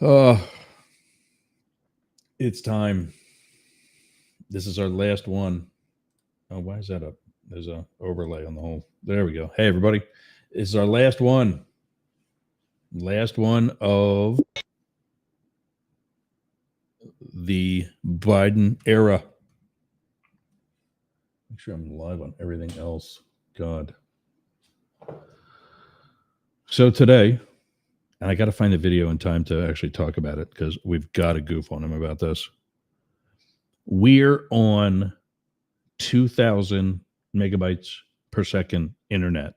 Uh, it's time. This is our last one. Oh, why is that up? There's a overlay on the whole. There we go. Hey, everybody. This is our last one. Last one of the Biden era. Make sure I'm live on everything else. God. So today, and I got to find the video in time to actually talk about it because we've got to goof on him about this. We're on 2,000 megabytes per second internet.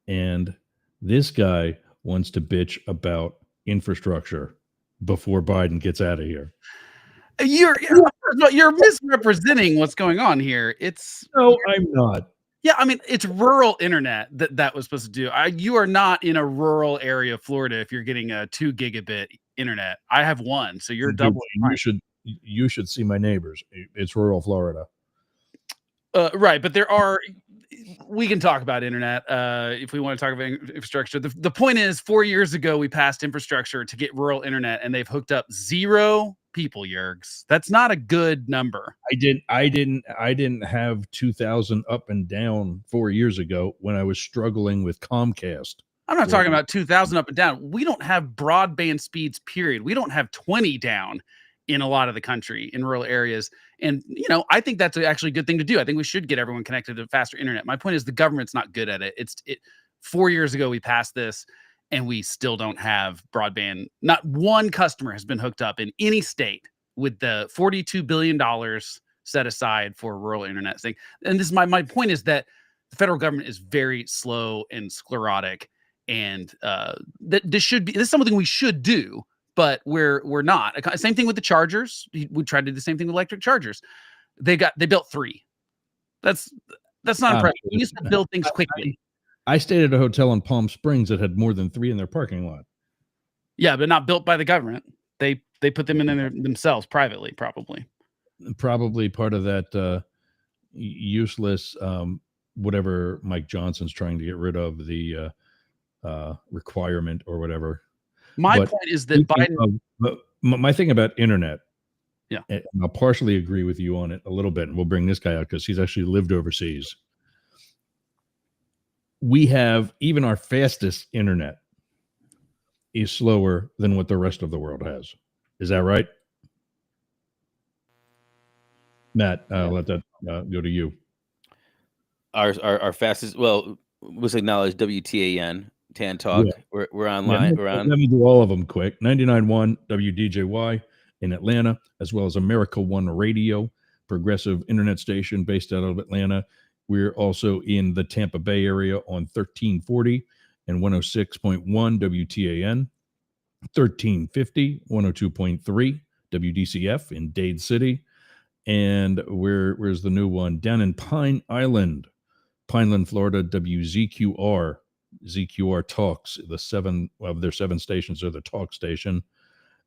And this guy wants to bitch about infrastructure before Biden gets out of here. You're misrepresenting what's going on here. No, I'm not. Yeah, I mean, it's rural internet that was supposed to do. You are not in a rural area of Florida if you're getting a 2 gigabit internet. I have one, so you're doubling. You should see my neighbors. It's rural Florida. Right, but we can talk about internet if we want to talk about infrastructure. The point is, 4 years ago, we passed infrastructure to get rural internet, and they've hooked up 0 people, Yergs. That's not a good number. I didn't have 2,000 up and down 4 years ago when I was struggling with Comcast. I'm not talking about 2,000 up and down. We don't have broadband speeds, period. We don't have 20 down in a lot of the country in rural areas. And, I think that's actually a good thing to do. I think we should get everyone connected to faster internet. My point is the government's not good at it. 4 years ago, we passed this and we still don't have broadband. Not one customer has been hooked up in any state with the $42 billion set aside for rural internet thing. And this is my point is that the federal government is very slow and sclerotic. And this is something we should do, but we're not. Same thing with the chargers. We tried to do the same thing with electric chargers. They built 3. That's not impressive. We used to build things quickly. I stayed at a hotel in Palm Springs that had more than 3 in their parking lot. Yeah, but not built by the government. They put them in there themselves privately, probably. Probably part of that useless whatever Mike Johnson's trying to get rid of, the requirement or whatever. My point is that Biden. My thing about internet. Yeah, and I'll partially agree with you on it a little bit, and we'll bring this guy out because he's actually lived overseas. We have even our fastest internet is slower than what the rest of the world has. Is that right? Matt, let that go to you. Our fastest, well, let's acknowledge WTAN, Tan Talk. Yeah. We're online. Yeah, let me do all of them quick. 99.1 WDJY in Atlanta, as well as America One Radio, progressive internet station based out of Atlanta. We're also in the Tampa Bay area on 1340 and 106.1 WTAN, 1350, 102.3 WDCF in Dade City. And where's the new one? Down in Pineland, Florida, WZQR. ZQR Talks, the 7 of their 7 stations are the talk station.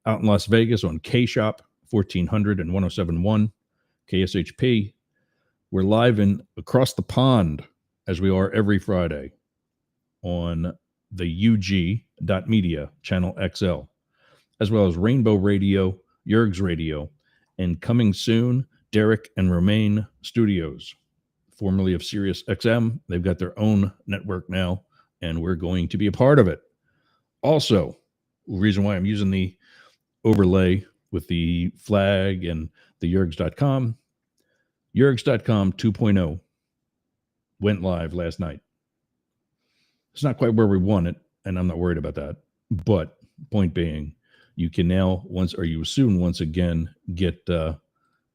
Out in Las Vegas on K-Shop, 1400 and 107.1 KSHP. We're live across the pond, as we are every Friday, on the UG.media, channel XL, as well as Rainbow Radio, Yergs Radio, and coming soon, Derek and Romaine Studios, formerly of Sirius XM. They've got their own network now, and we're going to be a part of it. Also, the reason why I'm using the overlay with the flag and the Yergs.com, Yergs.com 2.0 went live last night. It's not quite where we want it, and I'm not worried about that. But point being, you can now you soon once again get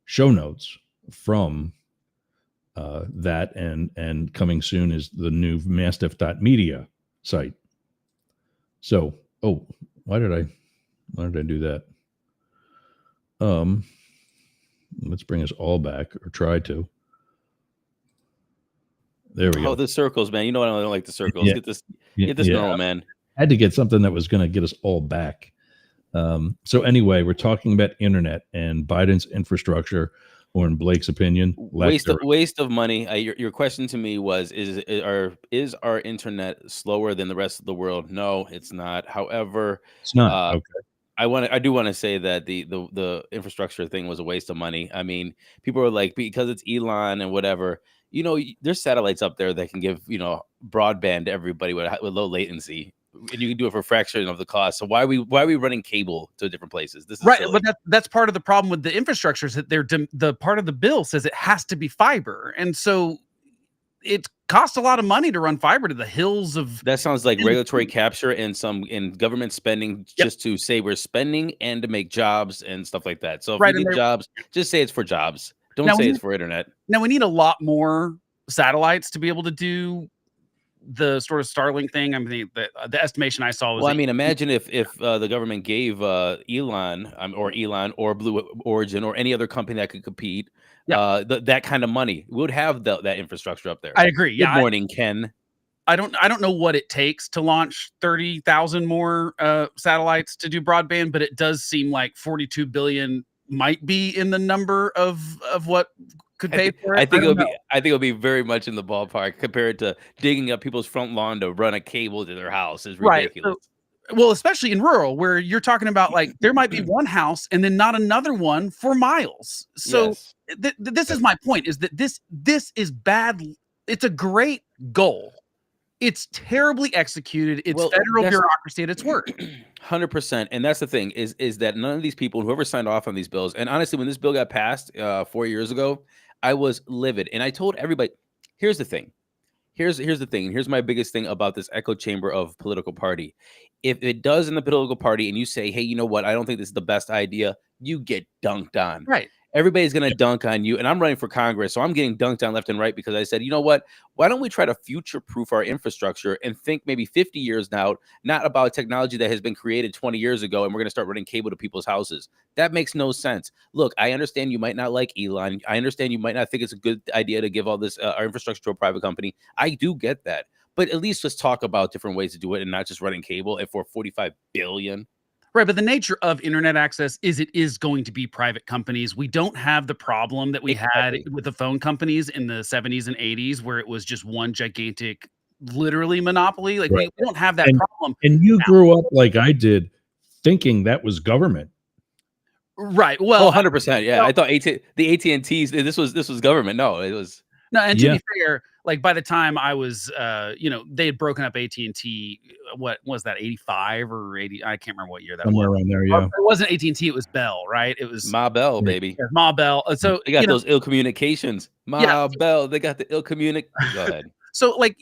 show notes from that, and coming soon is the new Mastiff.media site. So, why did I do that? Let's bring us all back, or try to. There we go. Oh, the circles, man. You know what? I don't like the circles. Yeah. Get this going, man. I had to get something that was going to get us all back. So anyway, we're talking about internet and Biden's infrastructure. or in Blake's opinion, lack thereof. Waste of money. Your question to me was, is our internet slower than the rest of the world? No, it's not. However, It's not. uh, Okay. I do want to say that the infrastructure thing was a waste of money. I mean, people are like, because it's Elon and whatever, there's satellites up there that can give, broadband to everybody with low latency. And you can do it for a fraction of the cost. So why are we running cable to different places? This is Right, silly. but that's part of the problem with the infrastructure is that the part of the bill says it has to be fiber, and so it costs a lot of money to run fiber to the hills of. That sounds like regulatory capture and some in government spending just to say we're spending and to make jobs and stuff like that. So if Right, you and need jobs, just say it's for jobs. Don't Now say we it's for internet. Now we need a lot more satellites to be able to do the sort of Starlink thing. I mean, the estimation I saw was Well, I that mean, imagine if the government gave Elon or Blue Origin or any other company that could compete that kind of money. We would have that infrastructure up there. I agree. Good Yeah, morning, Ken. I don't know what it takes to launch 30,000 more satellites to do broadband, but it does seem like 42 billion might be in the number of what could pay for it. I think don't know. it'll be very much in the ballpark compared to digging up people's front lawn to run a cable to their house is ridiculous. Right. Well, especially in rural where you're talking about like there might be one house and then not another one for miles. So Yes. this is my point is that this is bad. It's a great goal. It's terribly executed. It's federal bureaucracy at its worst. 100%. And that's the thing is that none of these people, whoever signed off on these bills, and honestly, when this bill got passed 4 years ago, I was livid. And I told everybody, here's the thing. Here's the thing. Here's my biggest thing about this echo chamber of political party. If it does in the political party and you say, hey, you know what? I don't think this is the best idea. You get dunked on. Right. Everybody's going to dunk on you. And I'm running for Congress. So I'm getting dunked on left and right because I said, you know what? Why don't we try to future proof our infrastructure and think maybe 50 years now, not about technology that has been created 20 years ago. And we're going to start running cable to people's houses. That makes no sense. Look, I understand you might not like Elon. I understand you might not think it's a good idea to give all this our infrastructure to a private company. I do get that. But at least let's talk about different ways to do it and not just running cable and for 45 billion. Right, but the nature of internet access is it is going to be private companies. We don't have the problem that we had with the phone companies in the 70s and 80s where it was just one gigantic, literally monopoly. Like we don't have that problem. And you grew up like I did thinking that was government. Right. Well, 100%. Yeah. I thought the AT&T's, this was government. No, it was. No, and to be fair, like by the time I was, they had broken up AT&T. What was that? 85 or 80? I can't remember what year that Somewhere was. around there, yeah. It wasn't AT&T. It was Bell, right? It was Ma Bell, baby. Yeah, Ma Bell. So they got those ill communications. Bell. They got the ill communic. Go ahead. So like,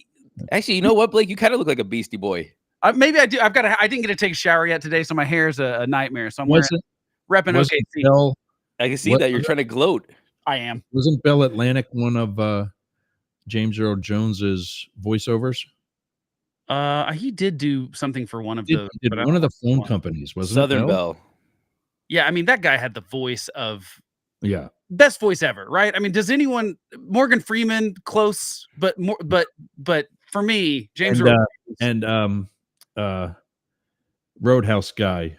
actually, you know what, Blake? You kind of look like a Beastie Boy. Maybe I do. I didn't get to take a shower yet today, so my hair is a nightmare. So I'm repping OKC. Bell, I can see that you're trying to gloat. I am. Wasn't Bell Atlantic one of James Earl Jones's voiceovers? He did do something for one of one of the phone companies, wasn't Southern it? Bell. Yeah, I mean that guy had the voice of best voice ever, right? I mean, does anyone Morgan Freeman close, but for me, James Earl and Roadhouse guy,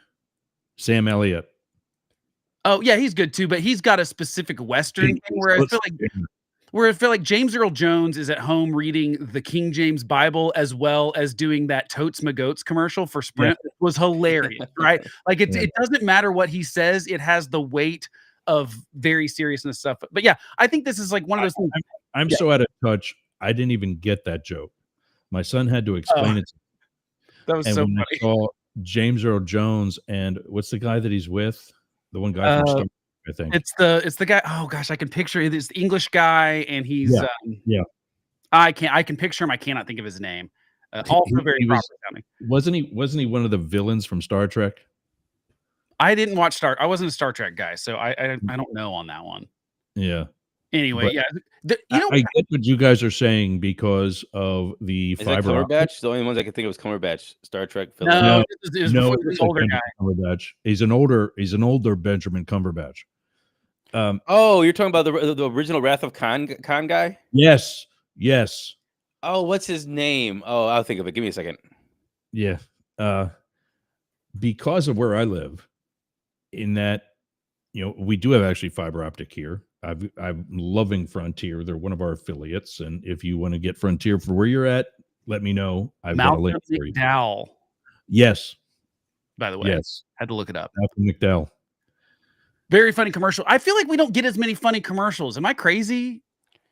Sam Elliott. Oh yeah, he's good too, but he's got a specific Western thing where I feel like James Earl Jones is at home reading the King James Bible as well as doing that Totes My Goats commercial for Sprint. It was hilarious, right? Like it doesn't matter what he says, it has the weight of very seriousness stuff. But yeah, I think this is like one of those things. I'm so out of touch. I didn't even get that joke. My son had to explain it to me. That was so funny. I saw James Earl Jones and what's the guy that he's with? The one guy from Star Trek, I think. It's the guy. Oh gosh, I can picture it. It's the English guy, and he's I can picture him. I cannot think of his name. Also very proper sounding. Wasn't he one of the villains from Star Trek? I didn't watch I wasn't a Star Trek guy, so I don't know on that one. Yeah. Anyway, I get what you guys are saying because of the fiber. Cumberbatch? The only ones I could think of was Cumberbatch, Star Trek. No, it was the older guy. Cumberbatch. He's an older Benjamin Cumberbatch. Oh, you're talking about the original Wrath of Khan guy? Yes. Oh, what's his name? Oh, I'll think of it. Give me a second. Yeah. Because of where I live, in that, we do have actually fiber optic here. I'm loving Frontier. They're one of our affiliates, and if you want to get Frontier for where you're at, let me know. I've got a Malcolm link for you. McDowell, Yes, by the way. yes, Had to look it up. Malcolm McDowell. Very funny commercial. I feel like we don't get as many funny commercials. Am I crazy?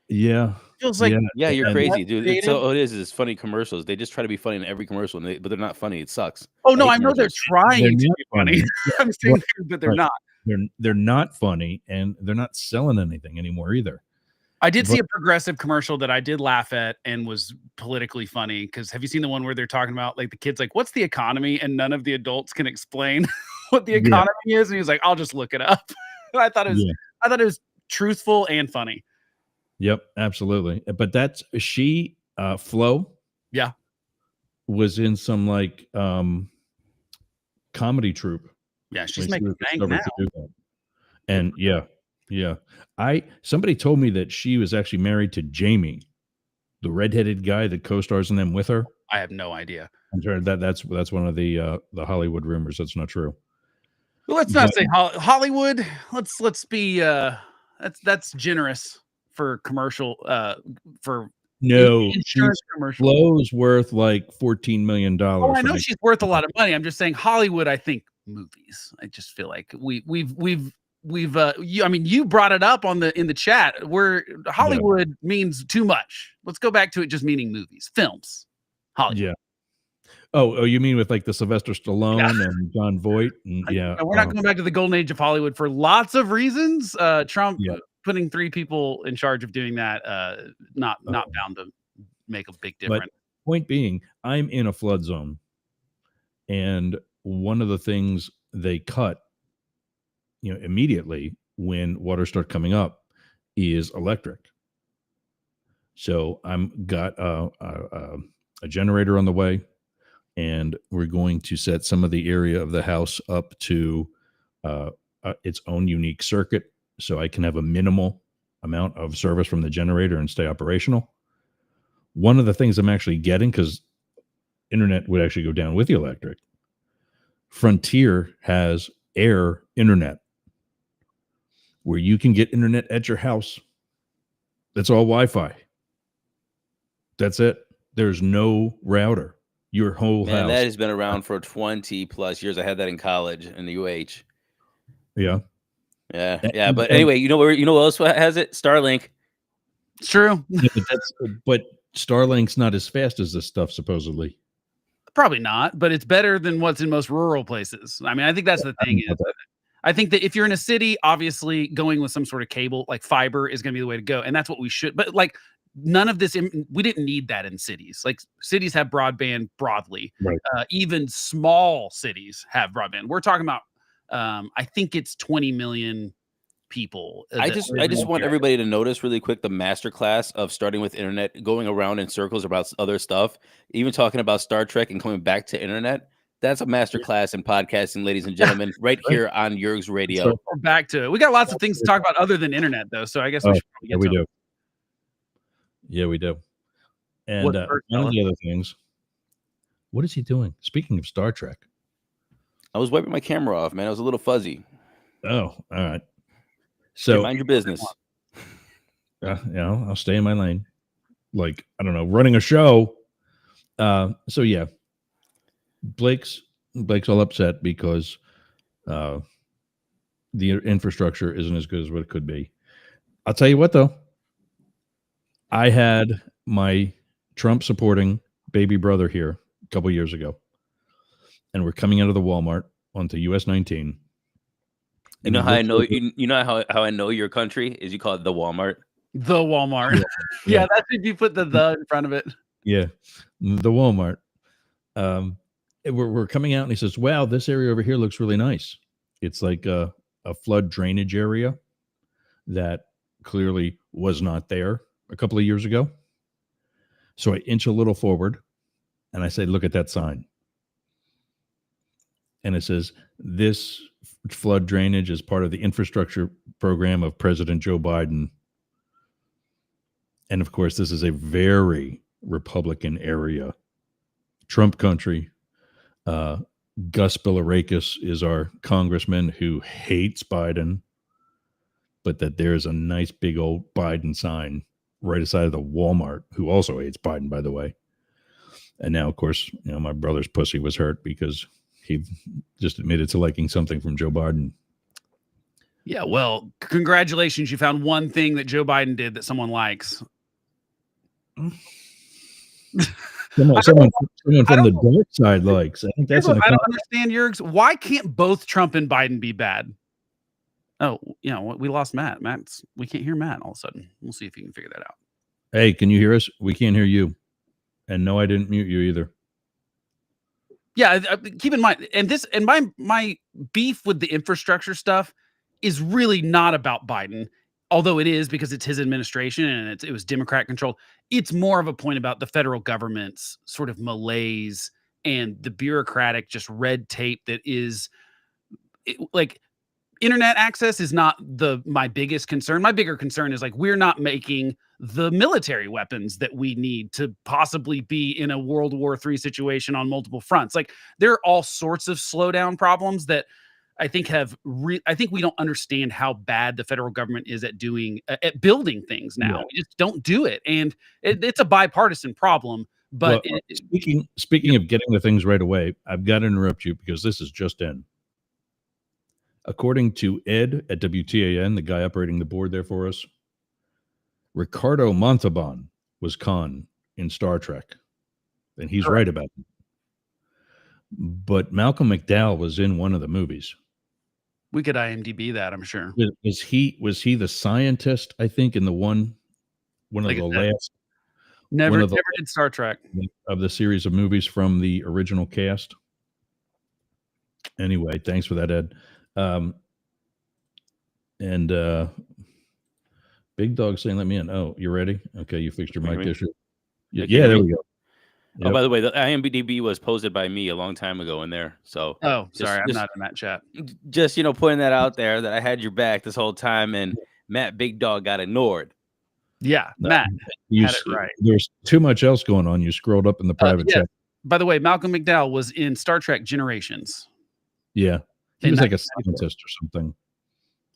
Yeah, Feels like Yeah, you're and- crazy, dude. It's creative. all it is funny commercials. They just try to be funny in every commercial, but they're not funny. It sucks. Oh no, hate I know they're commercials. trying They're to not be funny. funny. I'm saying Right, that they're right. not. They're not funny, and they're not selling anything anymore either. I did see But- a progressive commercial that I did laugh at and was politically funny. Because have you seen the one where they're talking about like the kid's like, "What's the economy?" and none of the adults can explain what the Yeah. economy is, and he's like, "I'll just look it up." I thought it was Yeah. I thought it was truthful and funny. Yep, absolutely. But that's Flo. Yeah. Was in some like comedy troupe. Yeah, she's when she making was bank discovered now. to do that. And yeah. Somebody told me that she was actually married to Jamie, the redheaded guy that co-stars in them with her. I have no idea. I'm sure that's one of the Hollywood rumors. That's not true. Well, let's not But- say Hollywood. Let's be that's generous for commercial for No, insurance commercial. Flo's worth like $14 million. Oh, I for know making- she's worth a lot of money. I'm just saying Hollywood. I think movies. I just feel like we've you brought it up in the chat where Hollywood means too much. Let's go back to it just meaning movies, films, Hollywood. Yeah. Oh, you mean with like the Sylvester Stallone and John Voight? And, yeah. We're not going back to the golden age of Hollywood for lots of reasons. Trump Yeah. putting 3 people in charge of doing that, not bound to make a big difference. Point being, I'm in a flood zone. And one of the things they cut, immediately when water starts coming up is electric. So I'm got a generator on the way, and we're going to set some of the area of the house up to its own unique circuit, so I can have a minimal amount of service from the generator and stay operational. One of the things I'm actually getting, because internet would actually go down with the electric, Frontier has air internet, where you can get internet at your house. That's all Wi-Fi. That's it. There's no router. Your whole Man, house. that has been around for 20 plus years. I had that in college in the UH. Yeah. Yeah, And- yeah. But and- anyway, you know what else has it? Starlink. It's true. Yeah, but Starlink's not as fast as this stuff, supposedly. Probably not, but it's better than what's in most rural places. I mean, I think that's the thing is, I think that if you're in a city, obviously going with some sort of cable like fiber is going to be the way to go. And that's what we should, but like none of this, we didn't need that in cities. Like cities have broadband broadly. Right. Even small cities have broadband. We're talking about, I think it's 20 million people. I that just live in want here. everybody to notice really quick the master class of starting with internet, going around in circles about other stuff, even talking about Star Trek and coming back to internet. That's a master class in podcasting, ladies and gentlemen, right here on Yerg's Radio. So- We're back to it. We got lots of things to talk about other than internet though. So I guess we Oh, should probably Yeah, get we to do. Yeah, we do. And What's first, one of fella? the other things, what is he doing? Speaking of Star Trek. I was wiping my camera off, man. I was a little fuzzy. Oh, all right. So So, mind your business. I'll stay in my lane. Like, I don't know, running a show. So yeah, Blake's all upset because the infrastructure isn't as good as what it could be. I'll tell you what, though. I had my Trump supporting baby brother here a couple years ago, and we're coming out of the Walmart onto US 19. You know how I know you know how I know your country is you call it the Walmart. the Walmart. Yeah. Yeah, that's if you put the in front of it. Yeah, the Walmart. We're coming out, and he says, "Wow, this area over here looks really nice. It's like a flood drainage area that clearly was not there a couple of years ago." So I inch a little forward, and I say, "Look at that sign." And it says, "This flood drainage is part of the infrastructure program of President Joe Biden." And of course, this is a very Republican area, Trump country. Gus Bilirakis is our congressman who hates Biden, but that there's a nice big old Biden sign right aside of the Walmart, who also hates Biden, by the way. And now, of course, my brother's pussy was hurt because he just admitted to liking something from Joe Biden. Yeah, well, congratulations. You found one thing that Joe Biden did that someone likes. Someone from the dark side likes. I think that's I don't understand, Yergs. Why can't both Trump and Biden be bad? Oh, we lost Matt. We can't hear Matt all of a sudden. We'll see if you can figure that out. Hey, can you hear us? We can't hear you. And no, I didn't mute you either. Yeah, keep in mind, and my beef with the infrastructure stuff is really not about Biden, although it is because it's his administration and it was Democrat controlled. It's more of a point about the federal government's sort of malaise and the bureaucratic just red tape that is like internet access is not my biggest concern. My bigger concern is like we're not making the military weapons that we need to possibly be in a World War III situation on multiple fronts. Like there are all sorts of slowdown problems that I think I think we don't understand how bad the federal government is at building things now. Yeah. We just don't do it. And it's a bipartisan problem. But speaking of getting the things right away, I've got to interrupt you because this is just in. According to Ed at WTAN, the guy operating the board there for us, Ricardo Montalban was Khan in Star Trek. And he's right about it. But Malcolm McDowell was in one of the movies. We could IMDb that, I'm sure. Was he the scientist, I think, in the one of the last? Never did Star Trek. Of the series of movies from the original cast. Anyway, thanks for that, Ed. Big Dog saying, let me in. Oh, you ready? Okay, you fixed your mic issue. Yeah, there we go. Yep. Oh, by the way, the IMDb was posted by me a long time ago in there. So, I'm not in that chat. Just putting that out there that I had your back this whole time, and Matt Big Dog got ignored. Yeah, Matt had it right. There's too much else going on. You scrolled up in the private chat. By the way, Malcolm McDowell was in Star Trek Generations. Yeah, he was like a scientist or something.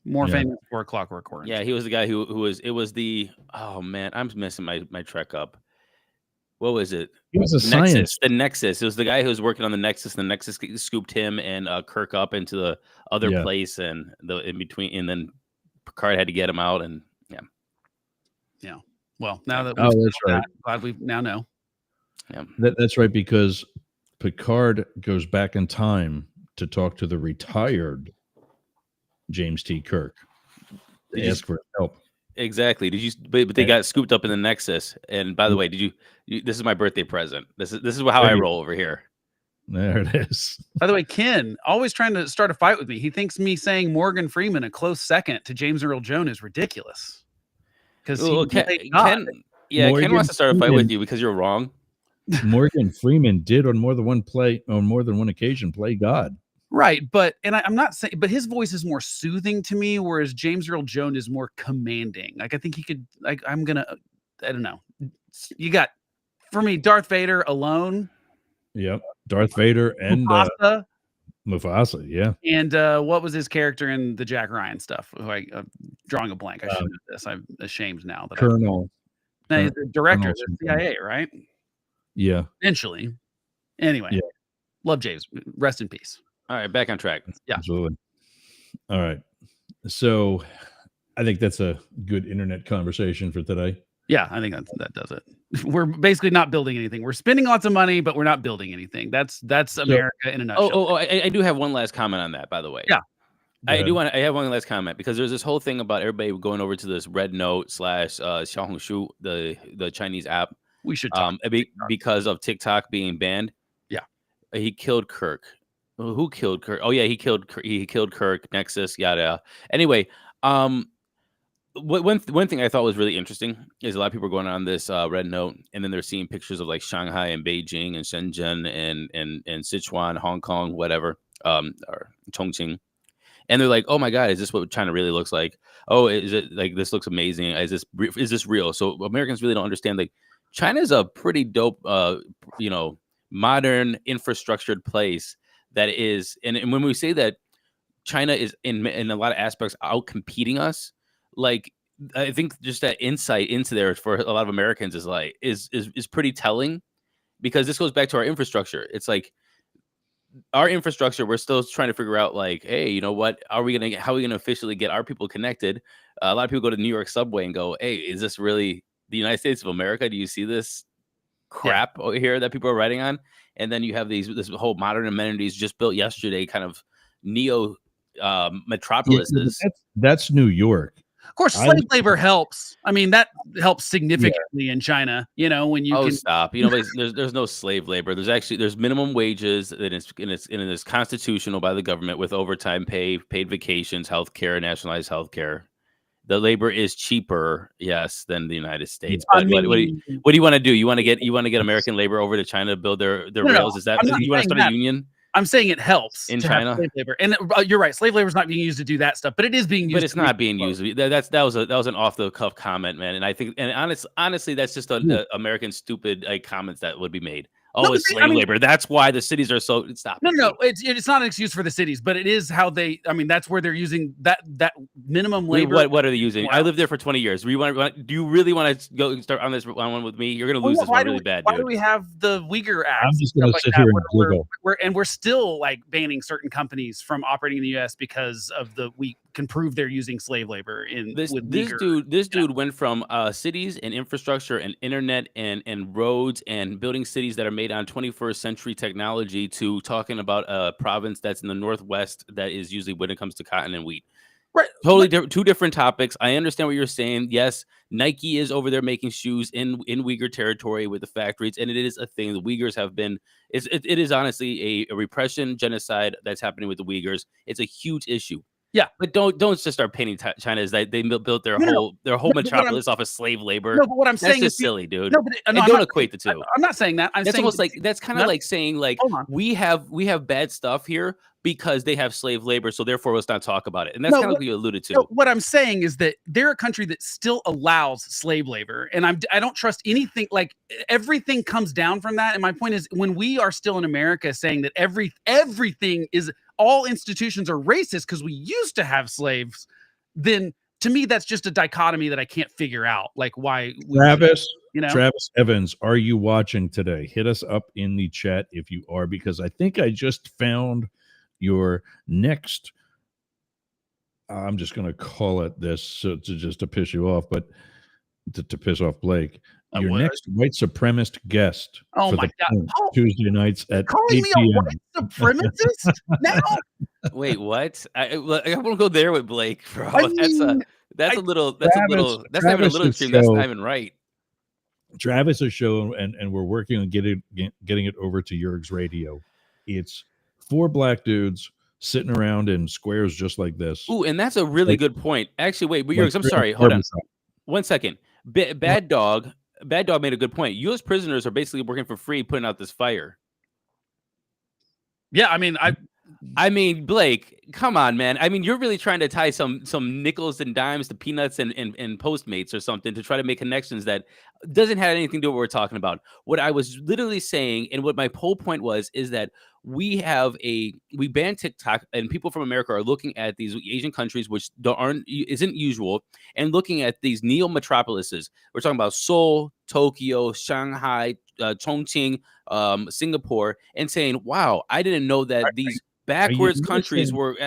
More famous for A Clockwork Orange. Yeah, he was the guy who was. It was the. Oh man, I'm missing my Trek up. What was it? He was a scientist. The Nexus. It was the guy who was working on the Nexus. The Nexus scooped him and Kirk up into the other place, and in between, and then Picard had to get him out. And yeah. Well, now that that's right. Glad we now know. Yeah, that's right, because Picard goes back in time to talk to the retired James T. Kirk to ask for help. Exactly. But they got scooped up in the Nexus. And by the way, this is my birthday present. This is how I roll over here. There it is. By the way, Ken always trying to start a fight with me. He thinks me saying Morgan Freeman a close second to James Earl Jones is ridiculous. Because Ken wants to start a fight with you because you're wrong. Morgan Freeman did on more than one occasion play God. Right, but I'm not saying, but his voice is more soothing to me, whereas James Earl Jones is more commanding. Like I think he could. Like I don't know. You got for me Darth Vader alone. Yep, Darth Vader and Mufasa. Yeah, and what was his character in the Jack Ryan stuff? I'm drawing a blank. I should know this. I'm ashamed now. That Colonel. He's the director of the CIA, right? Yeah. Eventually. Anyway, love James. Rest in peace. All right, back on track. Yeah, absolutely. All right, so I think that's a good internet conversation for today. Yeah, I think that does it. We're basically not building anything. We're spending lots of money, but we're not building anything. That's America in a nutshell. I do have one last comment on that, by the way. Yeah, I have one last comment because there's this whole thing about everybody going over to this Red Note / Xiaohongshu, the Chinese app. We should talk because of TikTok being banned. Yeah, he killed Kirk. Who killed Kirk? Oh yeah, he killed Kirk. Nexus, yada. Anyway, one thing I thought was really interesting is a lot of people are going on this Red Note, and then they're seeing pictures of like Shanghai and Beijing and Shenzhen and Sichuan, Hong Kong, whatever, or Chongqing, and they're like, oh my God, is this what China really looks like? Oh, is it like this looks amazing? Is this real? So Americans really don't understand. Like China is a pretty dope, modern infrastructured place. That is, and when we say that China is in a lot of aspects out competing us, like I think just that insight into there for a lot of Americans is like is pretty telling, because this goes back to our infrastructure. It's like our infrastructure, we're still trying to figure out like, hey, you know what, how are we gonna officially get our people connected? A lot of people go to the New York subway and go, hey, is this really the United States of America? Do you see this crap over here that people are writing on? And then you have this whole modern amenities just built yesterday, kind of neo metropolises. That's New York. Of course, slave labor helps. I mean, that helps significantly in China. You know, when you can stop. You know, there's no slave labor. There's minimum wages that is constitutional by the government, with overtime pay, paid vacations, healthcare, nationalized healthcare. The labor is cheaper, yes, than the United States. But what do you want to do? You want to get American labor over to China to build their rails? Is that you want to start a union? I'm saying it helps in China. Slave labor. And you're right, slave labor is not being used to do that stuff, but it is being used. But it's not being used. That was an off the cuff comment, man. And I think, and honestly, that's just an American stupid comments that would be made. Oh, it's slave labor. That's why the cities are so. Stop. No. It's not an excuse for the cities, but it is how they. I mean, that's where they're using that minimum labor. What are they using? Wow. I lived there for 20 years. Do you really want to go start on this one with me? You're going to lose this one really bad. Why do we have the Uyghur Act? I'm just going to sit here and Google. We're still like banning certain companies from operating in the U.S. because of we can prove they're using slave labor in this dude went from cities and infrastructure and internet and roads and building cities that are made on 21st century technology to talking about a province that's in the Northwest that is usually when it comes to cotton and wheat. Right. Totally different, two different topics. I understand what you're saying. Yes, Nike is over there making shoes in Uyghur territory with the factories, and it is a thing. The Uyghurs have been. It is honestly a repression, genocide that's happening with the Uyghurs. It's a huge issue. Yeah, but don't just start painting China as that they built their whole metropolis off of slave labor. No, but what I'm saying is silly, dude. No, but don't equate the two. I'm not saying that. That's almost like that's kind of like saying like we have bad stuff here because they have slave labor, so therefore let's not talk about it. And that's kind of what you alluded to. No, what I'm saying is that they're a country that still allows slave labor, and I don't trust anything. Like everything comes down from that. And my point is, when we are still in America saying that everything is. All institutions are racist because we used to have slaves, then to me that's just a dichotomy that I can't figure out. Like why Travis Evans, are you watching today? Hit us up in the chat if you are, because I think I just found your next. I'm just going to call it this to piss you off, but to piss off Blake. Your next white supremacist guest. Oh my God! Tuesday nights at calling 8 me a white supremacist now? Wait, what? I want to go there with Blake, bro. That's a little extreme. That's not even right. Travis' show, and we're working on getting it over to Yerg's Radio. It's 4 black dudes sitting around in squares just like this. Ooh, and that's a really good point. Actually, wait, but Yergs, I'm sorry. Hold on. 1 second. Bad Dog made a good point. U.S. prisoners are basically working for free, putting out this fire. Yeah, I mean, Blake, come on, man. I mean, you're really trying to tie some nickels and dimes to peanuts and Postmates or something to try to make connections that doesn't have anything to do with what we're talking about. What I was literally saying, and what my whole point was, is that we banned TikTok, and people from America are looking at these Asian countries, which isn't usual, and looking at these neo metropolises. We're talking about Seoul, Tokyo, Shanghai, Chongqing, Singapore, and saying, "Wow, I didn't know that these backwards countries were."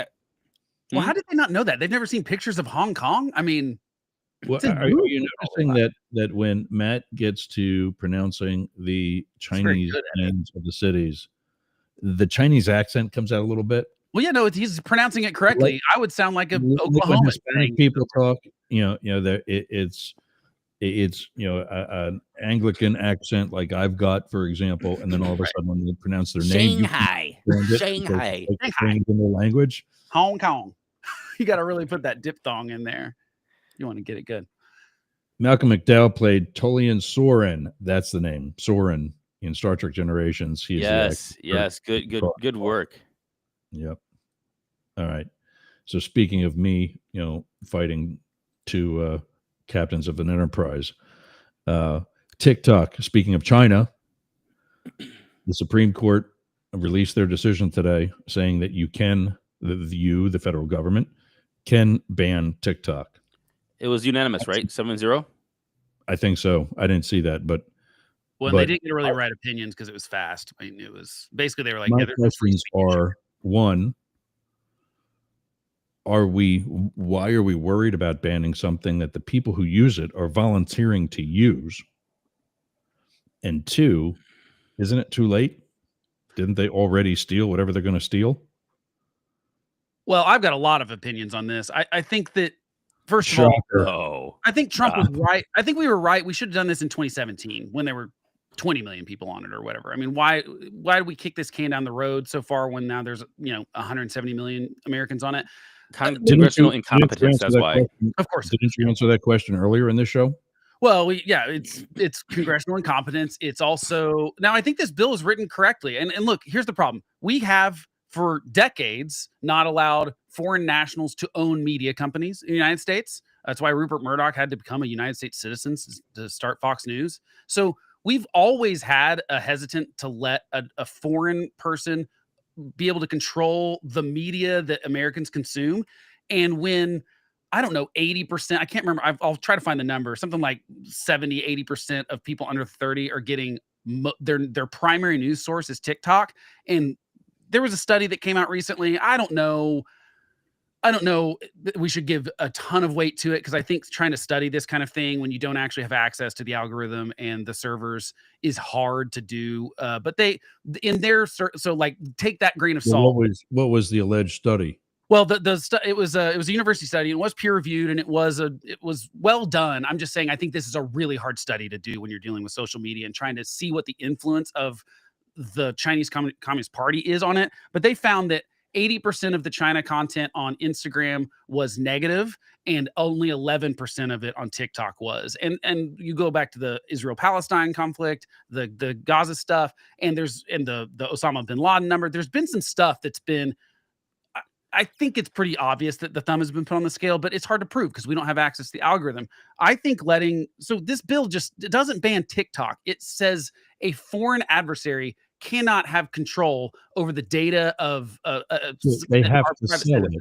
Well, how did they not know that? They've never seen pictures of Hong Kong. I mean, well, are you noticing that when Matt gets to pronouncing the Chinese names of the cities, the Chinese accent comes out a little bit? Well, yeah, no, he's pronouncing it correctly. I would sound like an Oklahoma Hispanic people talk. It's an Anglican accent like I've got, for example, and then all of a sudden when they pronounce their name, Shanghai in their language. Hong Kong. You got to really put that diphthong in there. You want to get it good. Malcolm McDowell played Tolian Soren. That's the name, Soren, in Star Trek Generations. He's yes, good work. Yep. All right. So speaking of me, fighting 2 captains of an Enterprise, TikTok. Speaking of China, the Supreme Court released their decision today, saying that the federal government, can ban TikTok. It was unanimous, right? 7-0. I think so. I didn't see that, but Well, but they didn't get to really write opinions because it was fast. I mean, it was basically they were like, my yeah, there's no free questions speech. are: one, why are we worried about banning something that the people who use it are volunteering to use? And two, isn't it too late? Didn't they already steal whatever they're going to steal? Well, I've got a lot of opinions on this. I think that first of all, Shocker. No. I think Trump was right. I think we were right. We should have done this in 2017 when there were 20 million people on it or whatever. I mean, why did we kick this can down the road so far when now there's 170 million Americans on it? Congressional incompetence. That's why. Of course. Didn't you answer that question earlier in this show? Well, it's congressional incompetence. It's also now I think this bill is written correctly. And look, here's the problem. We have for decades not allowed foreign nationals to own media companies in the United States. That's why Rupert Murdoch had to become a United States citizen to start Fox News. So we've always had a hesitant to let a foreign person be able to control the media that Americans consume. And when I don't know, 80%, I can't remember. I'll try to find the number. Something like 70, 80% of people under 30 are getting their primary news source is TikTok. And there was a study that came out recently. I don't know. We should give a ton of weight to it because I think trying to study this kind of thing when you don't actually have access to the algorithm and the servers is hard to do. But they in their so like take that grain of salt. What was the alleged study? Well, it was a university study. It was peer reviewed and it was well done. I'm just saying I think this is a really hard study to do when you're dealing with social media and trying to see what the influence of the Chinese Communist Party is on it. But they found that 80% of the China content on Instagram was negative and only 11% of it on TikTok was. And you go back to the Israel-Palestine conflict, the Gaza stuff, and the Osama bin Laden number. There's been some stuff that's been, I think it's pretty obvious that the thumb has been put on the scale, but it's hard to prove because we don't have access to the algorithm. I think so this bill it doesn't ban TikTok. It says a foreign adversary cannot have control over the data of they have to sell it.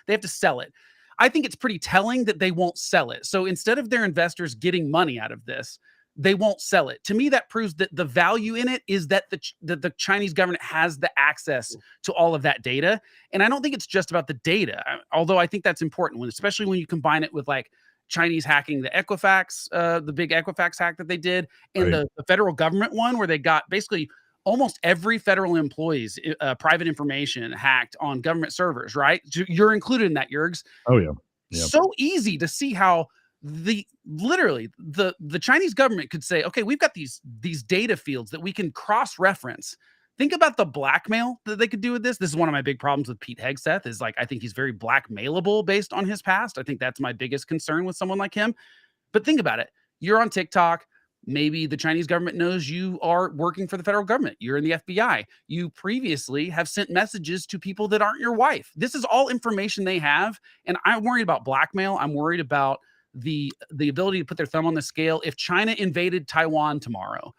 They have to sell it. I think it's pretty telling that they won't sell it. So instead of their investors getting money out of this, they won't sell it. To me, that proves that the value in it is that the Chinese government has the access to all of that data. And I don't think it's just about the data, although I think that's important, especially when you combine it with like Chinese hacking the Equifax, the big Equifax hack that they did, and the federal government one where they got basically almost every federal employee's private information hacked on government servers, right? You're included in that, Jurgs. Oh, yeah. Yep. So easy to see how literally the Chinese government could say, okay, we've got these data fields that we can cross-reference. Think about the blackmail that they could do with this. This is one of my big problems with Pete Hegseth is like, I think he's very blackmailable based on his past. I think that's my biggest concern with someone like him. But think about it. You're on TikTok. Maybe the Chinese government knows you are working for the federal government. You're in the FBI. You previously have sent messages to people that aren't your wife. This is all information they have. And I'm worried about blackmail. I'm worried about the ability to put their thumb on the scale. If China invaded Taiwan tomorrow,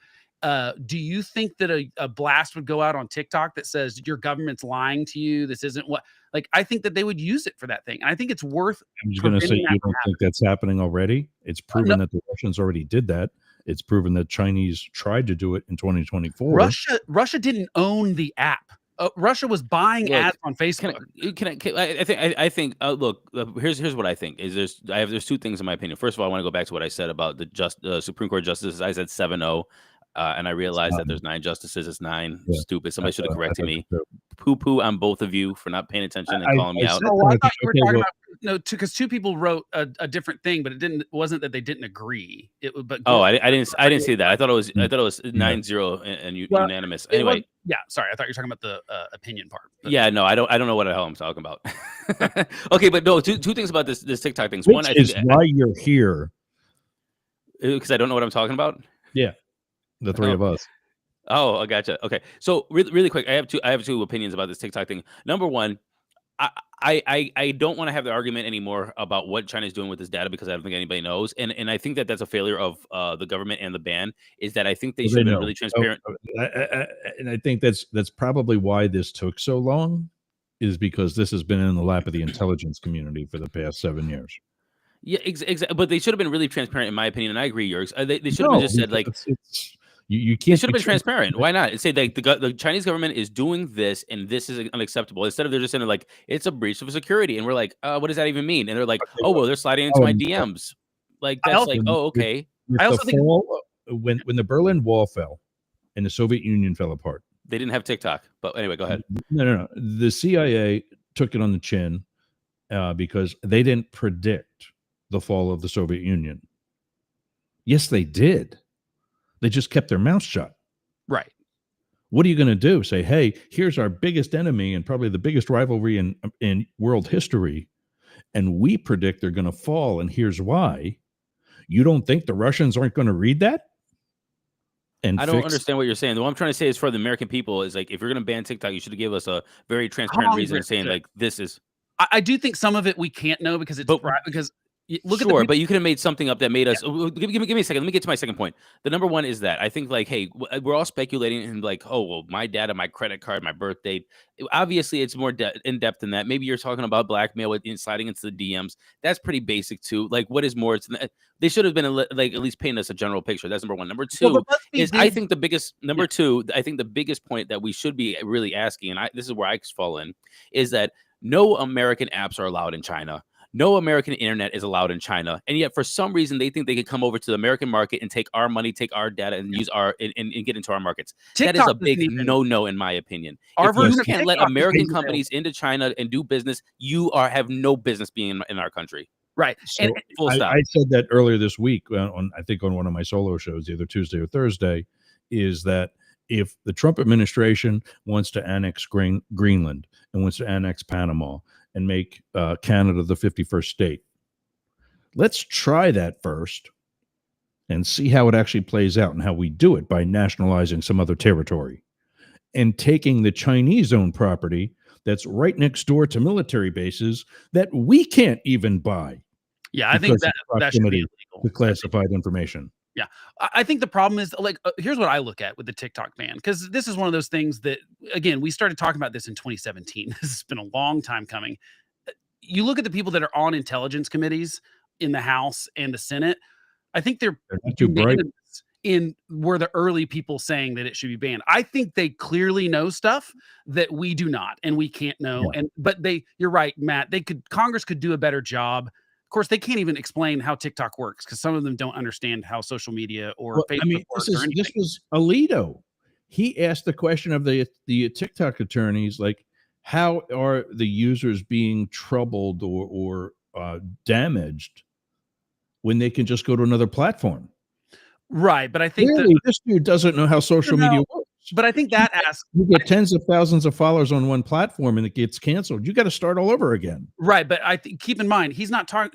do you think that a blast would go out on TikTok that says your government's lying to you? This isn't what, like, I think that they would use it for that thing. And I think it's worth. I'm just going to say, you don't think that's happening already? It's proven that the Russians already did that. It's proven that Chinese tried to do it in 2024. Russia didn't own the app. Russia was buying ads on Facebook. I think. Look, here's what I think. There's two things in my opinion. First of all, I want to go back to what I said about the Supreme Court justices. I said 7-0. And I realized that there's 9 justices. It's 9. Yeah. Stupid. Somebody should have corrected me. Poo on both of you for not paying attention and calling me out. I thought you were talking about because 2 people wrote a different thing, but it wasn't that they didn't agree. I didn't see that. I thought it was 9-0 and unanimous. Anyway, sorry. I thought you were talking about the opinion part. Yeah, no, I don't know what the hell I'm talking about. Okay, but no, two things about this TikTok thing. One is why you're here. Because I don't know what I'm talking about. Yeah. The 3 of us. Oh, I gotcha. Okay, so really quick, I have two opinions about this TikTok thing. Number one, I don't want to have the argument anymore about what China is doing with this data because I don't think anybody knows, and I think that that's a failure of the government and the ban. Is that I think they should have been really transparent. And I think that's probably why this took so long, is because this has been in the lap of the intelligence community for the past 7 years. Yeah, but they should have been really transparent, in my opinion. And I agree, Yerks. They should have been just said like you they can't should have be been transparent. Why not? Say like the Chinese government is doing this and this is unacceptable. Instead of they're just saying like it's a breach of security, and we're like, what does that even mean? And they're like, oh well, they're sliding into my DMs. Like I that's also- like, oh okay. With I the also think- fall, when the Berlin Wall fell and the Soviet Union fell apart. They didn't have TikTok, but anyway, go ahead. No. The CIA took it on the chin because they didn't predict the fall of the Soviet Union. Yes, they did. They just kept their mouth shut. Right. What are you going to do? Say, hey, here's our biggest enemy and probably the biggest rivalry in world history, and we predict they're going to fall, and here's why. You don't think the Russians aren't going to read that? And I don't understand what you're saying. What I'm trying to say is for the American people is like, if you're going to ban TikTok, you should give us a very transparent reason saying like, this is. I do think some of it we can't know because it's because look sure, at the but you could have made something up that made us. Give me a second. Let me get to my second point. The number one is that I think like, hey, we're all speculating and like, oh well, my data, my credit card, my birth date. Obviously, it's more in depth than that. Maybe you're talking about blackmail with sliding into the DMs. That's pretty basic too. Like, what is more? They should have been like at least painting us a general picture. That's number one. Number two is I think the biggest I think the biggest point that we should be really asking, and this is where I fall in, is that no American apps are allowed in China. No American internet is allowed in China. And yet, for some reason, they think they could come over to the American market and take our money, take our data, and use our and get into our markets. TikTok that is a big no-no, in my opinion. If you can't let American companies into China and do business, you have no business being in our country. Right. So and full stop. I said that earlier this week I think on one of my solo shows, either Tuesday or Thursday, is that if the Trump administration wants to annex Greenland and wants to annex Panama and make Canada the 51st state, let's try that first and see how it actually plays out and how we do it by nationalizing some other territory and taking the Chinese-owned property that's right next door to military bases that we can't even buy. Yeah, I think that should be illegal. To classified information. Yeah, I think the problem is like here's what I look at with the TikTok ban, because this is one of those things that, again, we started talking about this in 2017. This has been a long time coming. You look at the people that are on intelligence committees in the House and the Senate. I think they're not too bright. Were the early people saying that it should be banned. I think they clearly know stuff that we do not, and we can't know. Yeah. But you're right, Matt. Congress could do a better job. Of course, they can't even explain how TikTok works because some of them don't understand how social media or Facebook works. This was Alito. He asked the question of the TikTok attorneys, like, how are the users being troubled or damaged when they can just go to another platform? Right, but I think this dude doesn't know how social media works. But I think that you get tens of thousands of followers on one platform and it gets canceled. You got to start all over again. Right, but I think keep in mind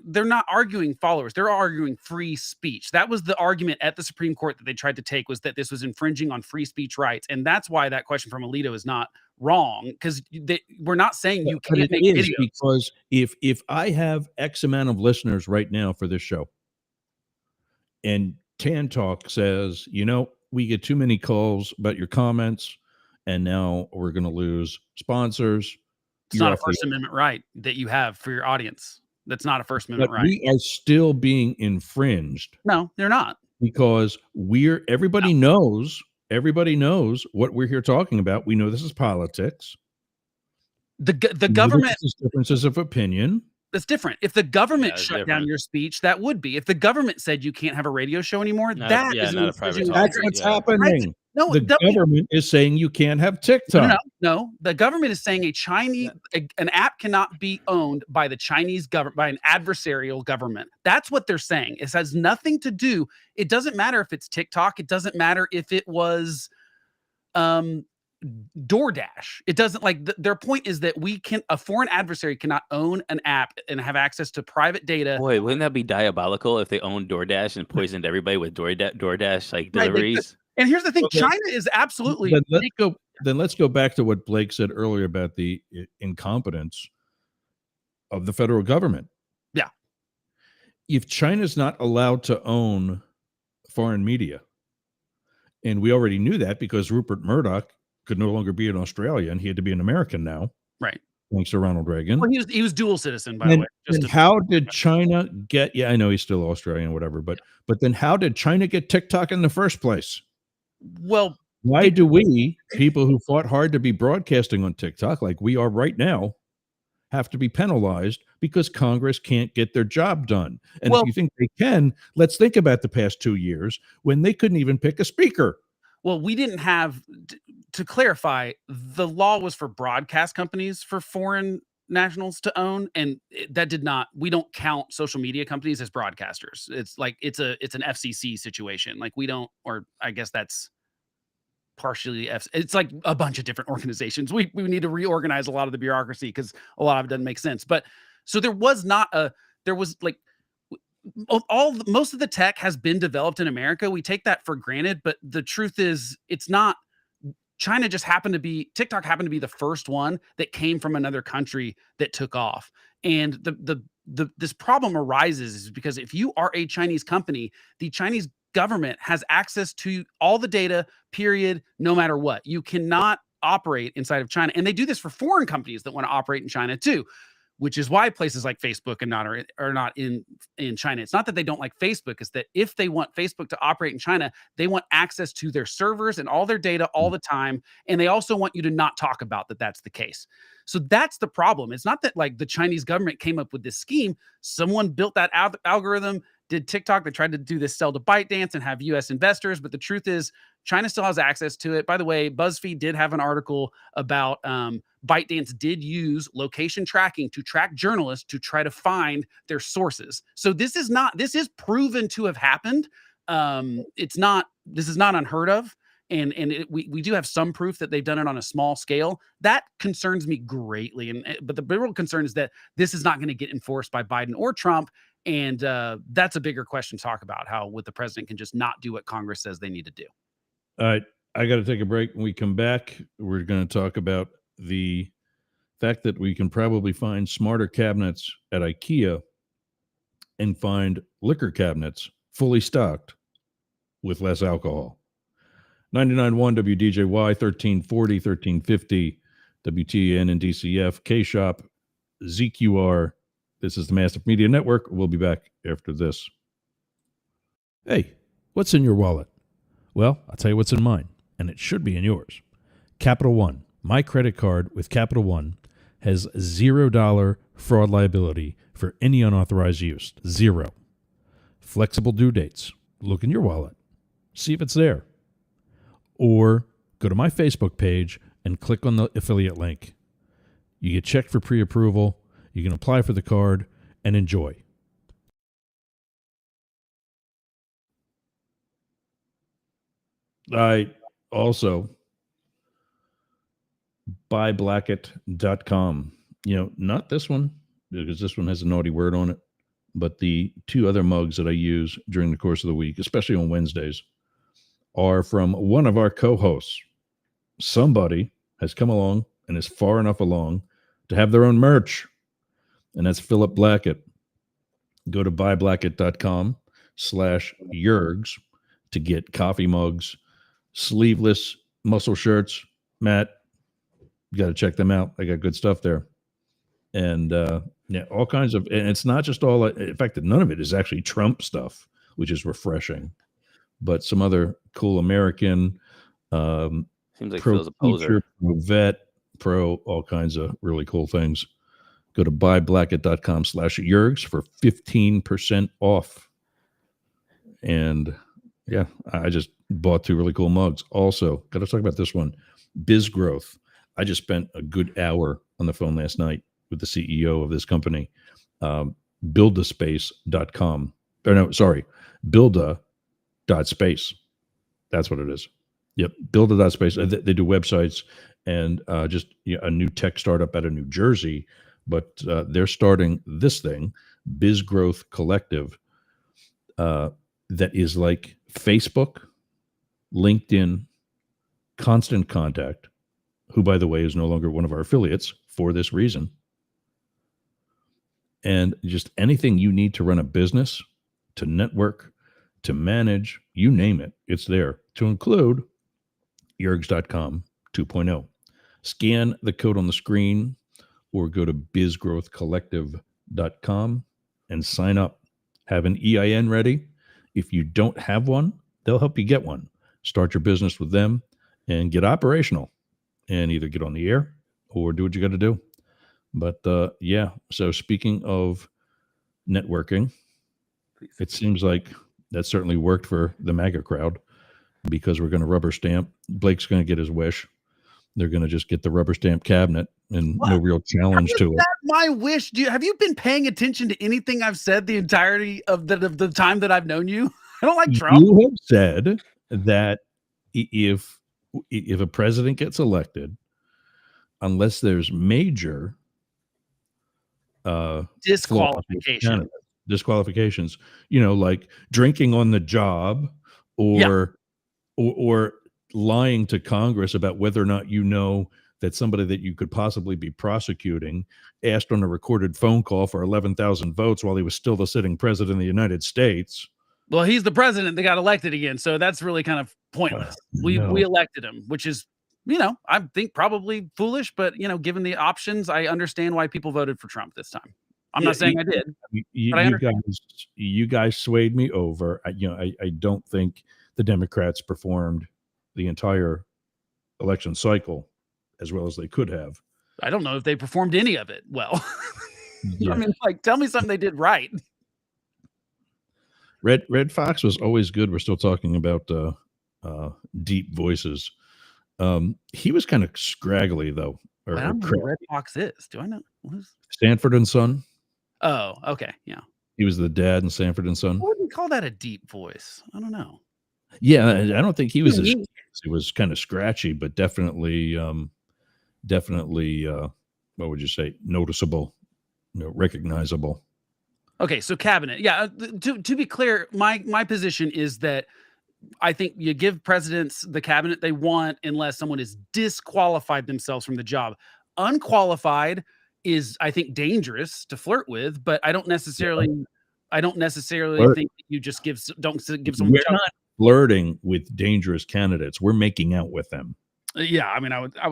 they're not arguing followers. They're arguing free speech. That was the argument at the Supreme Court that they tried to take, was that this was infringing on free speech rights, and that's why that question from Alito is not wrong, because we're not saying you can't make videos. Because if I have X amount of listeners right now for this show, and Tan Talk says, we get too many calls about your comments, and now we're going to lose sponsors. It's not a First Amendment right that you have for your audience. That's not a First Amendment right. We are still being infringed. No, they're not. Because everybody knows what we're here talking about. We know this is politics. The government is differences of opinion. That's different. If the government shut down your speech, that would be. If the government said you can't have a radio show anymore, that's what's happening. Right? No, the government is saying you can't have TikTok. No. The government is saying an app cannot be owned by the Chinese government, by an adversarial government. That's what they're saying. It has nothing to do. It doesn't matter if it's TikTok. It doesn't matter if it was DoorDash. It doesn't, like, their point is that a foreign adversary cannot own an app and have access to private data. Boy, wouldn't that be diabolical if they owned DoorDash and poisoned everybody with DoorDash like deliveries? And here's the thing, China is absolutely. Then let's go back to what Blake said earlier about the incompetence of the federal government. Yeah. If China's not allowed to own foreign media, and we already knew that because Rupert Murdoch could no longer be in Australia and he had to be an American now. Right. thanks to Ronald Reagan. Well, he was dual citizen, by the way. And how did China get? Yeah, I know he's still Australian, whatever. But then how did China get TikTok in the first place? Well, why do we, people who fought hard to be broadcasting on TikTok, like we are right now, have to be penalized because Congress can't get their job done? And if you think they can, let's think about the past 2 years when they couldn't even pick a speaker. Well, we didn't have, to clarify, the law was for broadcast companies for foreign nationals to own, and that did not, we don't count social media companies as broadcasters. It's like it's an FCC situation. Like we don't, or I guess that's partially it's like a bunch of different organizations. We need to reorganize a lot of the bureaucracy because a lot of it doesn't make sense. But so there was like most of the tech has been developed in America. We take that for granted, but the truth is it's not. China just TikTok happened to be the first one that came from another country that took off. And this problem arises is because if you are a Chinese company, the Chinese government has access to all the data, period, no matter what. You cannot operate inside of China. And they do this for foreign companies that want to operate in China too, which is why places like Facebook are not in China. It's not that they don't like Facebook, it's that if they want Facebook to operate in China, they want access to their servers and all their data all the time. And they also want you to not talk about that that's the case. So that's the problem. It's not that like the Chinese government came up with this scheme. Someone built that algorithm, did TikTok. They tried to do this sell to ByteDance and have US investors. But the truth is China still has access to it. By the way, BuzzFeed did have an article about ByteDance did use location tracking to track journalists to try to find their sources. So this is proven to have happened. This is not unheard of. And we do have some proof that they've done it on a small scale. That concerns me greatly. But the real concern is that this is not going to get enforced by Biden or Trump. And that's a bigger question to talk about, how the president can just not do what Congress says they need to do. All right. I got to take a break. When we come back, we're going to talk about the fact that we can probably find smarter cabinets at IKEA and find liquor cabinets fully stocked with less alcohol. 99.1 WDJY, 1340, 1350, WTN and DCF, K-Shop, ZQR. This is the Massive Media Network. We'll be back after this. Hey, what's in your wallet? Well, I'll tell you what's in mine, and it should be in yours. Capital One. My credit card with Capital One has $0 fraud liability for any unauthorized use. 0. Flexible due dates. Look in your wallet. See if it's there. Or go to my Facebook page and click on the affiliate link. You get checked for pre-approval. You can apply for the card and enjoy. I also buyblacket.com. Not this one, because this one has a naughty word on it, but the two other mugs that I use during the course of the week, especially on Wednesdays, are from one of our co-hosts. Somebody has come along and is far enough along to have their own merch, and that's Philip Blackett. Go to buyblacket.com/Yergs to get coffee mugs, sleeveless muscle shirts. Matt, you got to check them out. They got good stuff there. And all kinds of, and it's not just all, in fact, none of it is actually Trump stuff, which is refreshing, but some other cool American, seems like pro Phil's a poser, pro vet, pro all kinds of really cool things. Go to buyblacket.com/Yergs for 15% off. And yeah, I just bought two really cool mugs. Also, got to talk about this one, Biz Growth. I just spent a good hour on the phone last night with the CEO of this company, buildaspace.com. Or no, sorry, builda.space. That's what it is. Yep, builda.space. They do websites and just a new tech startup out of New Jersey, but they're starting this thing, Biz Growth Collective, that is like Facebook, LinkedIn, Constant Contact, who, by the way, is no longer one of our affiliates for this reason. And just anything you need to run a business, to network, to manage, you name it, it's there, to include Yergs.com 2.0. Scan the code on the screen, or go to bizgrowthcollective.com and sign up. Have an EIN ready. If you don't have one, they'll help you get one. Start your business with them and get operational and either get on the air or do what you got to do. But yeah, so speaking of networking, it seems like that certainly worked for the MAGA crowd because we're going to rubber stamp. Blake's going to get his wish. They're going to just get the rubber stamp cabinet and no real challenge to it. That's my wish. Have you been paying attention to anything I've said the entirety of the time that I've known you? I don't like Trump. You have said that if a president gets elected, unless there's major disqualifications, like drinking on the job or lying to Congress about whether or not that somebody that you could possibly be prosecuting asked on a recorded phone call for 11,000 votes while he was still the sitting president of the United States. Well, he's the president that got elected again, so that's really kind of pointless. We elected him, which is, I think probably foolish, but given the options, I understand why people voted for Trump this time. I'm not saying I did. You guys swayed me over. I don't think the Democrats performed the entire election cycle as well as they could have. I don't know if they performed any of it well. Yeah. I mean, tell me something they did right. Red Fox was always good. We're still talking about deep voices. He was kind of scraggly though. I don't know who Red Fox is. Do I know? Sanford and Son. Oh, okay, yeah. He was the dad in Sanford and Son. I wouldn't call that a deep voice. I don't know. Yeah, I don't think he was. He was kind of scratchy, but definitely, what would you say? Noticeable, recognizable. Okay, so cabinet. Yeah, to be clear, my position is that I think you give presidents the cabinet they want unless someone is disqualified themselves from the job. Unqualified is, I think, dangerous to flirt with, but I don't necessarily think that you just don't give someone. We're not flirting with dangerous candidates. We're making out with them. Yeah, I mean, I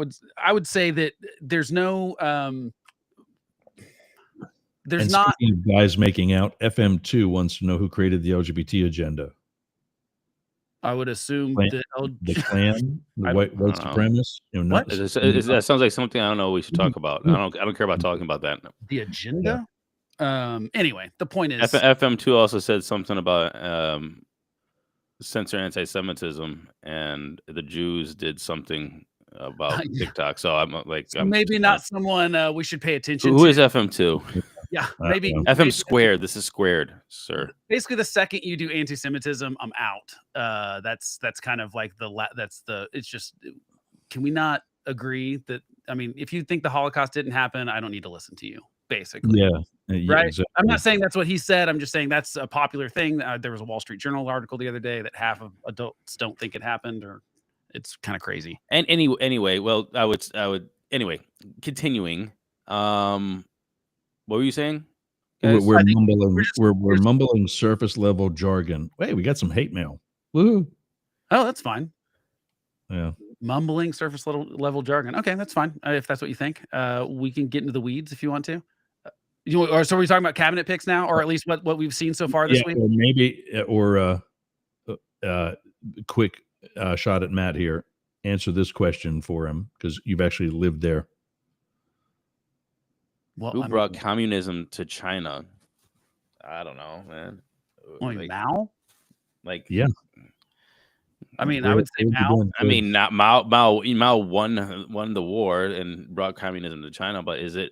would say that there's no there's not guys making out. FM2 wants to know who created the LGBT agenda. I would assume the Klan, the white supremacists. What? That sounds like something I don't know we should talk about. I don't care about talking about that. The agenda. Yeah. Anyway, the point is, FM2 also said something about censor anti-Semitism, and the Jews did something about TikTok. So I'm like, maybe not someone we should pay attention to. Who is FM2? Yeah, maybe FM squared. This is squared, sir. Basically, the second you do anti-Semitism, I'm out. That's kind of like it's just, can we not agree that, I mean, if you think the Holocaust didn't happen, I don't need to listen to you, basically. Yeah. Right. Exactly. I'm not saying that's what he said. I'm just saying that's a popular thing. There was a Wall Street Journal article the other day that half of adults don't think it happened, or it's kind of crazy. And anyway, well, I would anyway, continuing. What were you saying? We're mumbling. We're mumbling surface level jargon. Hey, we got some hate mail. Woo! Oh, that's fine. Yeah, mumbling surface level jargon. Okay, that's fine. If that's what you think, we can get into the weeds if you want to. So are we talking about cabinet picks now, or at least what we've seen so far this week? Or maybe quick shot at Matt here. Answer this question for him because you've actually lived there. Well, who brought communism to China? I don't know, man. Mao? Yeah. I mean, I would say Mao. I mean, not Mao. Mao won the war and brought communism to China, but is it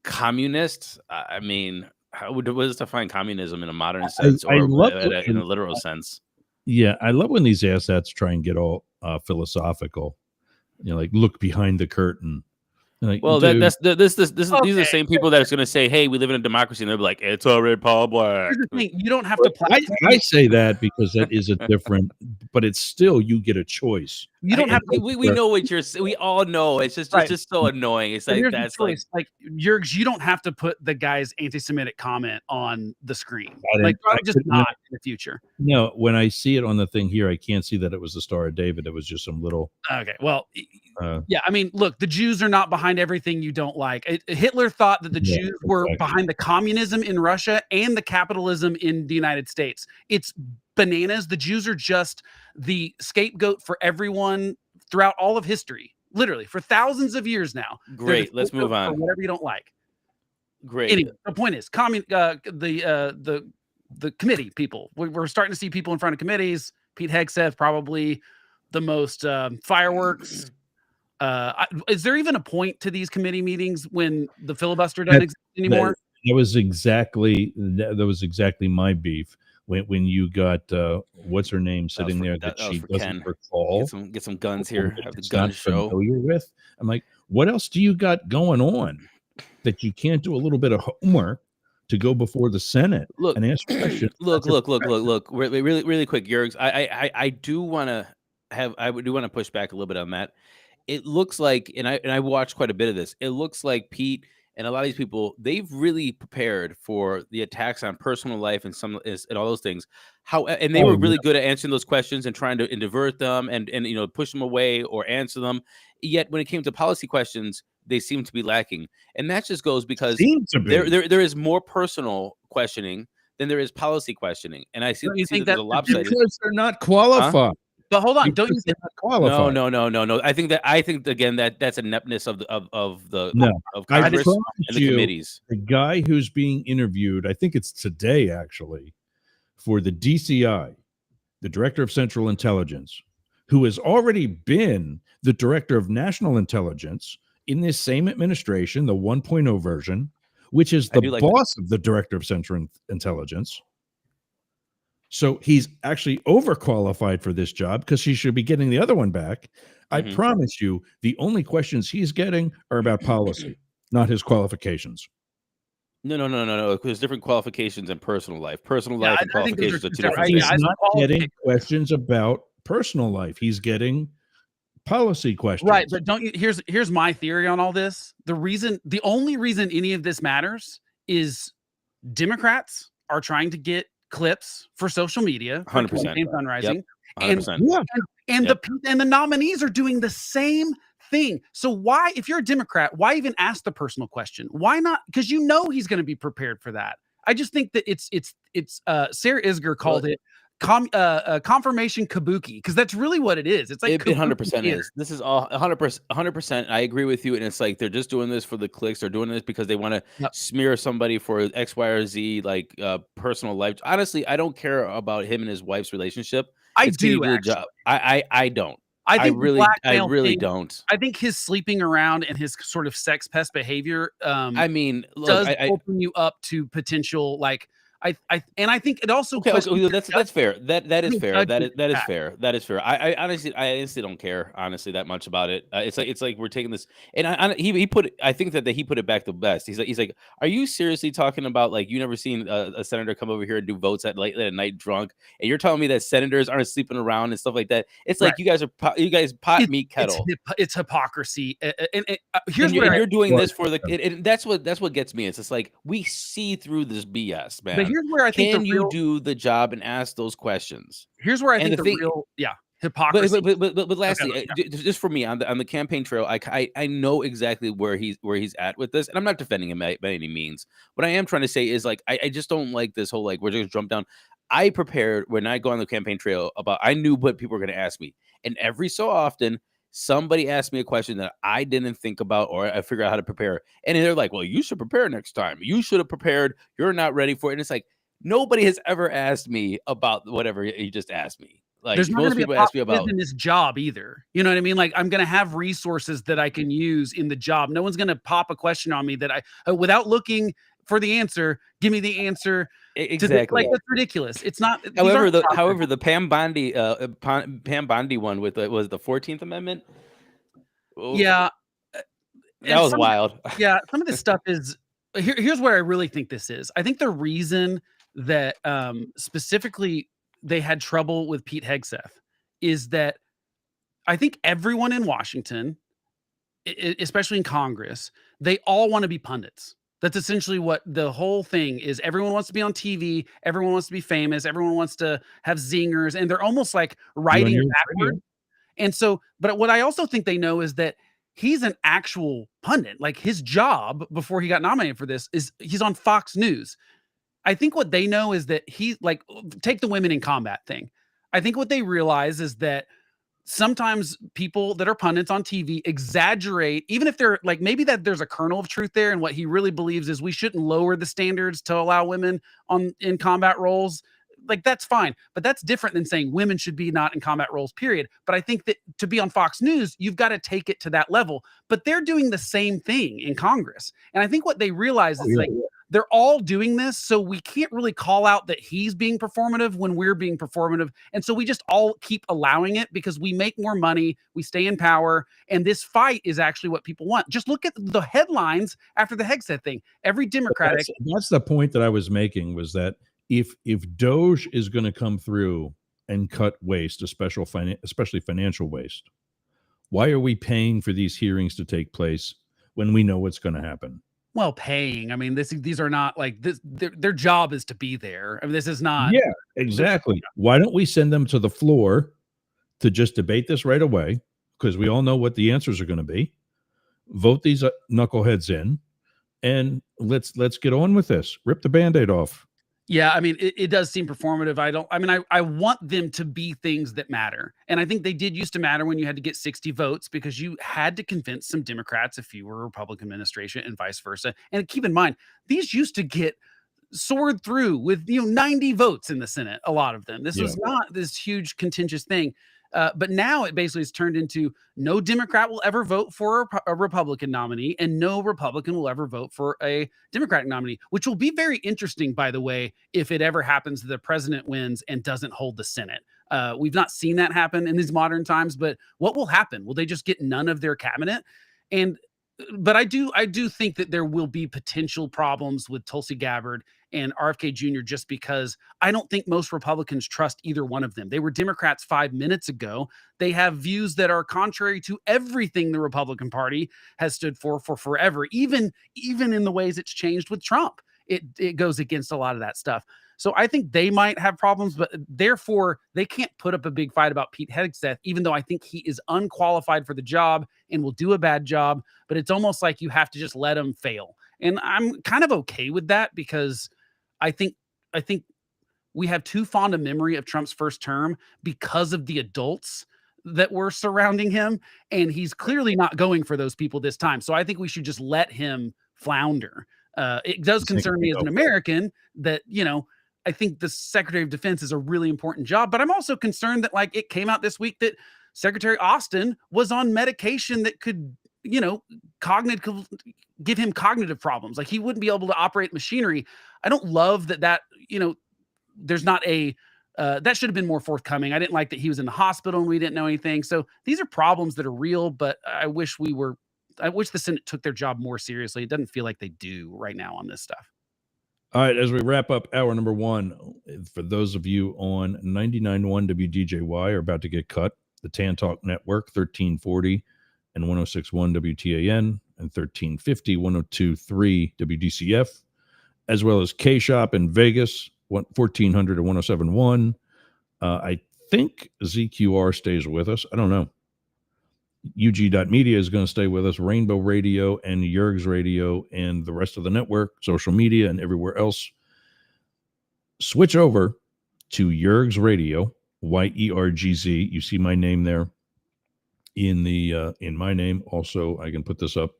communist? I mean, what does define communism in a modern sense or in a literal sense? Yeah, I love when these assets try and get all philosophical. Like look behind the curtain. Like, well, these are the same people that are going to say, "Hey, we live in a democracy," and they'll be like, "It's a republic." You don't have to. I say that because that is a different, but it's still you get a choice. You don't have. We know what you're. We all know. It's just it's just so annoying. It's like that's like Jurgs. You don't have to put the guy's anti-Semitic comment on the screen. Like just not in the future. No, when I see it on the thing here, I can't see that it was the Star of David. It was just some little. Okay, well, yeah. I mean, look, the Jews are not behind behind everything you don't like. Hitler thought that the Yeah, Jews were exactly. behind the communism in Russia and the capitalism in the United States. It's bananas. The Jews are just the scapegoat for everyone throughout all of history, literally for thousands of years now. They're the Great. Let's move scapegoat for on. whatever you don't like. Great. Anyway, the point is, the committee people. We're starting to see people in front of committees. Pete Hegseth, probably the most fireworks. Is there even a point to these committee meetings when the filibuster doesn't exist anymore? That was exactly my beef when you got what's her name sitting there that that was she for doesn't Ken. recall. Get some guns here. that Have the she's gun not show. familiar with. I'm like, what else do you got going on that you can't do a little bit of homework to go before the Senate Look, and ask questions? look. Really quick, Yergs. I do want to push back a little bit on that. It looks like, and I watched quite a bit of this. It looks like Pete and a lot of these people, they've really prepared for the attacks on personal life and and all those things. And they were really good at answering those questions and trying to divert them and push them away or answer them. Yet when it came to policy questions, they seem to be lacking, and that just goes because there is more personal questioning than there is policy questioning, and I see that there's a lopsided because they're not qualified. Huh? But hold on, don't you think qualified? No. I think again that's ineptness of Congress and the committees. The guy who's being interviewed, I think it's today actually, for the DCI, the Director of Central Intelligence, who has already been the Director of National Intelligence in this same administration, the 1.0 version, which is the boss of the Director of Central Intelligence. So he's actually overqualified for this job because he should be getting the other one back. I promise you, the only questions he's getting are about policy, not his qualifications. No. There's different qualifications in personal life. Personal life and qualifications are two different things. things. He's not getting questions about personal life. He's getting policy questions. Right, but don't you? Here's my theory on all this. The only reason any of this matters is Democrats are trying to get clips for social media, 100% fundraising, 100%. and the nominees are doing the same thing. So why, if you're a Democrat, why even ask the personal question? Why not? Because he's going to be prepared for that. I just think that it's Sarah Isgur called it confirmation kabuki, because that's really what it is. It's like it 100% is. This is all 100%. I agree with you, and it's like they're just doing this for the clicks. They're doing this because they want to smear somebody for X, Y, or Z, like personal life. Honestly, I don't care about him and his wife's relationship. I do. I don't. I really don't. I think his sleeping around and his sort of sex pest behavior, does open you up to potential I think it also that's fair. That is fair. That is fair. I honestly don't care that much about it. It's like we're taking this, and I think that he put it back the best. He's like, are you seriously talking about like you never seen a senator come over here and do votes at late at night drunk, and you're telling me that senators aren't sleeping around and stuff like that? It's like you guys pot meat kettle. It's hypocrisy. You're doing this for the. That's what gets me. It's just like we see through this BS, man. But here's where I think you do the job and ask those questions? Here's where I think the real hypocrisy. But lastly, just for me on the campaign trail, I know exactly where he's at with this, and I'm not defending him by any means. What I am trying to say is like I just don't like this whole like we're just jump down. I prepared when I go on the campaign trail I knew what people were going to ask me, and every so often somebody asked me a question that I didn't think about or I figure out how to prepare. And they're like, well, you should prepare next time. You should have prepared. You're not ready for it. And it's like, nobody has ever asked me about whatever you just asked me. Like there's most people ask me about in this job either. You know what I mean? Like I'm going to have resources that I can use in the job. No one's going to pop a question on me that without looking for the answer, give me the answer. Exactly. That's ridiculous. It's not. However, the Pam Bondi one was the 14th Amendment. Oh, yeah, that was wild. Yeah, some of this stuff is. Here's where I really think this is. I think the reason that specifically they had trouble with Pete Hegseth is that I think everyone in Washington, especially in Congress, they all want to be pundits. That's essentially what the whole thing is. Everyone wants to be on TV. Everyone wants to be famous. Everyone wants to have zingers, and they're almost like writing backward. And so, but what I also think they know is that he's an actual pundit. Like his job before he got nominated for this is he's on Fox News. I think what they know is that he like take the women in combat thing. I think what they realize is that sometimes people that are pundits on TV exaggerate, even if they're like maybe that there's a kernel of truth there, and what he really believes is we shouldn't lower the standards to allow women in combat roles. Like that's fine, but that's different than saying women should be not in combat roles, period. But I think that to be on Fox News, you've got to take it to that level. But they're doing the same thing in Congress. And I think what they realize is like they're all doing this. So we can't really call out that he's being performative when we're being performative. And so we just all keep allowing it because we make more money, we stay in power. And this fight is actually what people want. Just look at the headlines after the Hegseth thing. Every Democratic. That's the point that I was making, was that if Doge is going to come through and cut waste, especially financial waste, why are we paying for these hearings to take place when we know what's going to happen? Well, paying. I mean, these are not like this. Their job is to be there. I mean, this is not. Yeah, exactly. Why don't we send them to the floor to just debate this right away? Because we all know what the answers are going to be. Vote these knuckleheads in, and let's get on with this. Rip the Band-Aid off. Yeah, I mean, it does seem performative. I want them to be things that matter. And I think they did used to matter when you had to get 60 votes because you had to convince some Democrats if you were a Republican administration and vice versa. And keep in mind, these used to get soared through with 90 votes in the Senate, a lot of them. This was not this huge contentious thing. But now it basically has turned into no Democrat will ever vote for a Republican nominee, and no Republican will ever vote for a Democratic nominee, which will be very interesting, by the way, if it ever happens that the president wins and doesn't hold the Senate. We've not seen that happen in these modern times, but what will happen? Will they just get none of their cabinet? But I do think that there will be potential problems with Tulsi Gabbard and RFK Jr. just because I don't think most Republicans trust either one of them. They were Democrats 5 minutes ago. They have views that are contrary to everything the Republican Party has stood for forever, even in the ways it's changed with Trump. It goes against a lot of that stuff. So I think they might have problems, but therefore they can't put up a big fight about Pete Hegseth, even though I think he is unqualified for the job and will do a bad job. But it's almost like you have to just let him fail. And I'm kind of okay with that because I think we have too fond a memory of Trump's first term because of the adults that were surrounding him. And he's clearly not going for those people this time. So I think we should just let him flounder. It does concern me as an American that, I think the Secretary of Defense is a really important job, but I'm also concerned that like it came out this week that Secretary Austin was on medication that could, give him cognitive problems. Like he wouldn't be able to operate machinery. I don't love that, there's not that should have been more forthcoming. I didn't like that he was in the hospital and we didn't know anything. So these are problems that are real, but I wish the Senate took their job more seriously. It doesn't feel like they do right now on this stuff. All right, as we wrap up hour number one, for those of you on 99.1 WDJY are about to get cut, the Tan Talk Network, 1340 and 106.1 WTAN, and 1350, 102.3 WDCF, as well as K-Shop in Vegas, 1400 and 107.1. I think ZQR stays with us. I don't know. UG.media is going to stay with us, Rainbow Radio and Yerg's Radio and the rest of the network, social media and everywhere else. Switch over to Yerg's Radio, YERGZ. You see my name there in my name. Also, I can put this up.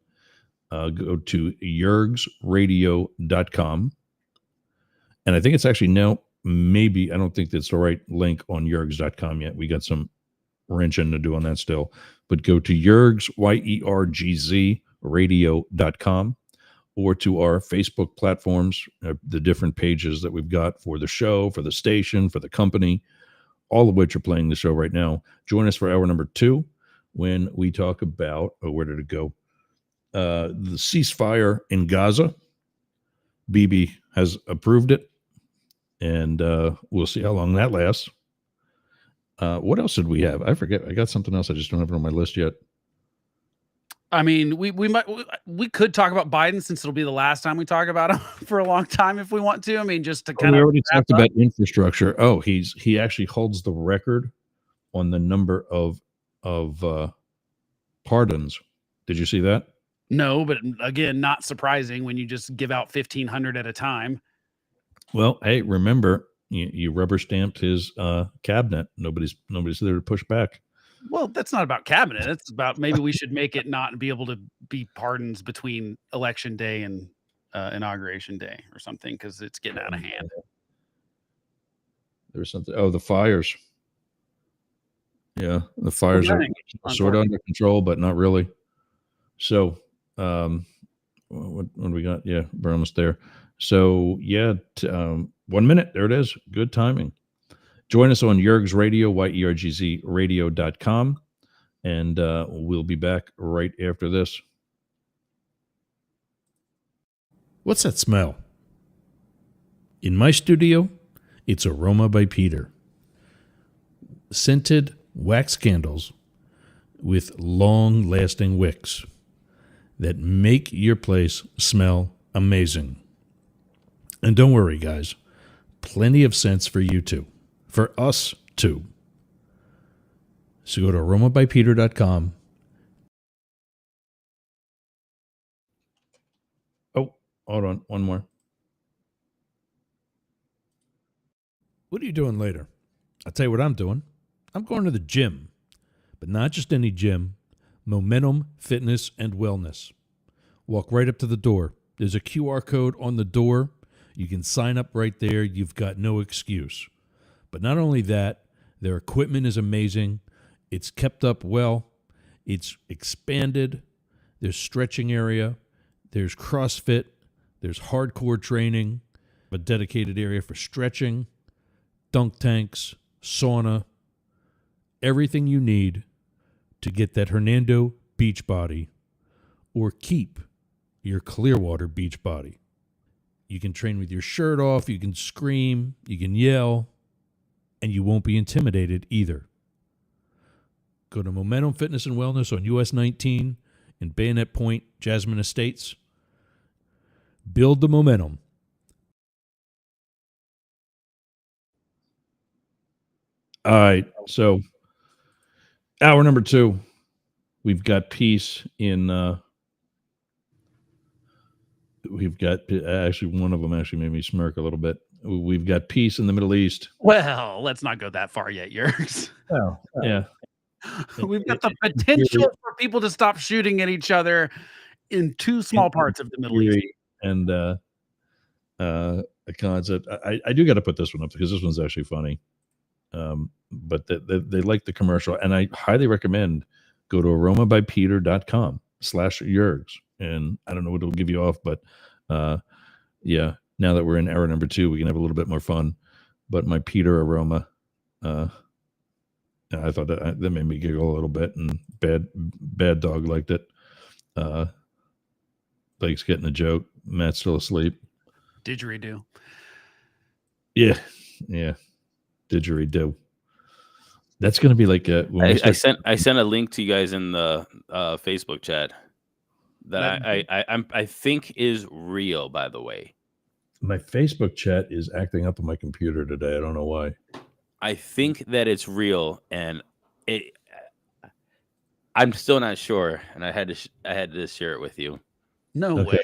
Go to yergsradio.com. And I think it's actually now, maybe, I don't think that's the right link on yergs.com yet. We got some wrenching to do on that still. But go to Yerg's, YERGZ, radio.com, or to our Facebook platforms, the different pages that we've got for the show, for the station, for the company, all of which are playing the show right now. Join us for hour number 2 when we talk about, where did it go? The ceasefire in Gaza. Bibi has approved it, and we'll see how long that lasts. What else did we have? I forget. I got something else. I just don't have it on my list yet. I mean, we could talk about Biden since it'll be the last time we talk about him for a long time if we want to. I mean, just to kind of. We already talked about infrastructure. Oh, he actually holds the record on the number of pardons Did you see that? No, but again, not surprising when you just give out 1,500 at a time. Well, hey, remember you rubber stamped his cabinet. Nobody's there to push back. Well, that's not about cabinet. It's about maybe we should make it not be able to be pardons between election day and inauguration day or something, because it's getting out of hand. There was something. Oh, the fires. Yeah, the fires are sort of under control, but not really. So, what do we got? Yeah, we're almost there. So, yeah, 1 minute. There it is. Good timing. Join us on Yergz Radio, YERGZ radio.com. And we'll be back right after this. What's that smell? In my studio, it's Aroma by Peter. Scented wax candles with long-lasting wicks that make your place smell amazing. And don't worry, guys. Plenty of scents for you too. For us too. So go to aromabypeter.com. Oh, hold on. One more. What are you doing later? I'll tell you what I'm doing. I'm going to the gym. But not just any gym. Momentum Fitness and Wellness. Walk right up to the door. There's a QR code on the door. You can sign up right there. You've got no excuse. But not only that, their equipment is amazing. It's kept up well. It's expanded. There's stretching area. There's CrossFit. There's hardcore training. A dedicated area for stretching. Dunk tanks. Sauna. Everything you need to get that Hernando beach body or keep your Clearwater beach body. You can train with your shirt off. You can scream. You can yell. And you won't be intimidated either. Go to Momentum Fitness and Wellness on US 19 in Bayonet Point, Jasmine Estates. Build the momentum. All right. So, hour number 2, we've got peace in. We've got actually one of them actually made me smirk a little bit. We've got peace in the Middle East. Well, let's not go that far yet, Yergz. Oh, yeah. We've got the potential for people to stop shooting at each other in 2 small parts of the Middle East. And a concept. I do got to put this one up because this one's actually funny. But they like the commercial, and I highly recommend go to aromabypeter.com/Yergz. And I don't know what it'll give you off, but yeah, now that we're in era number 2, we can have a little bit more fun. But my Peter aroma, I thought that made me giggle a little bit, and bad dog liked it. Blake's getting a joke. Matt's still asleep. Didgeridoo. Yeah. Didgeridoo. That's going to be like I sent a link to you guys in the Facebook chat that I think is real, by the way. My Facebook chat is acting up on my computer today. I don't know why. I think that it's real, and I'm still not sure, and I had to share it with you. No Okay.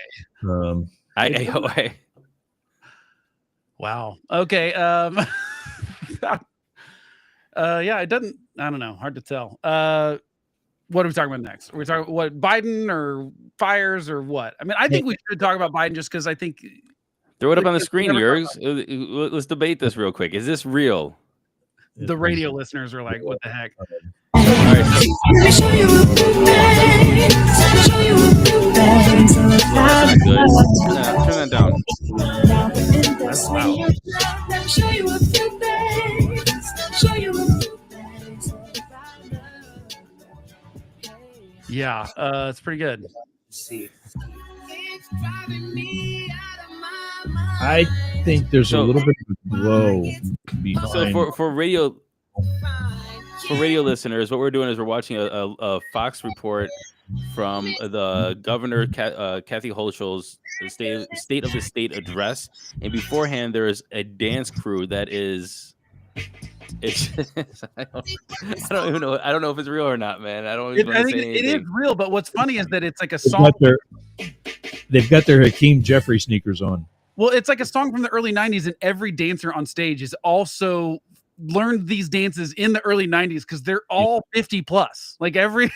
way. Wow. Okay. Yeah, it doesn't. I don't know. Hard to tell. What are we talking about next? Are we talking what, Biden or fires or what? I mean, I think we should talk about Biden just because I think. Throw it up on the screen, Yergz. Let's debate this real quick. Is this real? The radio listeners are like, what the heck? All right, that's not good. Turn that down. That's loud. Yeah, it's pretty good. I think there's a little bit of a glow behind. So for radio listeners, what we're doing is we're watching a Fox report from the governor Kathy Hochul's state of the state address, and beforehand there is a dance crew that is It's I don't even know. I don't know if it's real or not, man. I don't even I want to think say it is anything. real, but what's funny is that it's like a They've song. got they've got their Hakeem Jeffrey sneakers on. Well, it's like a song from the early 90s, and every dancer on stage is also learned these dances in the early 90s because they're all 50 plus. Like every,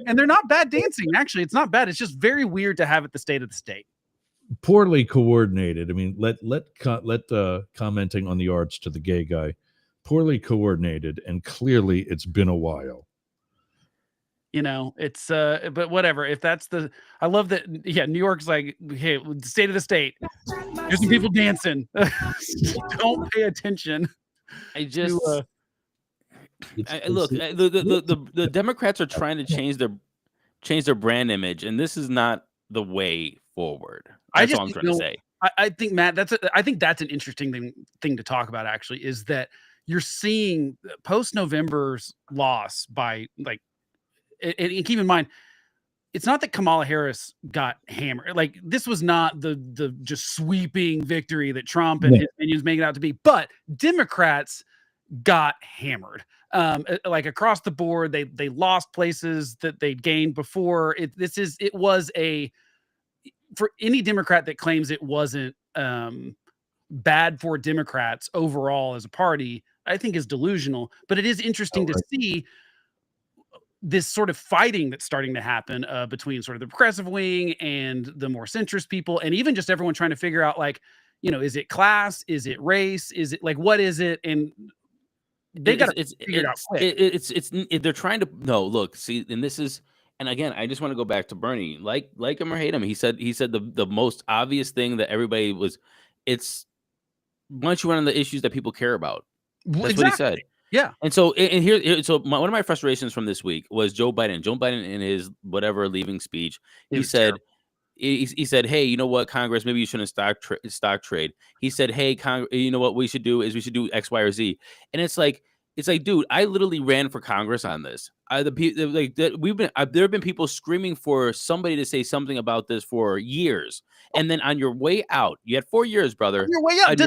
and they're not bad dancing. Actually, it's not bad. It's just very weird to have it the state of the state. Poorly coordinated. I mean, let commenting on the arts to the gay guy. Poorly coordinated, and clearly it's been a while. You know, it's but whatever. If that's the, I love that. Yeah, New York's like, hey, state of the state. There's some people dancing. Don't pay attention. I just to, look. The Democrats are trying to change their brand image, and this is not the way forward. That's all I'm trying to say. I think, Matt, I think that's an interesting thing to talk about. Actually, is that you're seeing post November's loss by like. And keep in mind, it's not that Kamala Harris got hammered. Like this was not the just sweeping victory that Trump and his minions make it out to be. But Democrats got hammered, like across the board. They lost places that they'd gained before. It was for any Democrat that claims it wasn't bad for Democrats overall as a party, I think is delusional. But it is interesting to see this sort of fighting that's starting to happen between sort of the progressive wing and the more centrist people, and even just everyone trying to figure out, like, you know, is it class? Is it race? Is it like, what is it? And they got to figure it out quick. They're trying to look, see, and this is, and again, I just want to go back to Bernie, like him or hate him. He said the most obvious thing that everybody was, it's why don't you run on the issues that people care about? That's what he said. Yeah. And so, one of my frustrations from this week was Joe Biden. Joe Biden, in his whatever leaving speech, he said, hey, you know what, Congress, maybe you shouldn't stock trade. He said, hey, you know what we should do is we should do X, Y, or Z. And it's like, dude, I literally ran for Congress on this. There have been people screaming for somebody to say something about this for years. And then on your way out, you had 4 years, brother. On your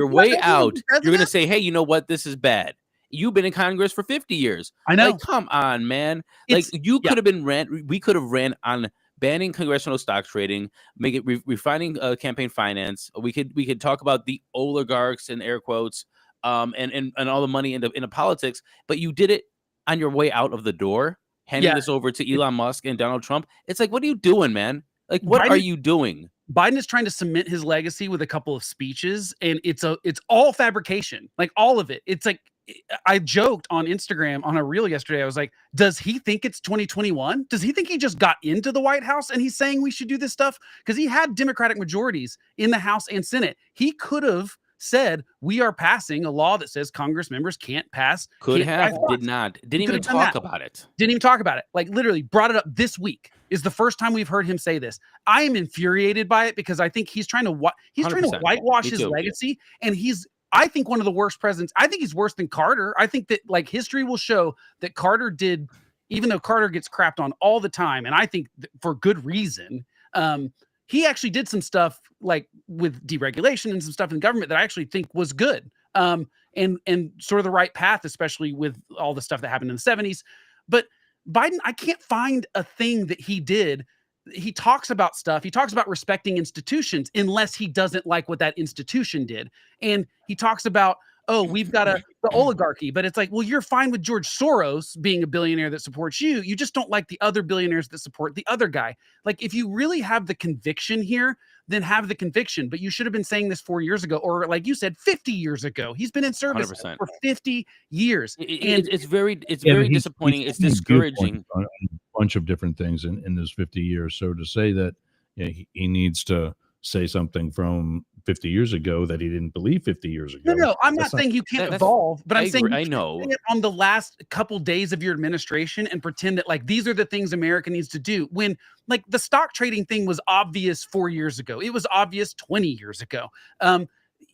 way out, you're going to say, hey, you know what, this is bad. You've been in Congress for 50 years. I know. Like, come on, man. We could have ran on banning congressional stock trading, make it refining campaign finance. We could talk about the oligarchs in air quotes, and all the money into politics. But you did it on your way out of the door, handing this over to Elon Musk and Donald Trump. It's like, what are you doing, man? Like, what are you doing? Biden is trying to cement his legacy with a couple of speeches, and it's all fabrication, like all of it. It's like, I joked on Instagram on a reel yesterday. I was like, does he think it's 2021? Does he think he just got into the White House and he's saying we should do this stuff? Because he had Democratic majorities in the House and Senate. He could have said, we are passing a law that says Congress members can't pass. Didn't even talk about it. Didn't even talk about it. Like literally brought it up this week is the first time we've heard him say this. I am infuriated by it because I think he's trying to whitewash his legacy, and I think one of the worst presidents. I think he's worse than Carter. I think that like history will show that Carter did, even though Carter gets crapped on all the time, and I think for good reason, he actually did some stuff like with deregulation and some stuff in government that I actually think was good, and sort of the right path, especially with all the stuff that happened in the 70s. But Biden, I can't find a thing that he did. He talks about stuff. He talks about respecting institutions unless he doesn't like what that institution did. And he talks about, oh, we've got the oligarchy, but it's like, well, you're fine with George Soros being a billionaire that supports you. You just don't like the other billionaires that support the other guy. Like, if you really have the conviction here, then have the conviction. But you should have been saying this 4 years ago, or like you said, 50 years ago. He's been in service 100%. For 50 years. It's very disappointing. It's discouraging. On a bunch of different things in those 50 years. So to say that he needs to say something from 50 years ago that he didn't believe 50 years ago. No, I'm not saying you can't evolve, but I'm saying I know on the last couple days of your administration and pretend that like these are the things America needs to do, when like the stock trading thing was obvious 4 years ago. It was obvious 20 years ago.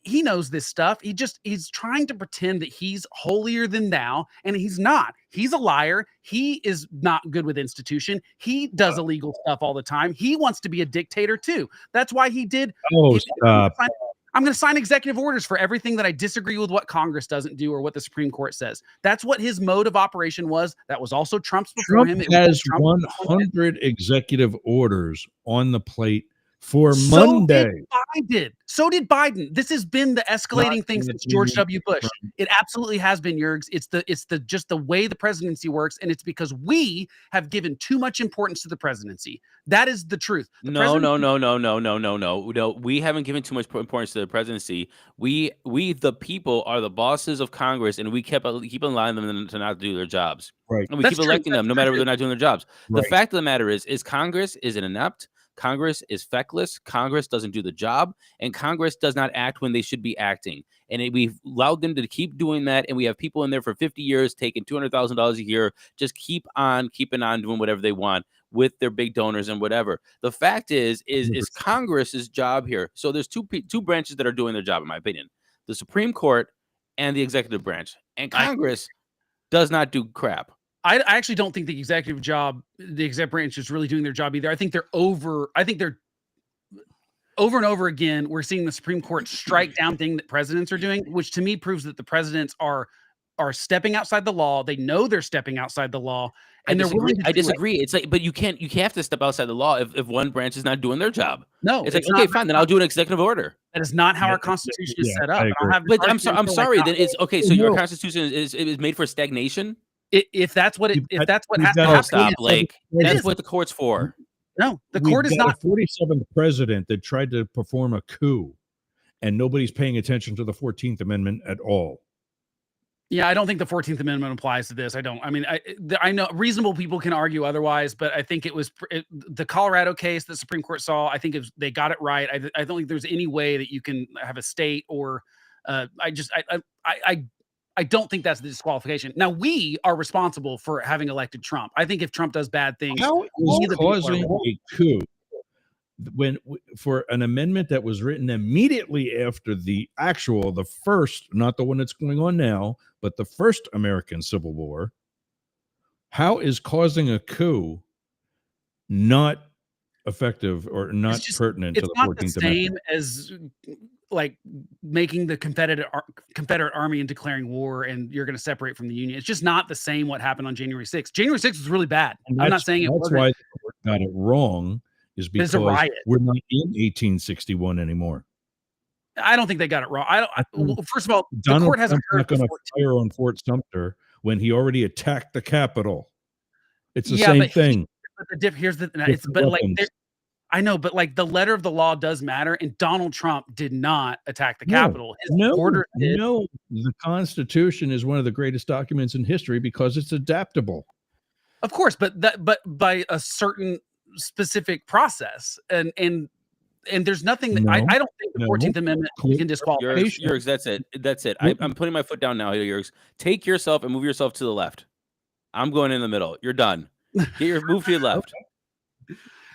He knows this stuff. He's trying to pretend that he's holier than thou, and he's not. He's a liar. He is not good with institution. He does illegal stuff all the time. He wants to be a dictator too. That's why he did. Stop. I'm going to sign executive orders for everything that I disagree with what Congress doesn't do or what the Supreme Court says. That's what his mode of operation was. That was also Trump's before Trump him. It was has Trump 100 executive orders on the plate for So Monday. So did Biden. This has been the escalating thing since George W. Bush. Trump. It absolutely has been, Yergs. It's the just the way the presidency works, and it's because we have given too much importance to the presidency. That is the truth. The No. We haven't given too much importance to the presidency. We the people are the bosses of Congress, and we keep allowing them to not do their jobs. Right. And we That's keep true. electing them no matter if they're not doing their jobs. Right. The fact of the matter is Congress is inept. Congress is feckless. Congress doesn't do the job, and Congress does not act when they should be acting. And we've allowed them to keep doing that, and we have people in there for 50 years taking $200,000 a year, just keeping on doing whatever they want with their big donors and whatever. The fact is Congress's job here. So there's two branches that are doing their job, in my opinion: the Supreme Court and the executive branch. And Congress does not do crap. I actually don't think the executive branch is really doing their job either. I think they're over and over again, we're seeing the Supreme Court strike down things that presidents are doing, which to me proves that the presidents are stepping outside the law. They know they're stepping outside the law, and I disagree. It's like, but you have to step outside the law if one branch is not doing their job. No, it's like, okay, fine, then I'll do an executive order. That is not how our Constitution is set up. But I'm sorry. Then it's okay. So your Constitution is made for stagnation. If that's what has to happen, stop, Blake. That's what the court's for. No, the court is not. A 47th president that tried to perform a coup, and nobody's paying attention to the 14th Amendment at all. Yeah, I don't think the 14th Amendment applies to this. I don't. I mean, I know reasonable people can argue otherwise, but I think it was the Colorado case the Supreme Court saw. I think they got it right. I don't think there's any way that you can have a state or I don't think that's the disqualification. Now, we are responsible for having elected Trump. I think if Trump does bad things, how is causing a coup for an amendment that was written immediately after the first, not the one that's going on now, but the first American Civil War? How is causing a coup not effective or not pertinent to the 14th Amendment? It's not the same as like making the Confederate Army and declaring war, and you're going to separate from the Union. It's just not the same what happened on January 6th. January 6th was really bad. I'm not saying it wasn't. That's why the court got it wrong, is because we're not in 1861 anymore. I don't think they got it wrong. First of all, Donald the court hasn't not going to fire on Fort Sumter when he already attacked the Capitol. It's the same thing. I know, but like the letter of the law does matter, and Donald Trump did not attack the Capitol. No, the Constitution is one of the greatest documents in history because it's adaptable. Of course, but by a certain specific process, and there's nothing that I don't think the 14th Amendment can disqualify. Yergs, that's it. I'm putting my foot down now, Yergs. Take yourself and move yourself to the left. I'm going in the middle. You're done. Move to the left.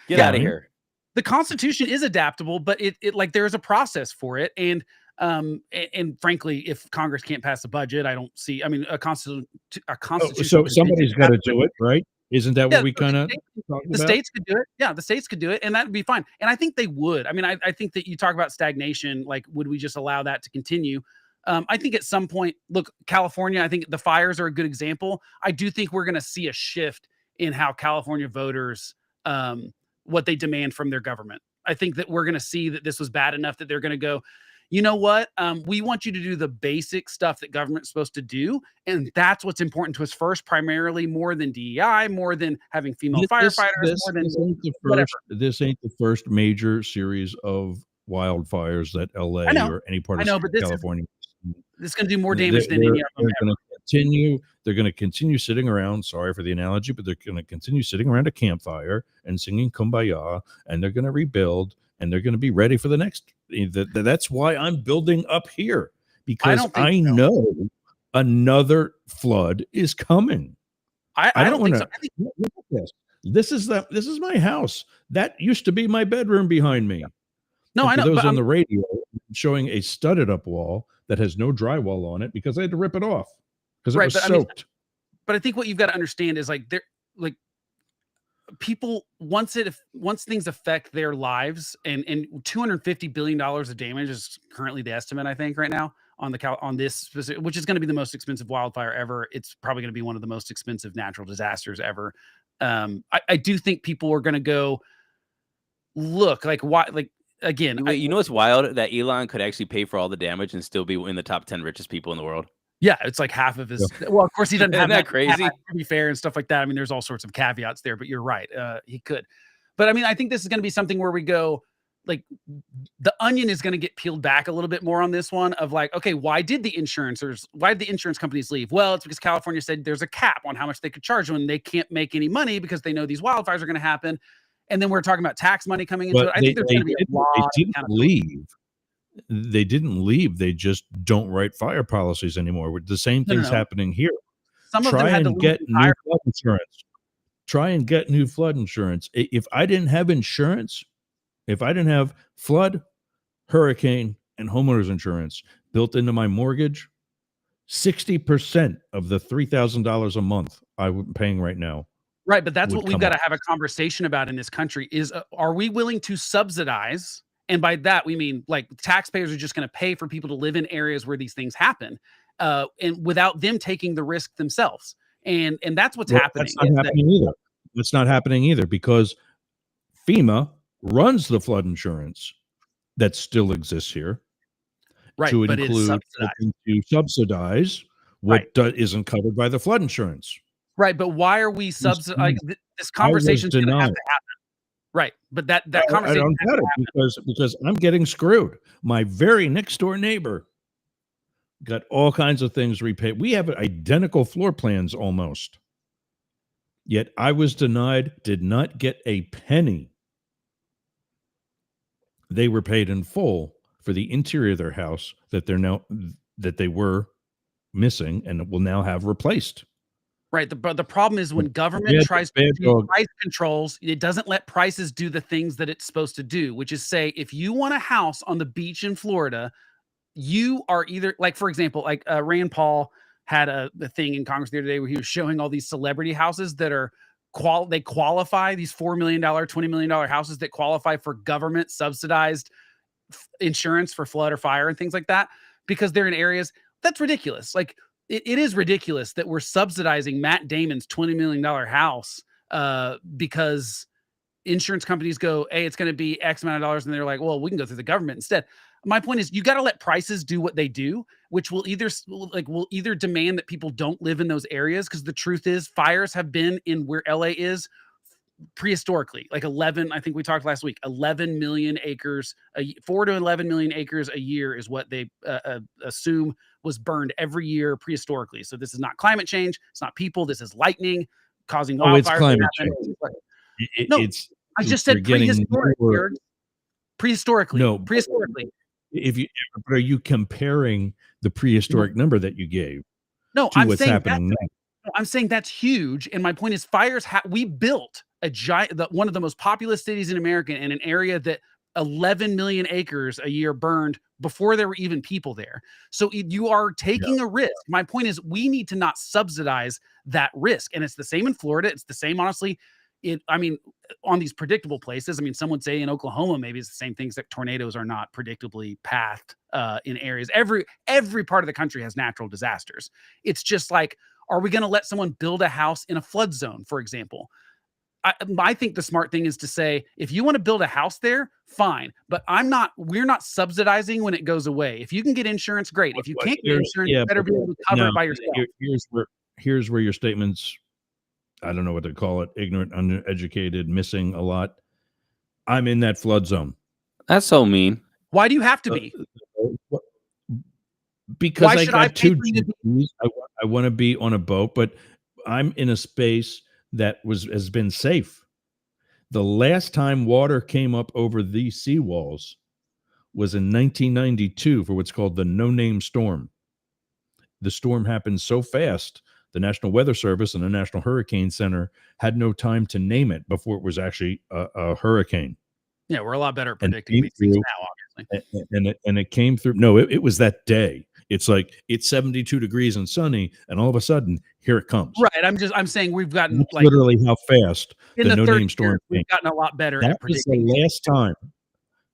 Get out of here. The Constitution is adaptable, but it like there is a process for it, and frankly, if Congress can't pass a budget, I don't see. I mean, a constitution. So somebody's got to do it, right? Isn't that what we kind of? The states could do it. Yeah, the states could do it, and that would be fine. And I think they would. I mean, I think that you talk about stagnation. Like, would we just allow that to continue? I think at some point, look, California. I think the fires are a good example. I do think we're going to see a shift in how California voters. What they demand from their government. I think that we're going to see that this was bad enough that they're going to go, you know what? We want you to do the basic stuff that government's supposed to do. And that's what's important to us first, primarily more than DEI, more than having female firefighters. This ain't the first major series of wildfires that LA or any part of California. This is going to do more damage than any of them. They're going to continue sitting around. Sorry for the analogy, but they're going to continue sitting around a campfire and singing "Kumbaya," and they're going to rebuild, and they're going to be ready for the next. That's why I'm building up here, because I know another flood is coming. I don't think so. Look at this. This is my house. That used to be my bedroom behind me. No, I know. Those on the radio showing a studded up wall that has no drywall on it because I had to rip it off because it was soaked. But I think what you've got to understand is people once things affect their lives, and $250 billion of damage is currently the estimate, I think, right now on this specific, which is going to be the most expensive wildfire ever. It's probably going to be one of the most expensive natural disasters ever. I do think people are going to go look like why, like, again, You know what's wild? That Elon could actually pay for all the damage and still be in the top 10 richest people in the world. yeah, it's like half of his. Well, of course, he doesn't have Isn't that that crazy? to be fair and stuff like that. I mean, there's all sorts of caveats there, but you're right. He could. But I mean, I think this is going to be something where we go, like, the onion is going to get peeled back a little bit more on this one of like, okay, why did the insurance companies leave? Well, it's because California said there's a cap on how much they could charge when they can't make any money because they know these wildfires are going to happen. And then we're talking about tax money coming into it. I think there's going to be a lot. They didn't leave. They didn't leave. They just don't write fire policies anymore. The same thing's happening here. Some of them had to get new flood insurance. Try and get new flood insurance. If I didn't have insurance, if I didn't have flood, hurricane, and homeowners insurance built into my mortgage, 60% of the $3,000 a month I'm paying right now. Right, but that's what we've got to have a conversation about in this country is, are we willing to subsidize? And by that, we mean like taxpayers are just going to pay for people to live in areas where these things happen, and without them taking the risk themselves. And that's what's happening. That's not happening either. That's not happening either because FEMA runs the flood insurance that still exists here, right? To but include to subsidize what isn't covered by the flood insurance. Right, but why are we subsidizing? Like, this conversation is going to have to happen. Right, but that conversation. I don't get it because I'm getting screwed. My very next door neighbor got all kinds of things repaid. We have identical floor plans almost. Yet I was denied, did not get a penny. They were paid in full for the interior of their house that they were missing and will now have replaced. Right. The problem is when government tries to do price controls, it doesn't let prices do the things that it's supposed to do, which is say, if you want a house on the beach in Florida, you are either, like, for example, like Rand Paul had a thing in Congress the other day where he was showing all these celebrity houses that are they qualify, these $4 million, $20 million houses that qualify for government subsidized insurance for flood or fire and things like that, because they're in areas that's ridiculous. Like, it is ridiculous that we're subsidizing Matt Damon's $20 million house because insurance companies go, hey, it's going to be X amount of dollars. And they're like, well, we can go through the government instead. My point is, you got to let prices do what they do, which will either demand that people don't live in those areas. Because the truth is, fires have been in where LA is prehistorically, like 11, I think we talked last week, 11 million acres, 4 to 11 million acres a year is what they assume was burned every year prehistorically. So this is not climate change. It's not people. This is lightning causing wildfires. It's climate change. I just said prehistoric. Prehistorically. No, prehistorically. Are you comparing the prehistoric number that you gave? No, to what's happening now? I'm saying that's huge. And my point is, fires. We built a giant, one of the most populous cities in America in an area that 11 million acres a year burned before there were even people there. So you are taking a risk. My point is, we need to not subsidize that risk. And it's the same in Florida. It's the same, honestly. On these predictable places. I mean, some would say in Oklahoma, maybe it's the same things, that tornadoes are not predictably pathed in areas. Every part of the country has natural disasters. It's just like, are we going to let someone build a house in a flood zone, for example? I think the smart thing is to say, if you want to build a house there, fine. But we're not subsidizing when it goes away. If you can get insurance, great. If you can't get insurance, you better be able to cover it by yourself. Here's where your statements, I don't know what to call it, ignorant, uneducated, missing a lot. I'm in that flood zone. That's so mean. Why do you have to be? Because I got two G's. I want to be on a boat, but I'm in a space that has been safe. The last time water came up over these seawalls was in 1992 for what's called the no-name storm. The storm happened so fast, the National Weather Service and the National Hurricane Center had no time to name it before it was actually a hurricane. Yeah, we're a lot better at predicting these things now, obviously. And it came through. No, it was that day. It's like it's 72 degrees and sunny, and all of a sudden, here it comes. Right. I'm saying we've gotten That's like literally how fast in the the no-name 30 storm years, came. we've gotten a lot better That at was the predicting. last time.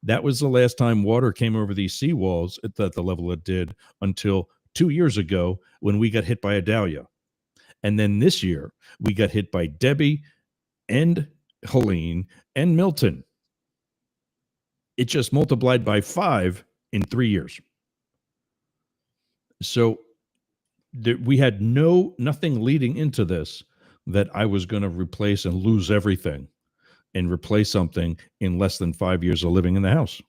That was the last time water came over these seawalls at the level it did until 2 years ago when we got hit by Idalia. And then this year, we got hit by Debbie and Helene and Milton. It just multiplied by 5 in 3 years. So we had nothing leading into this that I was going to replace and lose everything and replace something in less than 5 years of living in the house.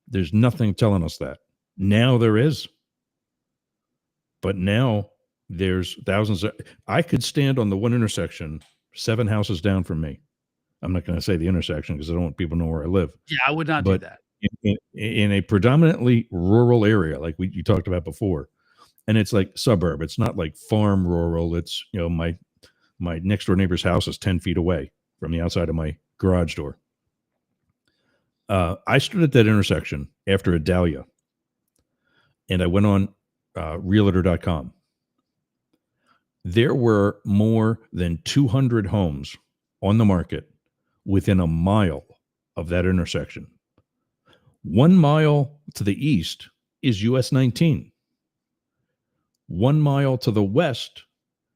There's nothing telling us that. Now there is. But now there's thousands of, I could stand on the one intersection 7 houses down from me. I'm not going to say the intersection because I don't want people to know where I live. Yeah, I would not But do that. In a predominantly rural area, like you talked about before, and it's like suburb. It's not like farm rural. It's, you know, my next door neighbor's house is 10 feet away from the outside of my garage door. I stood at that intersection after Idalia, and I went on realtor.com. There were more than 200 homes on the market within a mile of that intersection. 1 mile to the east is US 19. 1 mile to the west,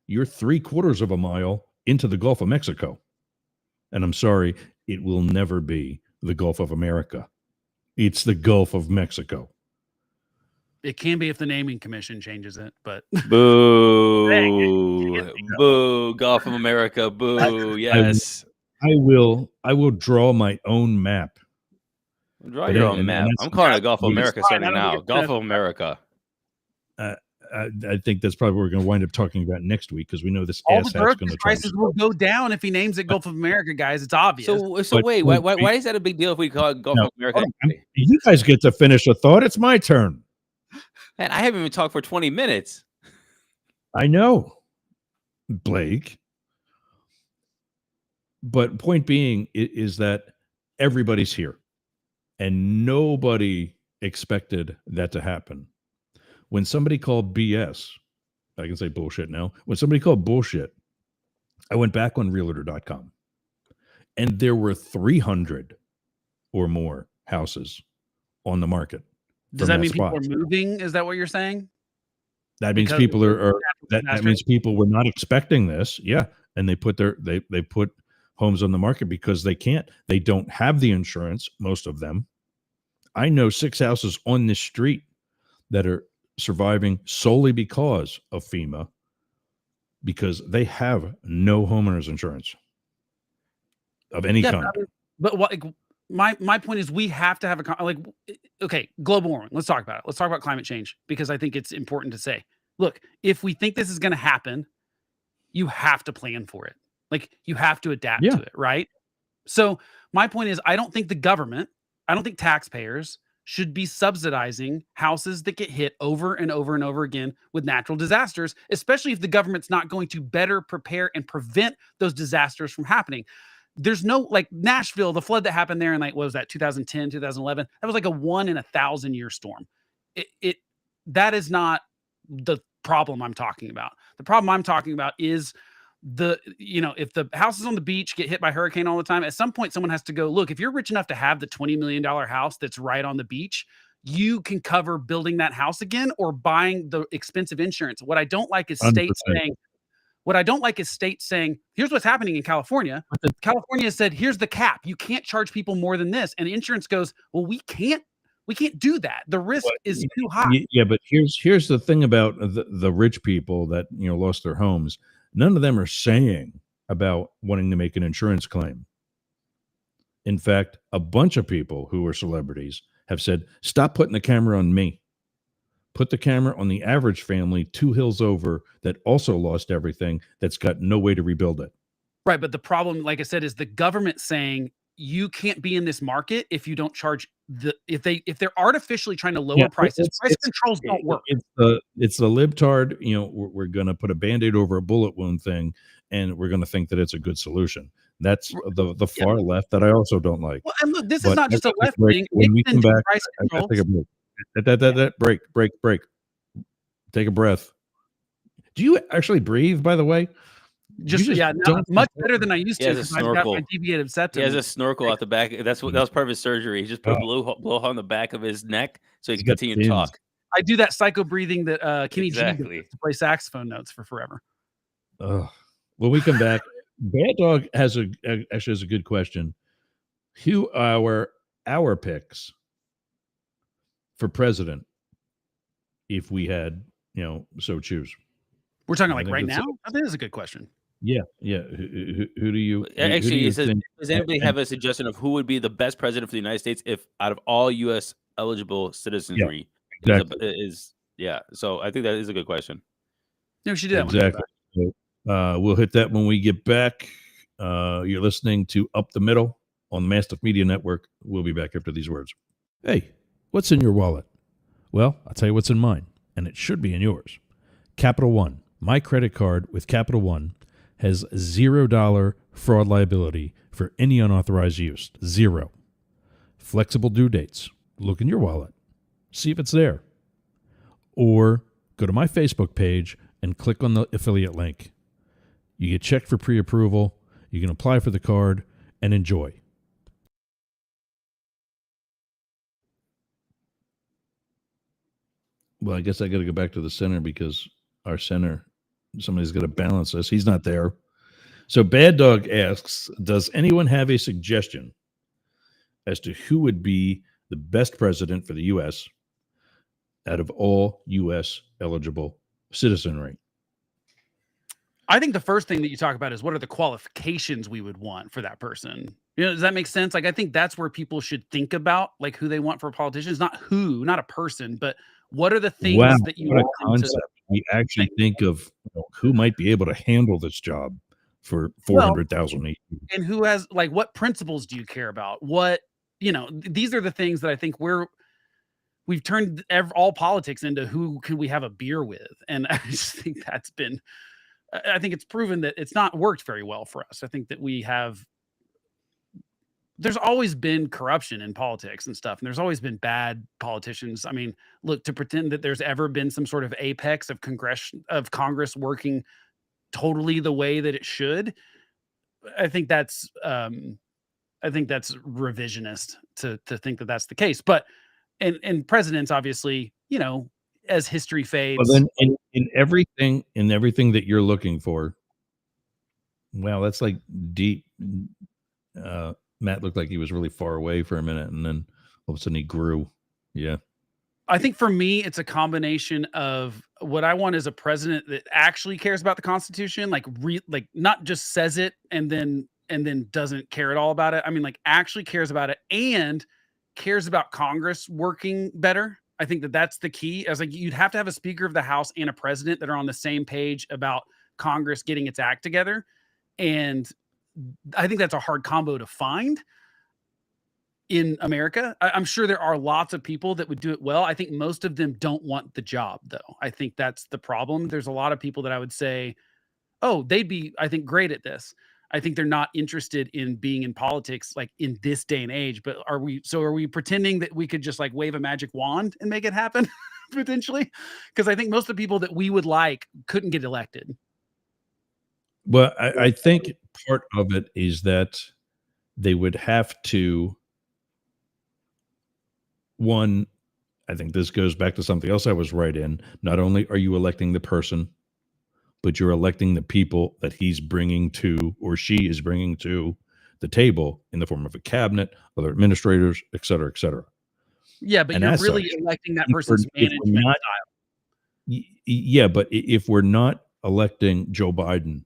you're 3/4 of a mile into the Gulf of Mexico. And I'm sorry, it will never be the Gulf of America. It's the Gulf of Mexico. It can be if the naming commission changes it, but Boo. Boo. Gulf of America. Boo. Yes. I will draw my own map. Draw But your and own map. that's- I'm calling it Gulf of It's America fine, starting I don't now. think it's Gulf gonna- of America. I think that's probably what we're going to wind up talking about next week because we know this all ass the hat's going grocery to prices will go down if he names it Gulf of America, guys. It's obvious. So But wait, wait, why is that a big deal if we call it Gulf No, of America? hold on. You guys get to finish a thought. It's my turn. Man, I haven't even talked for 20 minutes. I know, Blake. But point being is that everybody's here and nobody expected that to happen. When somebody called BS, I can say bullshit now. When somebody called bullshit, I went back on realtor.com and there were 300 or more houses on the market. Does from that mean spot. people are moving? Is that what you're saying? That means Because people are that disaster? means people were not expecting this. Yeah. And they put they put homes on the market because they don't have the insurance, most of them. I know 6 houses on this street that are surviving solely because of FEMA, because they have no homeowners insurance of any kind. But what, my point is, we have to have okay, global warming. Let's talk about it. Let's talk about climate change because I think it's important to say, look, if we think this is going to happen, you have to plan for it. Like you have to adapt to it, right? So my point is, I don't think the government, I don't think taxpayers should be subsidizing houses that get hit over and over and over again with natural disasters, especially if the government's not going to better prepare and prevent those disasters from happening. There's no, like Nashville, the flood that happened there in like, what was that, 2010, 2011? That was like a 1 in 1,000 year storm. That is not the problem I'm talking about. The problem I'm talking about is if the houses on the beach get hit by hurricane all the time, at some point someone has to go, look, if you're rich enough to have the $20 million house that's right on the beach, you can cover building that house again or buying the expensive insurance. What I don't like is states 100%. saying, here's what's happening in California. California said, here's the cap. You can't charge people more than this. And insurance goes, well, we can't do that. The risk is too high. Yeah, but here's the thing about the rich people that lost their homes. None of them are saying about wanting to make an insurance claim. In fact, a bunch of people who are celebrities have said, stop putting the camera on me. Put the camera on the average family 2 hills over that also lost everything, that's got no way to rebuild it. Right. But the problem, like I said, is the government saying you can't be in this market if you don't charge if they're artificially trying to lower prices. Price controls don't work. It's the libtard, we're going to put a Band-Aid over a bullet wound thing, and we're going to think that it's a good solution. That's the far left that I also don't like. Well, and look, this But is not just a left Rick, thing. when we come back, Price I gotta controls. take a break. Break. Take a breath. Do you actually breathe, by the way? Just You yeah, don't much better than I used He to has a because I've got my snorkel. deviated He septum. has a snorkel out the back. That was part of his surgery. He just put a blowhole on the back of his neck so he He's can got continue to fins. talk. I do that psycho breathing that Kenny G Exactly. does to play saxophone notes for forever. Ugh. When we come back, Bad Dog actually has a good question. Who are our picks for president if we had, so choose? We're talking I like think right that's now. I think that's a good question. Yeah. Who do you Actually, who does think? anybody have a suggestion of who would be the best president for the United States if out of all U.S. eligible citizenry Exactly. yeah. So I think that is a good question. Yeah, we should do that one. Exactly. So, we'll hit that when we get back. You're listening to Up the Middle on the Mastiff Media Network. We'll be back after these words. Hey, what's in your wallet? Well, I'll tell you what's in mine, and it should be in yours. Capital One. My credit card with Capital One has $0 fraud liability for any unauthorized use. 0. Flexible due dates. Look in your wallet. See if it's there. Or go to my Facebook page and click on the affiliate link. You get checked for pre-approval. You can apply for the card and enjoy. Well, I guess I got to go back to the center because our center, somebody's got to balance us. He's not there. So Bad Dog asks, does anyone have a suggestion as to who would be the best president for the U.S. out of all U.S. eligible citizenry? I think the first thing that you talk about is what are the qualifications we would want for that person. Does that make sense? Like, I think that's where people should think about like who they want for a politician. It's not who, not a person, but what are the things that you what a want them to concept. We actually think of who might be able to handle this job for 400,000 and who has like what principles do you care about? What these are the things that I think we've turned all politics into who can we have a beer with, and I just think I think it's proven that it's not worked very well for us. I think that there's always been corruption in politics and stuff, and there's always been bad politicians. I mean, look, to pretend that there's ever been some sort of apex of Congress working totally the way that it should, I think that's revisionist to think that that's the case. But and presidents, obviously, as history fades. Well, then in everything that you're looking for, well, that's like deep. Matt looked like he was really far away for a minute, and then all of a sudden he grew. Yeah. I think for me, it's a combination of what I want is a president that actually cares about the Constitution, like not just says it and then doesn't care at all about it. I mean, like actually cares about it and cares about Congress working better. I think that that's the key. As like you'd have to have a Speaker of the House and a president that are on the same page about Congress getting its act together, and I think that's a hard combo to find in America. I'm sure there are lots of people that would do it well. I think most of them don't want the job, though. I think that's the problem. There's a lot of people that I would say, oh, they'd be, I think, great at this. I think they're not interested in being in politics like in this day and age. But are we pretending that we could just like wave a magic wand and make it happen potentially? Because I think most of the people that we would like couldn't get elected. Well, I think part of it is that they would have to. One, I think this goes back to something else I was right in. Not only are you electing the person, but you're electing the people that he's bringing to or she is bringing to the table in the form of a cabinet, other administrators, et cetera, et cetera. Yeah, but you're really electing that person's management style. Yeah, but if we're not electing Joe Biden,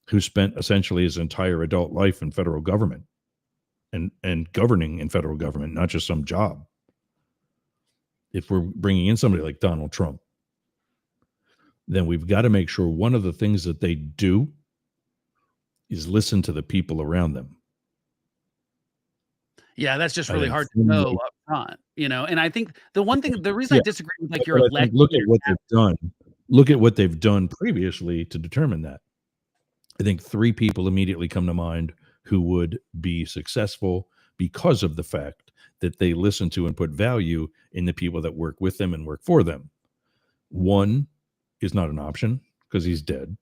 who spent essentially his entire adult life in federal government and governing in federal government, not just some job. If we're bringing in somebody like Donald Trump, then we've got to make sure one of the things that they do is listen to the people around them. Yeah, that's just really hard to know up front, and I think the reason I disagree with like your elected. Look at what they've done. Look at what they've done previously to determine that. I think 3 people immediately come to mind who would be successful because of the fact that they listen to and put value in the people that work with them and work for them. One is not an option because he's dead,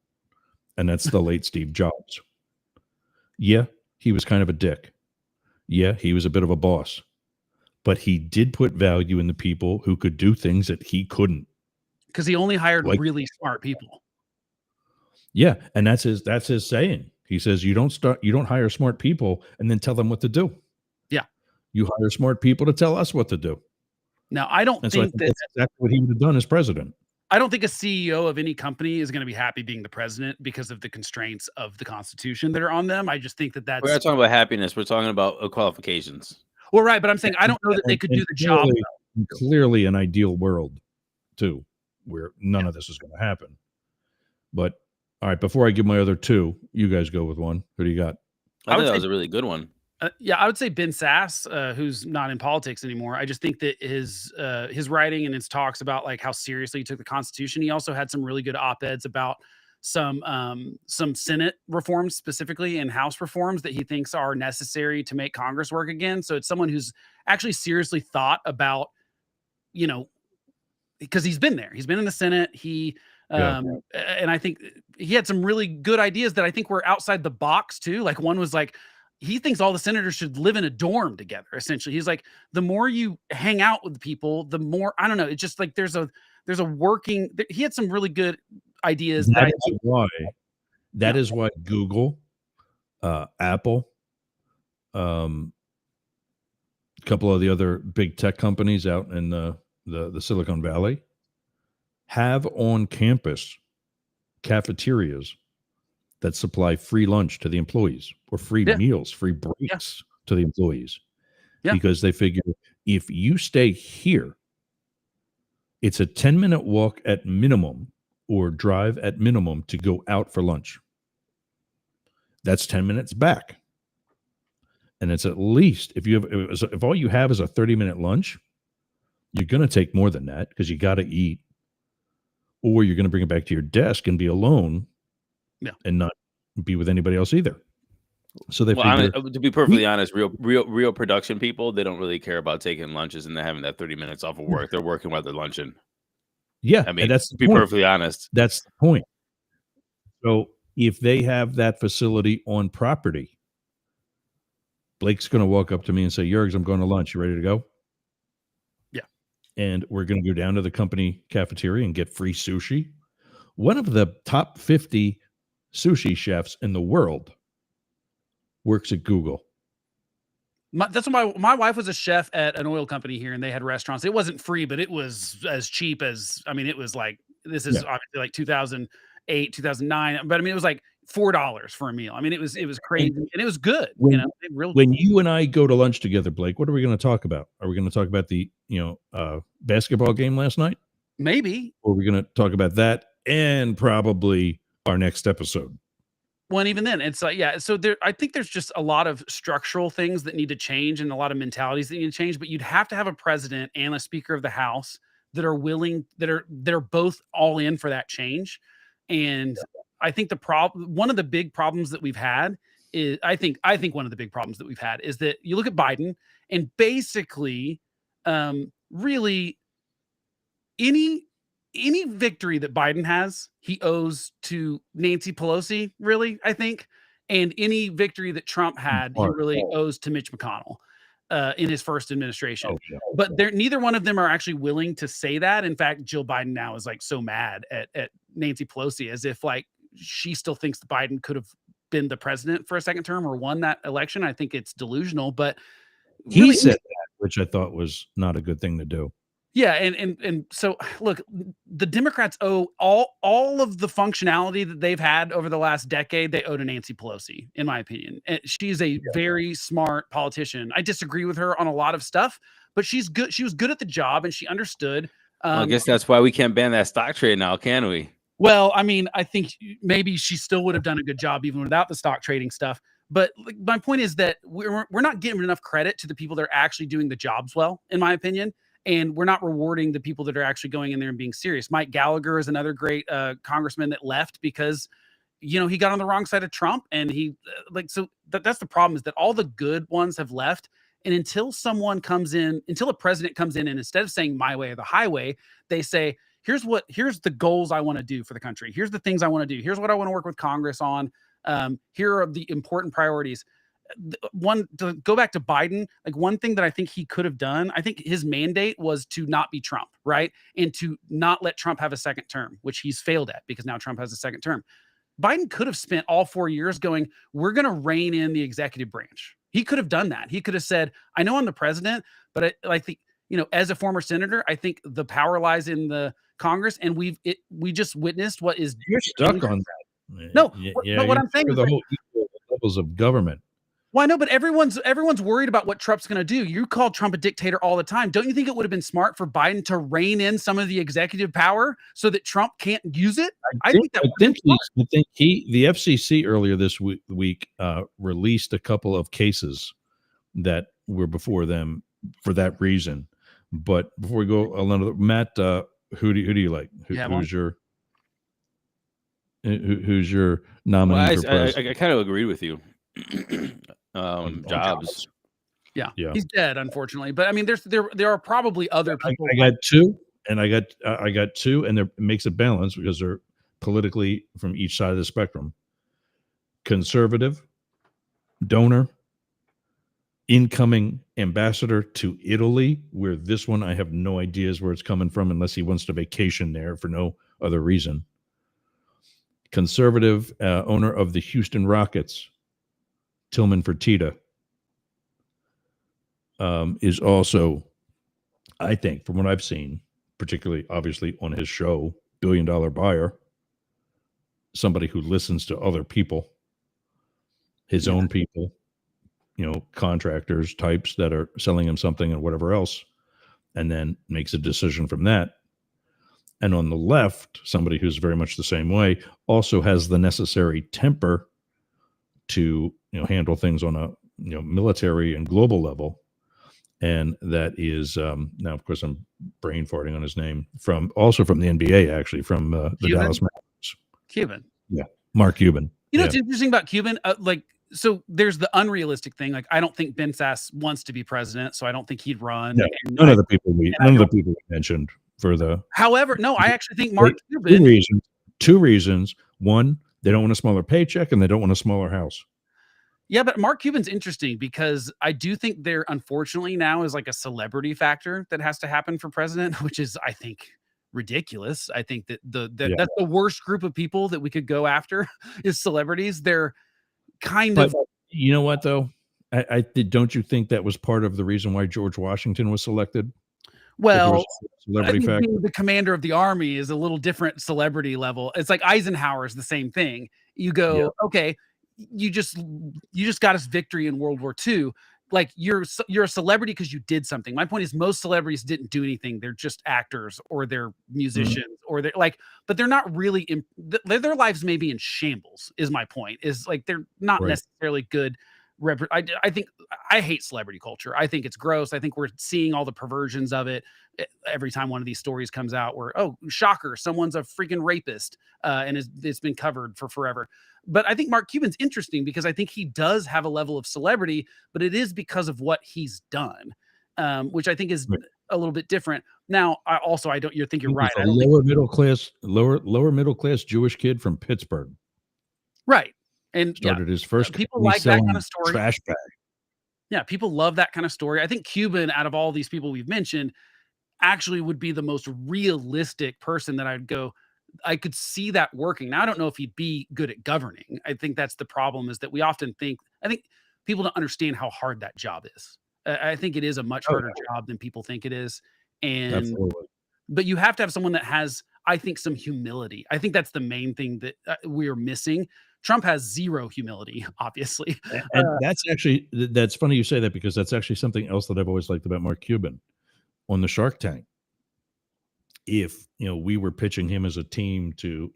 and that's the late Steve Jobs. Yeah, he was kind of a dick. Yeah, he was a bit of a boss, but he did put value in the people who could do things that he couldn't. Because he only hired Like- really smart people. Yeah, and that's his saying. He says you don't hire smart people and then tell them what to do. Yeah. You hire smart people to tell us what to do. Now, I don't And so I think think that that's exactly what he would have done as president. I don't think a CEO of any company is going to be happy being the president because of the constraints of the Constitution that are on them. I just think that We're not that's talking about happiness. We're talking about qualifications. well, right. But I'm saying I don't know that they And- could and do the job. Clearly an ideal world, too, where none of this is going to happen. But all right, before I give my other two, you guys go with one. Who do you got? I I would think that say- was a really good one. Yeah, I would say Ben Sass, who's not in politics anymore. I just think that his writing and his talks about like how seriously he took the Constitution. He also had some really good op-eds about some Senate reforms specifically and House reforms that he thinks are necessary to make Congress work again. So it's someone who's actually seriously thought about, you know, because he's been there. He's been in the Senate. And I think he had some really good ideas that I think were outside the box too. Like one was like, he thinks all the senators should live in a dorm together. Essentially, he's like, the more you hang out with people, the more, I don't know. It's just like there's a working. He had some really good ideas. That That I is think, why. That Yeah. is why Google, Apple, a couple of the other big tech companies out in the Silicon Valley have on campus cafeterias that supply free lunch to the employees or free Yeah. meals, free breaks to the employees. Yeah. Because they figure if you stay here, it's a 10-minute walk at minimum or drive at minimum to go out for lunch. That's 10 minutes back. And it's at least if all you have is a 30-minute lunch, you're going to take more than that because you got to eat, or you're going to bring it back to your desk and be alone. Yeah. And not be with anybody else either. So they Well, figure, to be perfectly honest, real production people, they don't really care about taking lunches and they're having that 30 minutes off of work. They're working while they're lunching. yeah, I mean, and that's to the be point. perfectly honest. That's the point. So if they have that facility on property, Blake's going to walk up to me and say, Yergs, I'm going to lunch. You ready to go? Yeah. And we're going to go down to the company cafeteria and get free sushi. One of the top 50 sushi chefs in the world works at Google. that's what my wife was a chef at an oil company here, and they had restaurants. It wasn't free, but it was as cheap as, I mean, it was like, this is obviously like 2008, 2009, but I mean, it was like $4 for a meal. I mean, it was crazy and it was good. When- Real When you and I go to lunch together, Blake, what are we going to talk about? Are we going to talk about the basketball game last night? maybe. Or are we going to talk about that and probably our next episode? Well, and even then, it's like, yeah. So I think there's just a lot of structural things that need to change and a lot of mentalities that need to change. But you'd have to have a president and a speaker of the House that are willing, that are both all in for that change. And I think one of the big problems that we've had is, I think one of the big problems that we've had is that you look at Biden and basically, really, any victory that Biden has, he owes to Nancy Pelosi, really, I think. And any victory that Trump had, he really owes to Mitch McConnell in his first administration. Oh, yeah. But neither one of them are actually willing to say that. In fact, Jill Biden now is like so mad at Nancy Pelosi, as if like she still thinks that Biden could have been the president for a second term or won that election. I think it's delusional, but He really, said that, which I thought was not a good thing to do. yeah, and so look, the Democrats owe all of the functionality that they've had over the last decade, they owe to Nancy Pelosi, in my opinion. And she's a very smart politician. I disagree with her on a lot of stuff, but she's good. She was good at the job and she understood. I guess that's why we can't ban that stock trade now, can we? Well, I mean, I think maybe she still would have done a good job even without the stock trading stuff. But like, my point is that we're not giving enough credit to the people that are actually doing the jobs well, in my opinion. And we're not rewarding the people that are actually going in there and being serious. Mike Gallagher is another great congressman that left because, he got on the wrong side of Trump. And he that's the problem, is that all the good ones have left. And until someone comes in, until a president comes in and instead of saying my way or the highway, they say, here's the goals I want to do for the country. Here's the things I want to do. Here's what I want to work with Congress on. Here are the important priorities. One, to go back to Biden, like one thing that I think he could have done, I think his mandate was to not be Trump, right? And to not let Trump have a second term, which he's failed at because now Trump has a second term. Biden could have spent all 4 years going, we're going to rein in the executive branch. He could have done that. He could have said, I know I'm the president, but as a former senator, I think the power lies in the Congress, and we just witnessed what is. You're stuck on that. No, yeah, but what I'm saying is the whole equal levels of government. Well, I know, but everyone's worried about what Trump's going to do. You call Trump a dictator all the time. Don't you think it would have been smart for Biden to rein in some of the executive power so that Trump can't use it? I think the FCC earlier this week released a couple of cases that were before them for that reason. But before we go, Matt, who do you like? Who's your nominee for president? I kind of agreed with you. Jobs. Yeah, he's dead, unfortunately. But I mean, there are probably other people. I got two, and it makes it balanced because they're politically from each side of the spectrum. Conservative, donor, incoming ambassador to Italy, where this one I have no ideas where it's coming from unless he wants to vacation there for no other reason. Conservative owner of the Houston Rockets, Tillman Fertitta, is also, I think, from what I've seen, particularly obviously on his show, $1 billion buyer, somebody who listens to other people, his own people, contractors, types that are selling him something and whatever else, and then makes a decision from that. And on the left, somebody who's very much the same way, also has the necessary temper to handle things on a military and global level, and that is now of course I'm brain farting on his name from the NBA, actually from the Dallas Mavericks. Cuban, Mark Cuban. What's interesting about Cuban, so there's the unrealistic thing. Like I don't think Ben Sass wants to be president, so I don't think he'd run. No, none of the people we mentioned for the. However, no, I actually think Mark Cuban. Two reasons. One, they don't want a smaller paycheck, and they don't want a smaller house. Yeah, but Mark Cuban's interesting because I do think there, unfortunately, now is like a celebrity factor that has to happen for president, which is, I think, ridiculous. I think that that's the worst group of people that we could go after is celebrities. They're of. You know what, though? Don't you think that was part of the reason why George Washington was selected? Well, being the commander of the army is a little different celebrity level. It's like Eisenhower is the same thing. You go, okay, you just got us victory in World War II. Like you're a celebrity because you did something. My point is most celebrities didn't do anything. They're just actors or they're musicians or they're but they're not really their lives may be in shambles is my point. Is like they're not necessarily good. I think I hate celebrity culture. I think it's gross. I think we're seeing all the perversions of it every time one of these stories comes out where, oh, shocker, someone's a freaking rapist and it's been covered for forever. But I think Mark Cuban's interesting because I think he does have a level of celebrity, but it is because of what he's done, which I think is a little bit different. Now, I don't. You think you're right? A lower middle class Jewish kid from Pittsburgh, right? And started his first. People like that kind of story. Trash bag. Yeah, people love that kind of story. I think Cuban, out of all these people we've mentioned, actually would be the most realistic person that I'd go. I could see that working. Now, I don't know if he'd be good at governing. I think that's the problem is that we often think, I think people don't understand how hard that job is. I think it is a much harder job than people think it is. But you have to have someone that has, I think, some humility. I think that's the main thing that we're missing. Trump has zero humility, obviously. And that's funny you say that because that's actually something else that I've always liked about Mark Cuban on the Shark Tank. If we were pitching him as a team to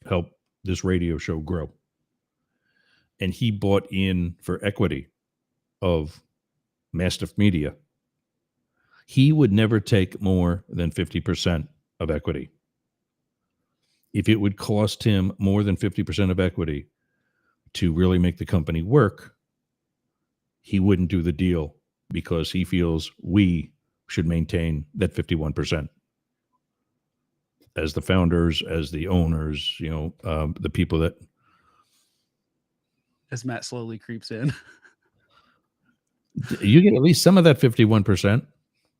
help this radio show grow, and he bought in for equity of Mastiff Media, he would never take more than 50% of equity. If it would cost him more than 50% of equity to really make the company work, he wouldn't do the deal because he feels we should maintain that 51% as the founders, as the owners, the people that. As Matt slowly creeps in. You get at least some of that 51%.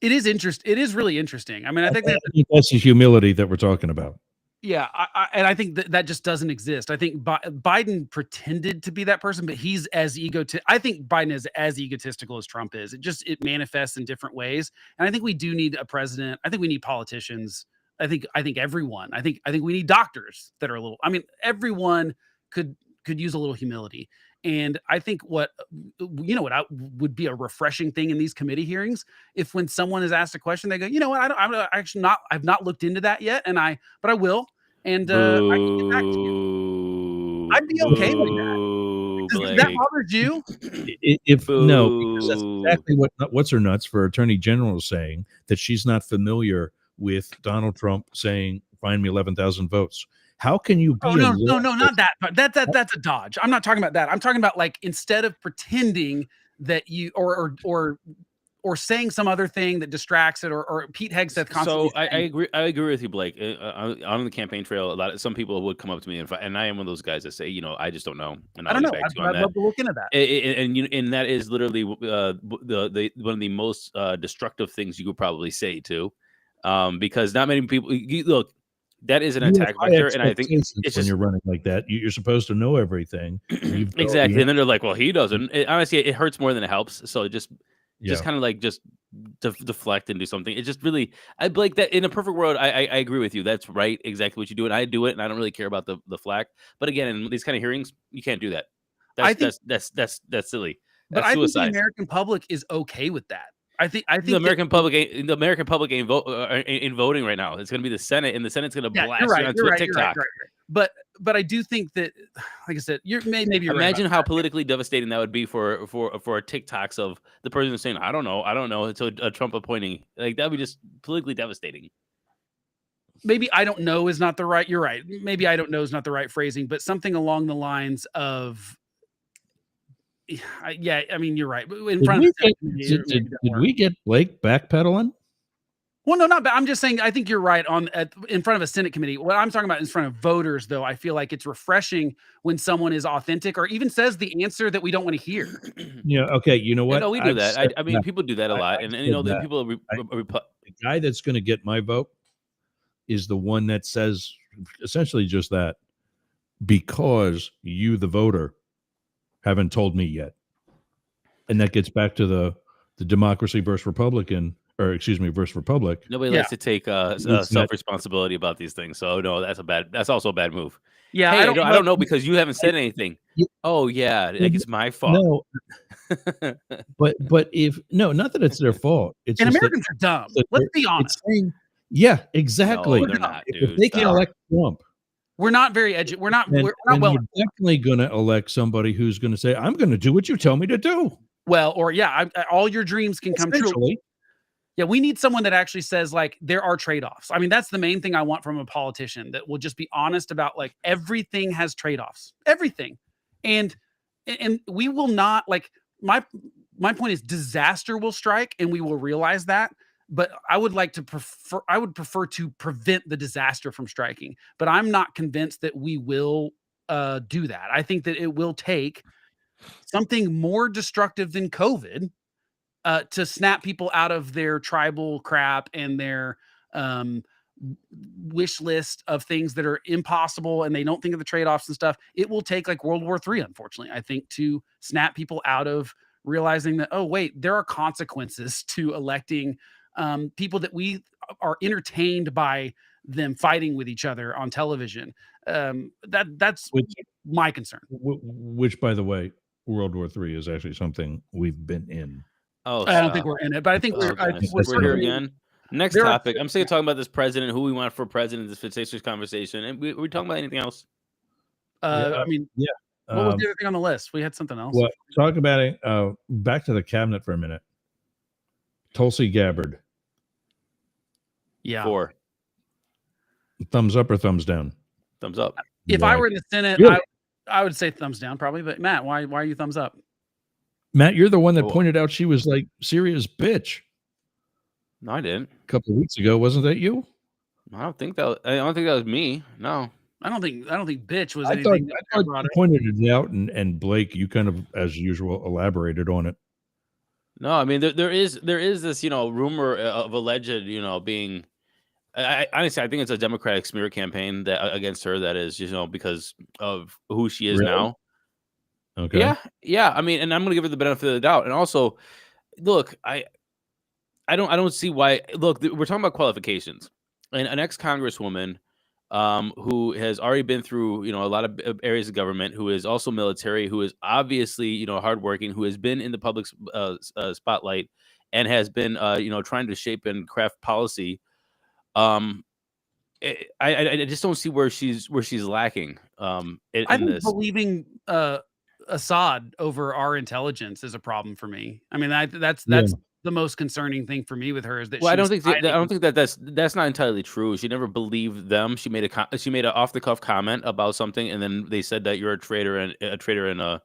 It is really interesting. I mean, I think that's the humility that we're talking about. Yeah, and I think that just doesn't exist. I think Biden pretended to be that person, but he's as I think Biden is as egotistical as Trump is. It manifests in different ways, and I think we do need a president. I think we need politicians. I think everyone. I think we need doctors that are a little. I mean, everyone could use a little humility. And I think what would be a refreshing thing in these committee hearings, if when someone is asked a question, they go, you know what, I've not looked into that yet, but I will, and I can get back to you. I'd be okay with that. Does that bother you? No, because that's exactly what's her nuts for Attorney General saying that she's not familiar with Donald Trump saying, "Find me 11,000 votes." How can you be? Oh, no, not that. That's a dodge. I'm not talking about that. I'm talking about, like, instead of pretending that you or saying some other thing that distracts it, or Pete Hegseth constantly. So I agree with you, Blake. On the campaign trail, some people would come up to me, and I am one of those guys that say, I just don't know. And I don't know. I'd love to look into that. And that is literally the one of the most destructive things you could probably say too, because not many people look. That is an attack vector, and I think it's just, when you're running like that, you're supposed to know everything. Exactly, and then they're like, "Well, he doesn't." Honestly, it hurts more than it helps. So just kind of like deflect and do something. It just really, Blake, that in a perfect world, I agree with you. That's right, exactly what you do, and I do it, and I don't really care about the flack. But again, in these kind of hearings, you can't do that. That's silly. But I think the American public is okay with that. I think the American public ain't voting right now. It's going to be the Senate, and the Senate's going to blast it on TikTok. Right. But I do think that, like I said, maybe you're imagine right how politically devastating that would be for TikToks of the president saying, I don't know, until Trump appointing. Like, that would be just politically devastating. Maybe I don't know is not the right. You're right. Maybe I don't know is not the right phrasing, but something along the lines of. Yeah, I mean, you're right. Did we get Blake backpedaling? Well, no, not bad. I'm just saying, I think you're right in front of a Senate committee. What I'm talking about in front of voters, though, I feel like it's refreshing when someone is authentic or even says the answer that we don't want to hear. Yeah. Okay. You know what? No, we do that. I mean, people do that a lot. And the people, the guy that's going to get my vote is the one that says essentially just that, because you, the voter, haven't told me yet. And that gets back to the democracy versus Republican, versus Republic. Nobody likes to take self-responsibility about these things. So no, that's also a bad move. Yeah. Hey, I don't know, because you haven't said anything. Oh yeah, like it's my fault. No. but not that it's their fault. It's and Americans are dumb. Let's be honest. Yeah, exactly. No, they're not, dude. If they can elect Trump, we're not very educated. We're not well. You're definitely going to elect somebody who's going to say, "I'm going to do what you tell me to do." Well, or all your dreams can come true. Yeah, we need someone that actually says, like, there are trade-offs. I mean, that's the main thing I want from a politician, that will just be honest about, like, everything has trade-offs. Everything. And we will not, like, my point is, disaster will strike and we will realize that. But I would prefer to prevent the disaster from striking. But I'm not convinced that we will do that. I think that it will take something more destructive than COVID to snap people out of their tribal crap and their wish list of things that are impossible, and they don't think of the trade-offs and stuff. It will take, like, World War III, unfortunately, I think, to snap people out of realizing that, oh, wait, there are consequences to electing people that we are entertained by them fighting with each other on television. That's my concern. Which, by the way, World War III is actually something we've been in. Oh, I don't think we're in it, but I think we're here again. Next topic. I'm sick of talking about this president, who we want for president, this fictitious conversation. And we're talking about anything else? I mean, yeah. What was the other thing on the list? We had something else. Well, talk about it. Back to the cabinet for a minute. Tulsi Gabbard. Yeah. 4. Thumbs up or thumbs down? Thumbs up. If I were in the Senate, I would say thumbs down probably. But Matt, why are you thumbs up? Matt, you're the one that Oh. pointed out she was like Syria's bitch No, I didn't. a couple of weeks ago. Wasn't that you? I don't think that was me. No. I don't think bitch was I thought, anything. I thought you pointed it out, and Blake, you kind of, as usual, elaborated on it. No, I mean there is this rumor of alleged being. Honestly, I think it's a Democratic smear campaign that against her. That is because of who she is Really? now. Okay. Yeah. I mean, and I'm gonna give her the benefit of the doubt. And also, look, I don't see why. Look, we're talking about qualifications, and an ex-congresswoman who has already been through a lot of areas of government, who is also military, who is obviously hardworking, who has been in the public spotlight, and has been trying to shape and craft policy. I just don't see where she's lacking. I In think this, believing Assad over our intelligence is a problem for me. I mean, that's Yeah. the most concerning thing for me with her is that well, I don't she's think hiding- that's not entirely true. She never believed them. She made an off the cuff comment about something, and then they said that you're a traitor and No,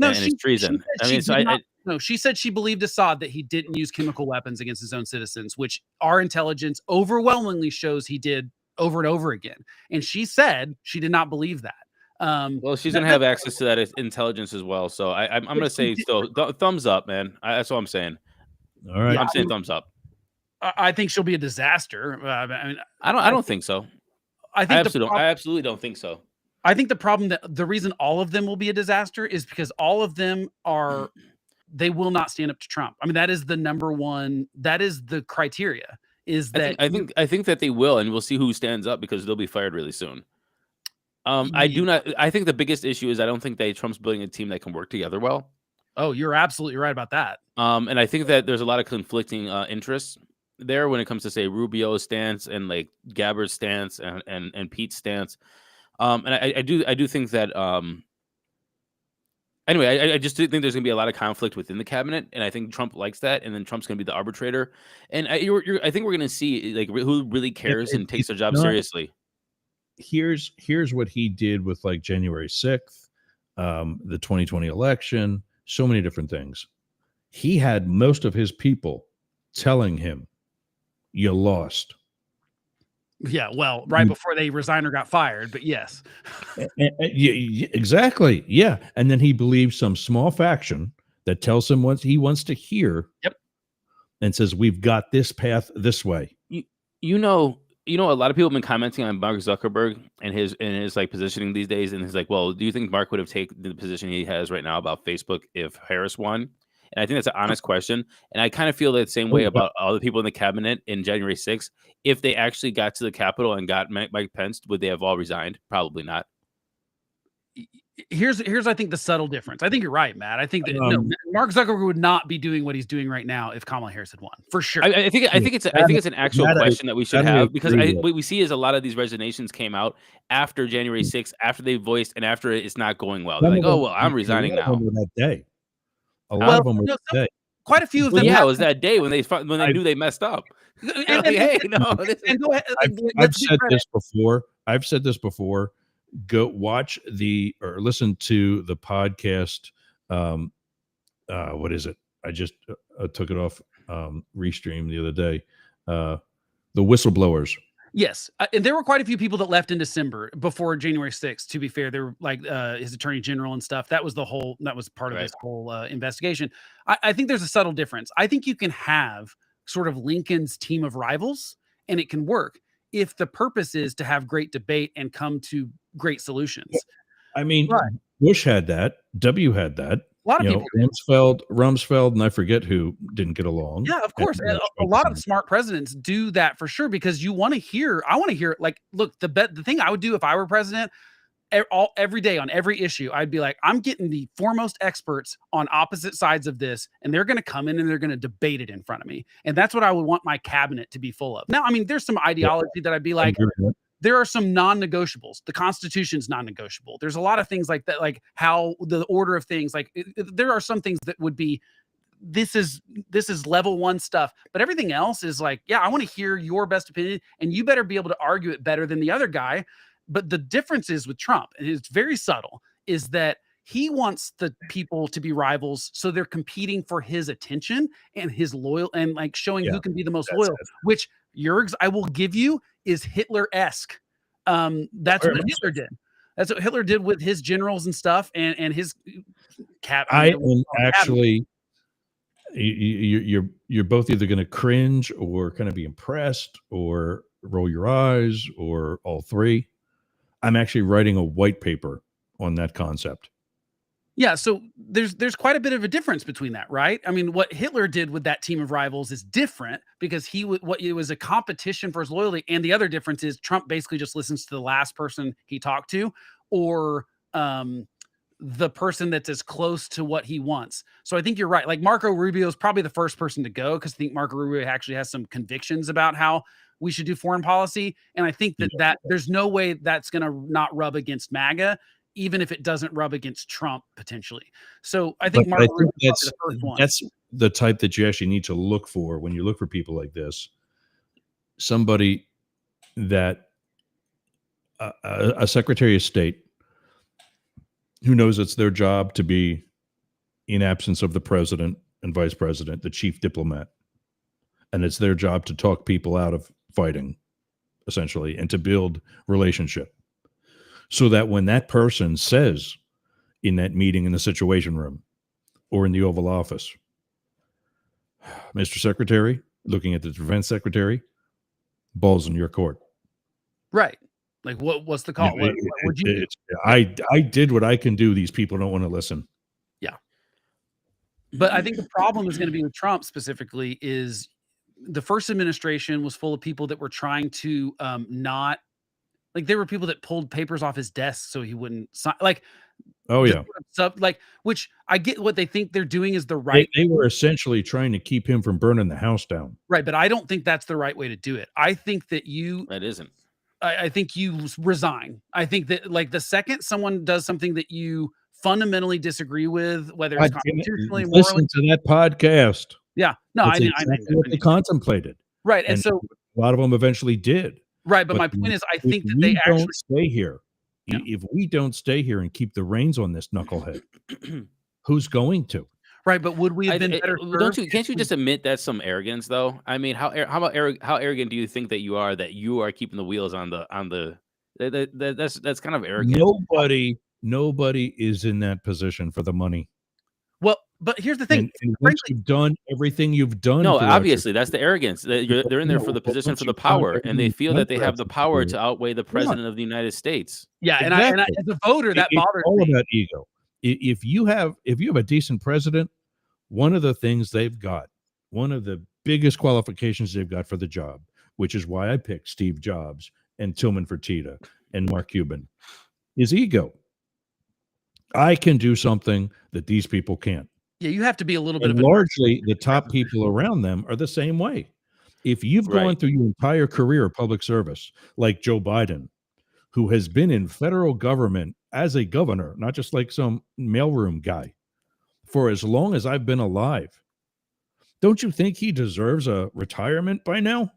it's treason. said I she mean, so did not- no, she said she believed Assad that he didn't use chemical weapons against his own citizens, which our intelligence overwhelmingly shows he did over and over again. And she said she did not believe that. well, she's gonna have access to that intelligence as well. So I'm gonna say still thumbs up, man. That's what I'm saying. All right. Yeah, I'm saying thumbs up. I think she'll be a disaster. I mean, I don't think so. I think I absolutely don't think so. I think the problem that the reason all of them will be a disaster is because all of them they will not stand up to Trump. I mean, that is the number one. That is the criteria. Is that I think that they will, and we'll see who stands up because they'll be fired really soon. I think the biggest issue is I don't think that Trump's building a team that can work together well. Oh, you're absolutely right about that. And I think that there's a lot of conflicting interests there when it comes to say Rubio's stance and like Gabbard's stance and Pete's stance. And I do think that anyway, I just think there's gonna be a lot of conflict within the cabinet, and I think Trump likes that, and then Trump's gonna be the arbitrator. And I think we're gonna see like who really cares and takes their job seriously. Here's what he did with like January 6th, the 2020 election, so many different things. He had most of his people telling him, "You lost." Yeah, well, right before they resigned or got fired, but yes. Exactly. Yeah. And then he believes some small faction that tells him what he wants to hear. Yep. And says, "We've got this path this way." A lot of people have been commenting on Mark Zuckerberg and his like positioning these days, and he's like, well, do you think Mark would have taken the position he has right now about Facebook if Harris won? And I think that's an honest question. And I kind of feel that same way about all the people in the cabinet in January 6th. If they actually got to the Capitol and got Mike Pence, would they have all resigned? Probably not. Here's I think the subtle difference. I think you're right, Matt. I think that Mark Zuckerberg would not be doing what he's doing right now if Kamala Harris had won, for sure. I think it's an actual question that we should have, because what we see is a lot of these resignations came out after January 6th, after they voiced and after it's not going well. They're like, oh well, I'm resigning now. That day. A lot of them were that day. Quite a few of them. Yeah, it was that day when they knew they messed up. And go ahead. I've said this before. Go watch or listen to the podcast. What is it? I just took it off Restream the other day. The Whistleblowers. Yes, and there were quite a few people that left in December before January 6th. To be fair, they were like his attorney general and stuff. That was part of this whole investigation. I think there's a subtle difference. I think you can have sort of Lincoln's team of rivals, and it can work if the purpose is to have great debate and come to great solutions. I mean, Bush had that. W had that. A lot of people, Rumsfeld, and I forget who didn't get along. Yeah, of course. A lot of smart presidents do that for sure, because I want to hear, like, look, the thing I would do if I were president, every day on every issue, I'd be like, I'm getting the foremost experts on opposite sides of this, and they're going to come in and they're going to debate it in front of me. And that's what I would want my cabinet to be full of. Now, I mean, there's some ideology that I'd be like, there are some non-negotiables. The Constitution's non-negotiable. There's a lot of things like that, like how the order of things, like there are some things that would be, this is level one stuff, but everything else is like, yeah, I want to hear your best opinion, and you better be able to argue it better than the other guy. But the difference is with Trump, and it's very subtle, is that He wants the people to be rivals, so they're competing for his attention and his loyal and like showing Yeah, who can be the most that's loyal. it. Which Jurgs, I will give you, is Hitler-esque. That's Very what much Hitler did. That's what Hitler did with his generals and stuff, and his cap. I mean, am actually, you're both either going to cringe or kind of be impressed or roll your eyes or all three. I'm actually writing a white paper on that concept. Yeah, so there's quite a bit of a difference between that, right? I mean, what Hitler did with that team of rivals is different because what it was a competition for his loyalty, and the other difference is Trump basically just listens to the last person he talked to, or the person that's as close to what he wants. So I think you're right. Like Marco Rubio is probably the first person to go because I think Marco Rubio actually has some convictions about how we should do foreign policy, and I think that there's no way that's going to not rub against MAGA, even if it doesn't rub against Trump potentially. So I think Marco Rubio is probably the first one. That's the type that you actually need to look for when you look for people like this. Somebody that a Secretary of State who knows it's their job to be, in absence of the president and vice president, the chief diplomat. And it's their job to talk people out of fighting, essentially, and to build relationship. So that when that person says in that meeting in the Situation Room or in the Oval Office, Mr. Secretary, looking at the Defense Secretary, ball's in your court. Right. Like what's the call? What would you do? I did what I can do. These people don't want to listen. Yeah. But I think the problem is going to be with Trump specifically is the first administration was full of people that were trying to not like there were people that pulled papers off his desk so he wouldn't sign like Oh yeah. Which I get what they think they're doing is the right. They were essentially trying to keep him from burning the house down. Right, but I don't think that's the right way to do it. I think that that isn't. I think you resign. I think that like the second someone does something that you fundamentally disagree with, whether it's constitutionally, listen to that podcast. Yeah, no, I know what they contemplated. Right, and so a lot of them eventually did. Right, but my point is, I think that they actually stay here. Yeah. If we don't stay here and keep the reins on this knucklehead, who's going to? Right, but would we have been better? Can't you just admit that's some arrogance, though? I mean, how arrogant do you think that you are keeping the wheels on the? That's kind of arrogant. Nobody is in that position for the money. Well, but here's the thing: and once you've done everything you've done, no, obviously that's the arrogance. They're in there for the position, for the power, and they feel that they have the power to outweigh the president of the United States. Yeah, and I as a voter, that bothers me. It's all about ego. If you have a decent president, one of the things they've got, one of the biggest qualifications they've got for the job, which is why I picked Steve Jobs and Tillman Fertitta and Mark Cuban, is ego. I can do something that these people can't. Yeah, you have to be a little bit of largely the top people around them are the same way. If you've gone through your entire career of public service, like Joe Biden, who has been in federal government as a governor, not just like some mailroom guy, for as long as I've been alive, don't you think he deserves a retirement by now?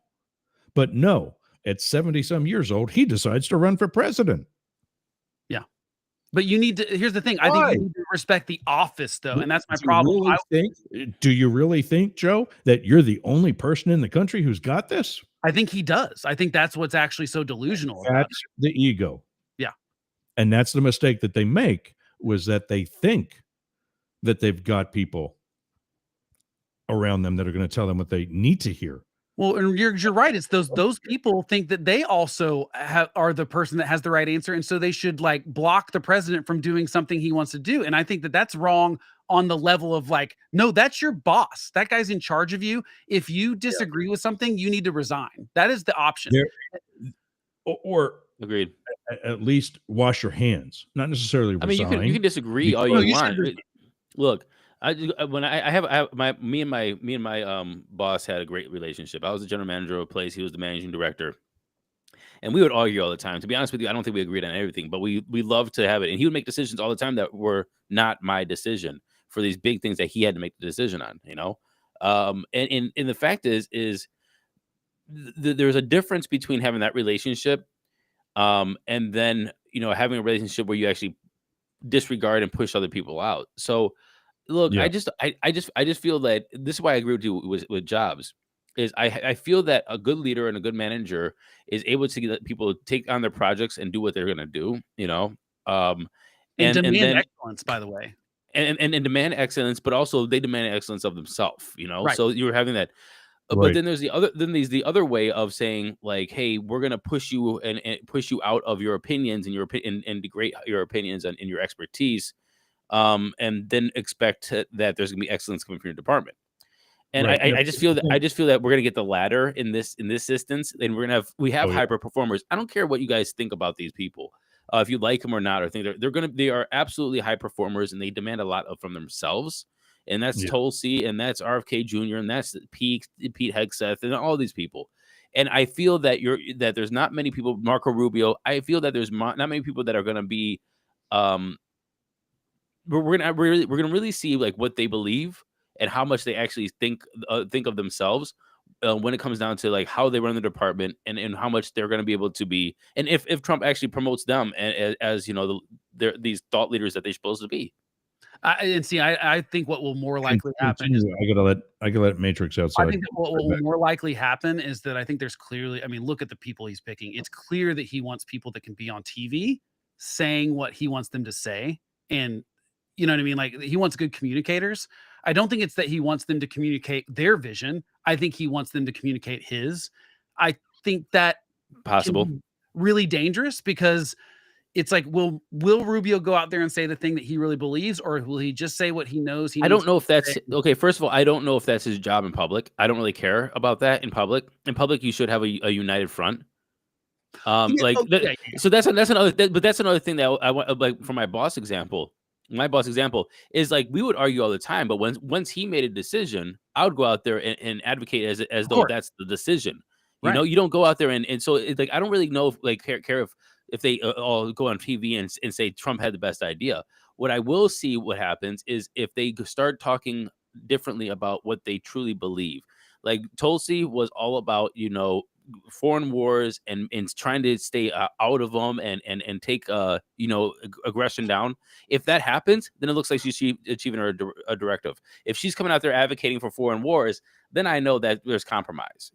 But no, at 70 some years old, he decides to run for president. Yeah. But you need to, here's the thing. I think you need to respect the office, though. And that's my problem. Do you really think, Joe, that you're the only person in the country who's got this? I think he does. I think that's what's actually so delusional. That's the ego. Yeah. And that's the mistake that they make, was that they think that they've got people around them that are going to tell them what they need to hear. Well, and you're right. It's those people think that they also are the person that has the right answer, and so they should like block the president from doing something he wants to do. And I think that that's wrong on the level of like, no, that's your boss. That guy's in charge of you. If you disagree with something, you need to resign. That is the option. Or agreed. At least wash your hands. Not necessarily resign. I mean, you can disagree all you want. Look. Me and my boss had a great relationship. I was the general manager of a place. He was the managing director, and we would argue all the time. To be honest with you, I don't think we agreed on everything, but we loved to have it. And he would make decisions all the time that were not my decision for these big things that he had to make the decision on. You know, and the fact is there's a difference between having that relationship, and then having a relationship where you actually disregard and push other people out. So look, Yeah. I just feel that this is why I agree with you with Jobs. Is I feel that a good leader and a good manager is able to let people take on their projects and do what they're gonna do, And and demand then excellence, by the way. and demand excellence, but also they demand excellence of themselves, Right. So you're having that. But Right. then there's the other way of saying like, hey, we're gonna push you and push you out of your opinions and your opinion and degrade your opinions and your expertise, and then expect that there's gonna be excellence coming from your department. And Right. I just feel that we're gonna get the latter in this instance, and we have Oh, yeah. hyper performers. I don't care what you guys think about these people, if you like them or not, or think they are absolutely high performers, and they demand a lot from themselves. And that's Yeah. Tulsi, and that's RFK Jr., and that's Pete Hegseth, and all these people. And I feel that there's not many people, Marco Rubio. I feel that there's not many people that are gonna be, we're gonna really see like what they believe and how much they actually think of themselves, when it comes down to like how they run the department and how much they're going to be able to be, and if Trump actually promotes them as these thought leaders that they're supposed to be. I think what will more likely happen is I gotta let Matrix outside. I think that what will more likely happen is that I think there's clearly, I mean, look at the people he's picking. It's clear that he wants people that can be on TV saying what he wants them to say. And you know what I mean? Like he wants good communicators. I don't think it's that he wants them to communicate their vision. I think he wants them to communicate his. I think that Possible. can be really dangerous because it's like, will Rubio go out there and say the thing that he really believes, or will he just say what he knows? I don't know if that's okay. First of all, I don't know if that's his job in public. I don't really care about that in public. In public, you should have a united front. So that's another. But that's another thing that I want. Like for my boss example, is like we would argue all the time. But once he made a decision, I would go out there and advocate as though that's the decision. You know, you don't go out there and so it's like I don't really know if care if they all go on TV and say Trump had the best idea. What I will see what happens is if they start talking differently about what they truly believe. Like Tulsi was all about, foreign wars and trying to stay out of them and take, aggression down. If that happens, then it looks like she's achieving a directive. If she's coming out there advocating for foreign wars, then I know that there's compromise.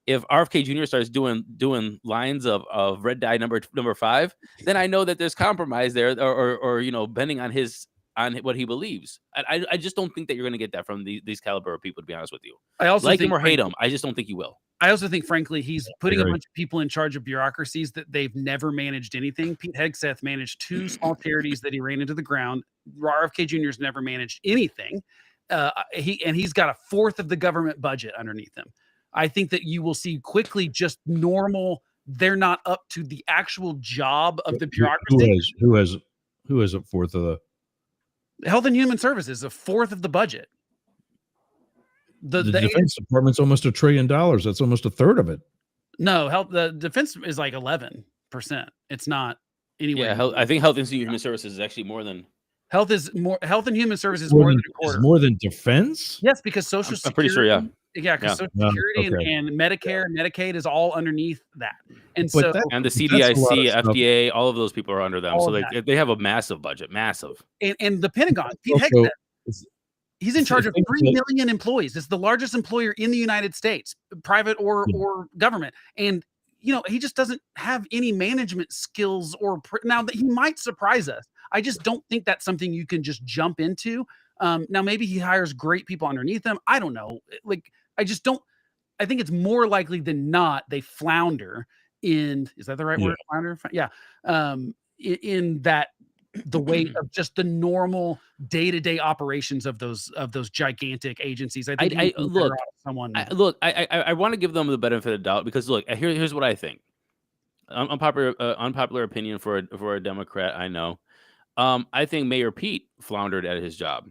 If RFK Jr. starts doing lines of red dye number 5, then I know that there's compromise there, or bending on what he believes. I just don't think that you're going to get that from these caliber of people. To be honest with you, I also like think, him or hate him, I just don't think you will. I also think, frankly, he's putting a bunch of people in charge of bureaucracies that they've never managed anything. Pete Hegseth managed 2 small charities that he ran into the ground. RFK Jr.'s never managed anything. He's got a fourth of the government budget underneath him. I think that you will see quickly just normal. They're not up to the actual job of the bureaucracy. Who has a fourth of the Health and Human Services, a fourth of the budget. The Defense Department's almost $1 trillion. That's almost a third of it. No, the defense is like 11%. It's not anywhere. Yeah, I think Health and Human Services is actually more than. Health and Human Services is more than a quarter. More than defense? Yes, because Social Security. I'm pretty sure, yeah. Yeah, because Social Security and Medicare, Medicaid is all underneath that. And the CDIC, FDA, all of those people are under them. So they have a massive budget, massive. And the Pentagon, Pete Hegseth, he's in charge of 3 million employees. It's the largest employer in the United States, private or government. And, he just doesn't have any management skills now that he might surprise us. I just don't think that's something you can just jump into. Now, maybe he hires great people underneath him. I don't know. I just don't. I think it's more likely than not they flounder in. Is that the right word? Flounder? Yeah. In that the way of just the normal day-to-day operations of those gigantic agencies. I think I want to give them the benefit of the doubt because look, here's what I think. Unpopular opinion for a Democrat, I know. I think Mayor Pete floundered at his job.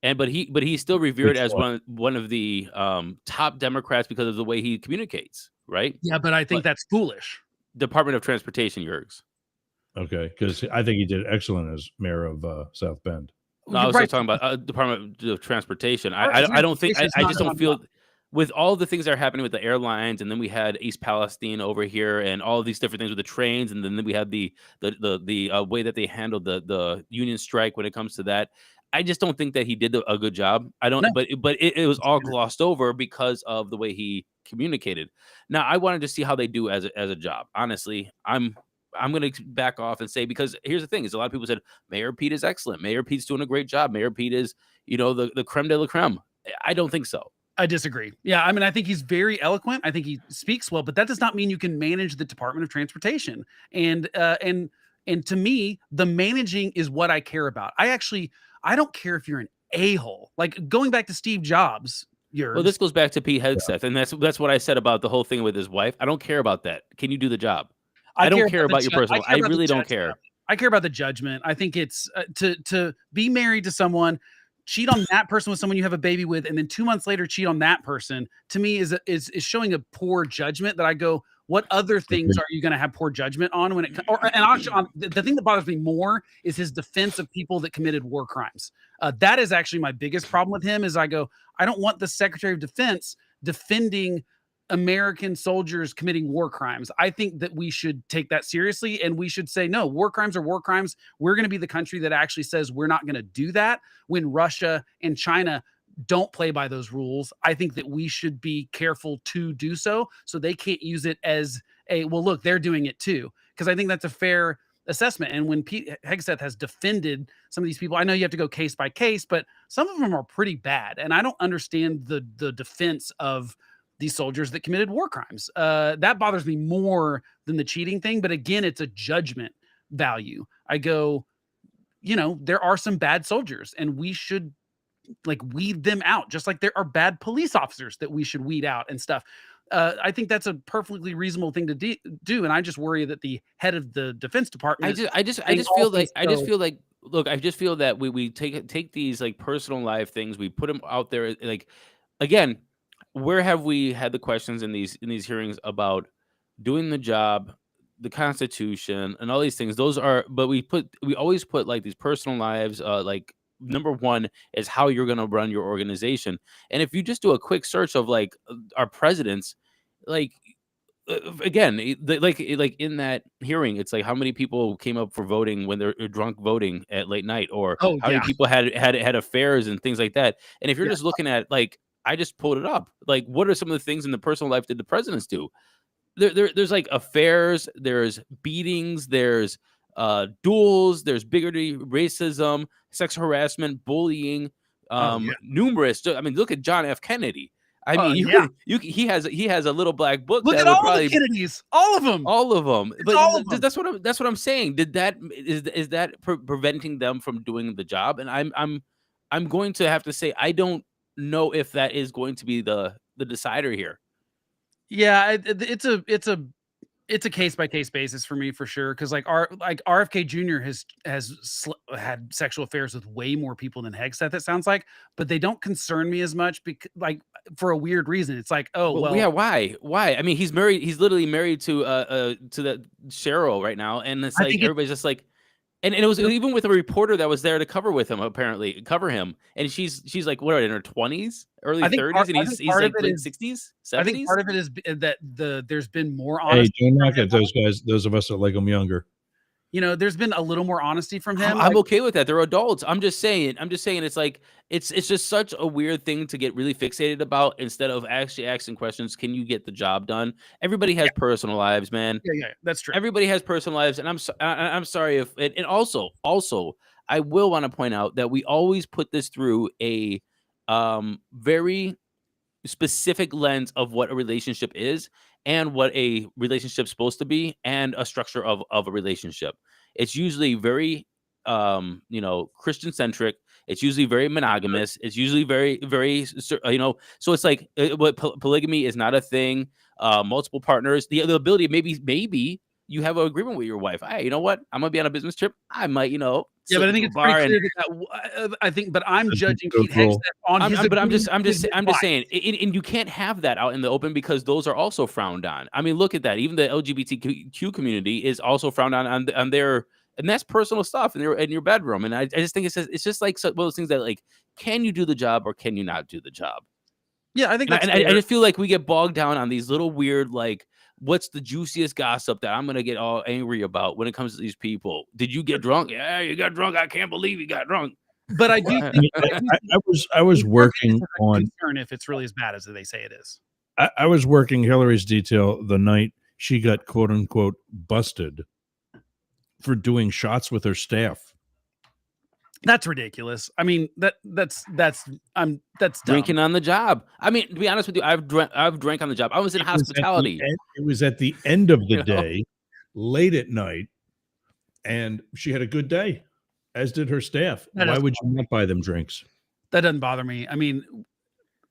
But he's still revered as one of the top Democrats because of the way he communicates, right? Yeah, but I think that's foolish. Department of Transportation, Yergs. Okay, because I think he did excellent as mayor of South Bend. No, I was talking about Department of Transportation. I don't think I just don't feel. with all the things that are happening with the airlines, and then we had East Palestine over here, and all of these different things with the trains, and then we had the way that they handled the union strike when it comes to that. I just don't think that he did a good job. I don't, No. but it was all glossed over because of the way he communicated. Now, I wanted to see how they do as a job. Honestly, I'm going to back off and say, because here's the thing: is a lot of people said Mayor Pete is excellent. Mayor Pete's doing a great job. Mayor Pete is, the creme de la creme. I don't think so. I disagree. Yeah, I mean, I think he's very eloquent. I think he speaks well, but that does not mean you can manage the Department of Transportation. And to me, the managing is what I care about. I don't care if you're an a-hole. Like going back to Steve Jobs. Well, this goes back to Pete Hegseth, and that's what I said about the whole thing with his wife. I don't care about that. Can you do the job? I don't care about your personal. I really don't care. I care about the judgment. I think it's to be married to someone, cheat on that person with someone you have a baby with, and then 2 months later cheat on that person. To me, is showing a poor judgment. That I go, what other things are you going to have poor judgment on when it? The thing that bothers me more is his defense of people that committed war crimes. That is actually my biggest problem with him. Is I go, I don't want the Secretary of Defense defending American soldiers committing war crimes. I think that we should take that seriously, and we should say, no, war crimes are war crimes. We're going to be the country that actually says we're not going to do that when Russia and China don't play by those rules. I think that we should be careful to do so they can't use it as well, look, they're doing it too. Because I think that's a fair assessment. And when Pete Hegseth has defended some of these people, I know you have to go case by case, but some of them are pretty bad. And I don't understand the defense of these soldiers that committed war crimes. That bothers me more than the cheating thing. But again, it's a judgment value. I go, there are some bad soldiers, and we should weed them out, just like there are bad police officers that we should weed out and stuff. I think that's a perfectly reasonable thing to do. And I just worry that the head of the Defense Department. I just feel that we take these personal life things, we put them out there. Again, where have we had the questions in these hearings about doing the job, the Constitution, and all these things? But we always put these personal lives. Number one is how you're going to run your organization. And if you just do a quick search of our presidents, again, in that hearing, it's how many people came up for voting when they're drunk voting at late night, or how many people had affairs and things like that. And if you're just looking at I just pulled it up. What are some of the things in the personal life did the presidents do? There's affairs, there's beatings, there's duels, there's bigotry, racism, sexual harassment, bullying, numerous. I mean, look at John F. Kennedy. I mean, he has a little black book. Look at all the Kennedys, all of them. But that's what I'm saying. Is that preventing them from doing the job? And I'm going to have to say I don't know if that is going to be the decider here. Yeah, it's a case by case basis for me, for sure. Because RFK Jr. has had sexual affairs with way more people than Hegseth, it sounds like, but they don't concern me as much because for a weird reason. It's why? I mean, he's married. He's literally married to that Cheryl right now, and it's everybody's just like. And it was even with a reporter that was there to cover him. And she's what, in her 20s, early 30s, and he's late 60s, 70s. I think part of it is that there's been more honesty. Hey, don't knock at those guys, those of us that like them younger. There's been a little more honesty from him. I'm okay with that. They're adults. I'm just saying it's just such a weird thing to get really fixated about instead of actually asking questions. Can you get the job done? Everybody has personal lives, man. Yeah, that's true. Everybody has personal lives, and I'm sorry if and also I will want to point out that we always put this through a very specific lens of what a relationship is and what a relationship's supposed to be and a structure of a relationship. It's usually very Christian centric. It's usually very monogamous. It's usually very, very, so it's polygamy is not a thing. Multiple partners, the ability, maybe you have an agreement with your wife. Hey, you know what? I'm gonna be on a business trip. I might, Yeah, but I think it's pretty clear but I'm judging Pete Hegseth on his. But I'm just saying, and you can't have that out in the open because those are also frowned on. I mean, look at that. Even the LGBTQ community is also frowned on their, and that's personal stuff in your bedroom. And I just think it's just one of those things that can you do the job or can you not do the job? Yeah, I think And that's I fair. just feel like we get bogged down on these little weird, like, what's the juiciest gossip that I'm gonna get all angry about when it comes to these people? Did you get drunk? Yeah, you got drunk. I can't believe you got drunk. But I do I, think mean, I was working drunkenness is a on concern if it's really as bad as they say it is. I was working Hillary's detail the night she got quote unquote busted for doing shots with her staff. That's ridiculous. I mean, that's dumb. Drinking on the job. I mean, to be honest with you, I've drank on the job. I was in hospitality. It was at the end of the You know? day, late at night, and she had a good day, as did her staff. That Why doesn't would you not buy them drinks? That doesn't bother me. I mean,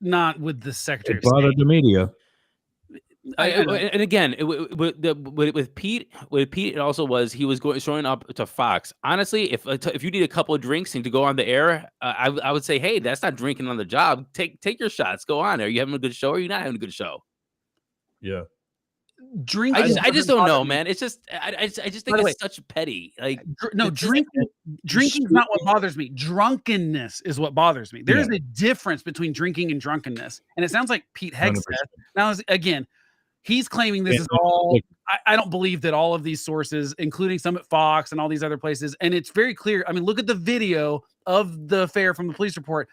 not with the Secretary It of bothered State. the media. And again, with Pete, it also was he was showing up to Fox. Honestly, if you need a couple of drinks and to go on the air, I would say, hey, that's not drinking on the job. Take your shots. Go on. Are you having a good show? Or are you not having a good show? Yeah. Drinking. I just don't doesn't know, bother me. man. It's just I just By think the way, it's such petty. Like No, it's just- drinking is not what bothers me. Drunkenness is what bothers me. There's a difference between drinking and drunkenness. And it sounds like Pete 100%. Hegseth. Now, again, he's claiming this Yeah, is all. like- I don't believe that all of these sources, including some at Fox and all these other places, and it's very clear. I mean, look at the video of the affair from the police report.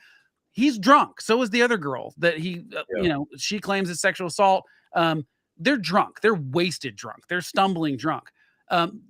He's drunk. So is the other girl that he, she claims is sexual assault. They're drunk. They're wasted drunk. They're stumbling drunk.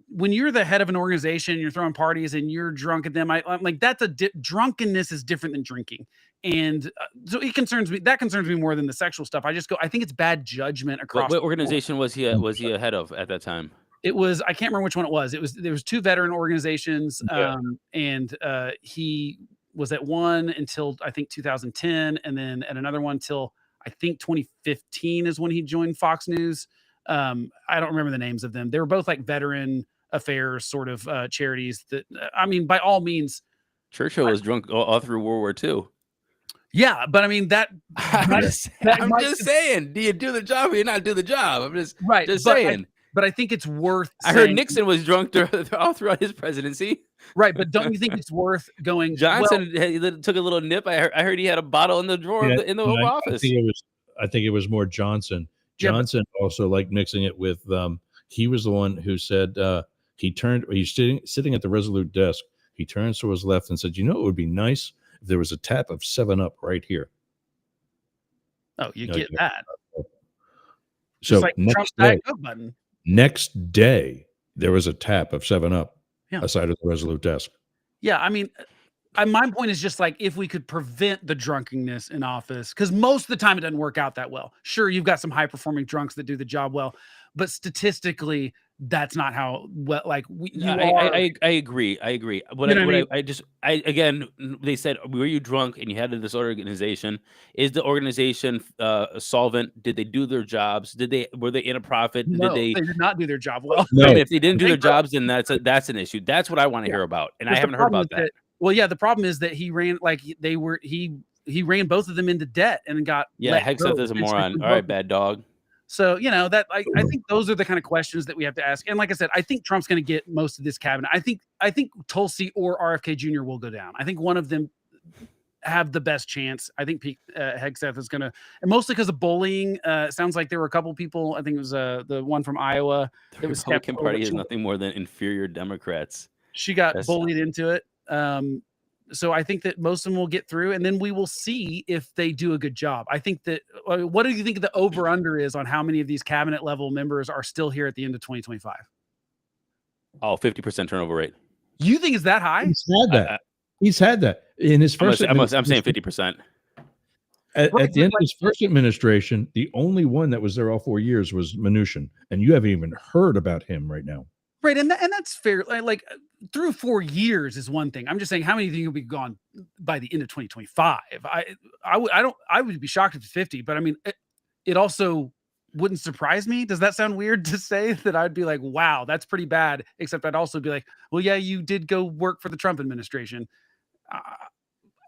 When you're the head of an organization, you're throwing parties and you're drunk at them. I'm like, that's drunkenness is different than drinking. And so it concerns me. That concerns me more than the sexual stuff. I think it's bad judgment across. what organization was he a head of at that time? It was, I can't remember which one it was. There was two veteran organizations. Yeah. And he was at one until I think 2010. And then at another one till I think 2015 is when he joined Fox News. I don't remember the names of them. They were both like veteran affairs sort of charities that, I mean, by all means. Churchill was drunk all through World War II. Yeah, but I mean that. I'm just saying, do you do the job or you not do the job? I'm just saying. But I think it's worth. I heard Nixon was drunk all throughout his presidency. Right, but don't you think it's worth going? Johnson took a little nip. I heard he had a bottle in the drawer in the Oval Office. I think it was more Johnson. Johnson also liked mixing it with. He was the one who said he's sitting at the Resolute desk. He turns to his left and said, "You know, it would be nice if there was a tap of 7-Up right here." Oh, you get that. So like next Trump's day, button. Next day, there was a tap of 7-Up Yeah. aside of the Resolute desk. Yeah, I mean, my point is just like if we could prevent the drunkenness in office, because most of the time it doesn't work out that well. Sure, you've got some high performing drunks that do the job well, but statistically, that's not how well. Like I agree. But You know what I mean? again, they said, were you drunk and you had this organization? Is the organization solvent? Did they do their jobs? Were they in a profit? No, they did not do their job well. No. I mean, if they didn't do their jobs, then that's an issue. That's what I want to hear about, and I haven't heard about that. Well, yeah, the problem is that he ran he ran both of them into debt and got Hegseth is a moron. All right, bad dog. So, that I think those are the kind of questions that we have to ask. And like I said, I think Trump's going to get most of this cabinet. I think Tulsi or RFK Jr. will go down. I think one of them have the best chance. I think Pete Hegseth is going to, and mostly because of bullying. It sounds like there were a couple people. I think it was the one from Iowa. The Republican Party is nothing more than inferior Democrats. She got bullied into it. So I think that most of them will get through, and then we will see if they do a good job. I think that. What do you think the over under is on how many of these cabinet level members are still here at the end of 2025? Oh, 50% turnover rate. You think it's that high? He's had that in his first. I'm saying 50%. At the end of his first administration, the only one that was there all 4 years was Mnuchin, and you haven't even heard about him right now. Right, and that's fair. Like through 4 years is one thing. I'm just saying, how many do you think will be gone by the end of 2025? I would be shocked if it's 50, but I mean, it also wouldn't surprise me. Does that sound weird to say that I'd be like, wow, that's pretty bad? Except I'd also be like, well, yeah, you did go work for the Trump administration.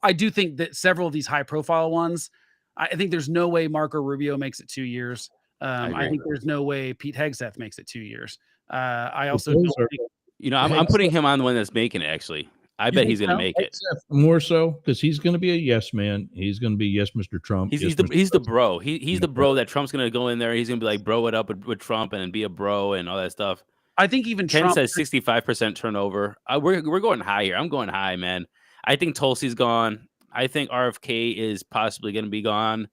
I do think that several of these high profile ones, I think there's no way Marco Rubio makes it 2 years. I think there's no way Pete Hegseth makes it 2 years. I also don't think, I'm putting him on the one that's making it. Actually, I bet he's going to make it. More so because he's going to be a yes man. He's going to be yes, Mr. Trump. He's yes, the Mr. he's the President. bro. He's the bro that Trump's going to go in there. He's going to be like bro it up with Trump and be a bro and all that stuff. I think even Ken Trump says 65% turnover. We're going high here. I'm going high, man. I think Tulsi's gone. I think RFK is possibly going to be gone.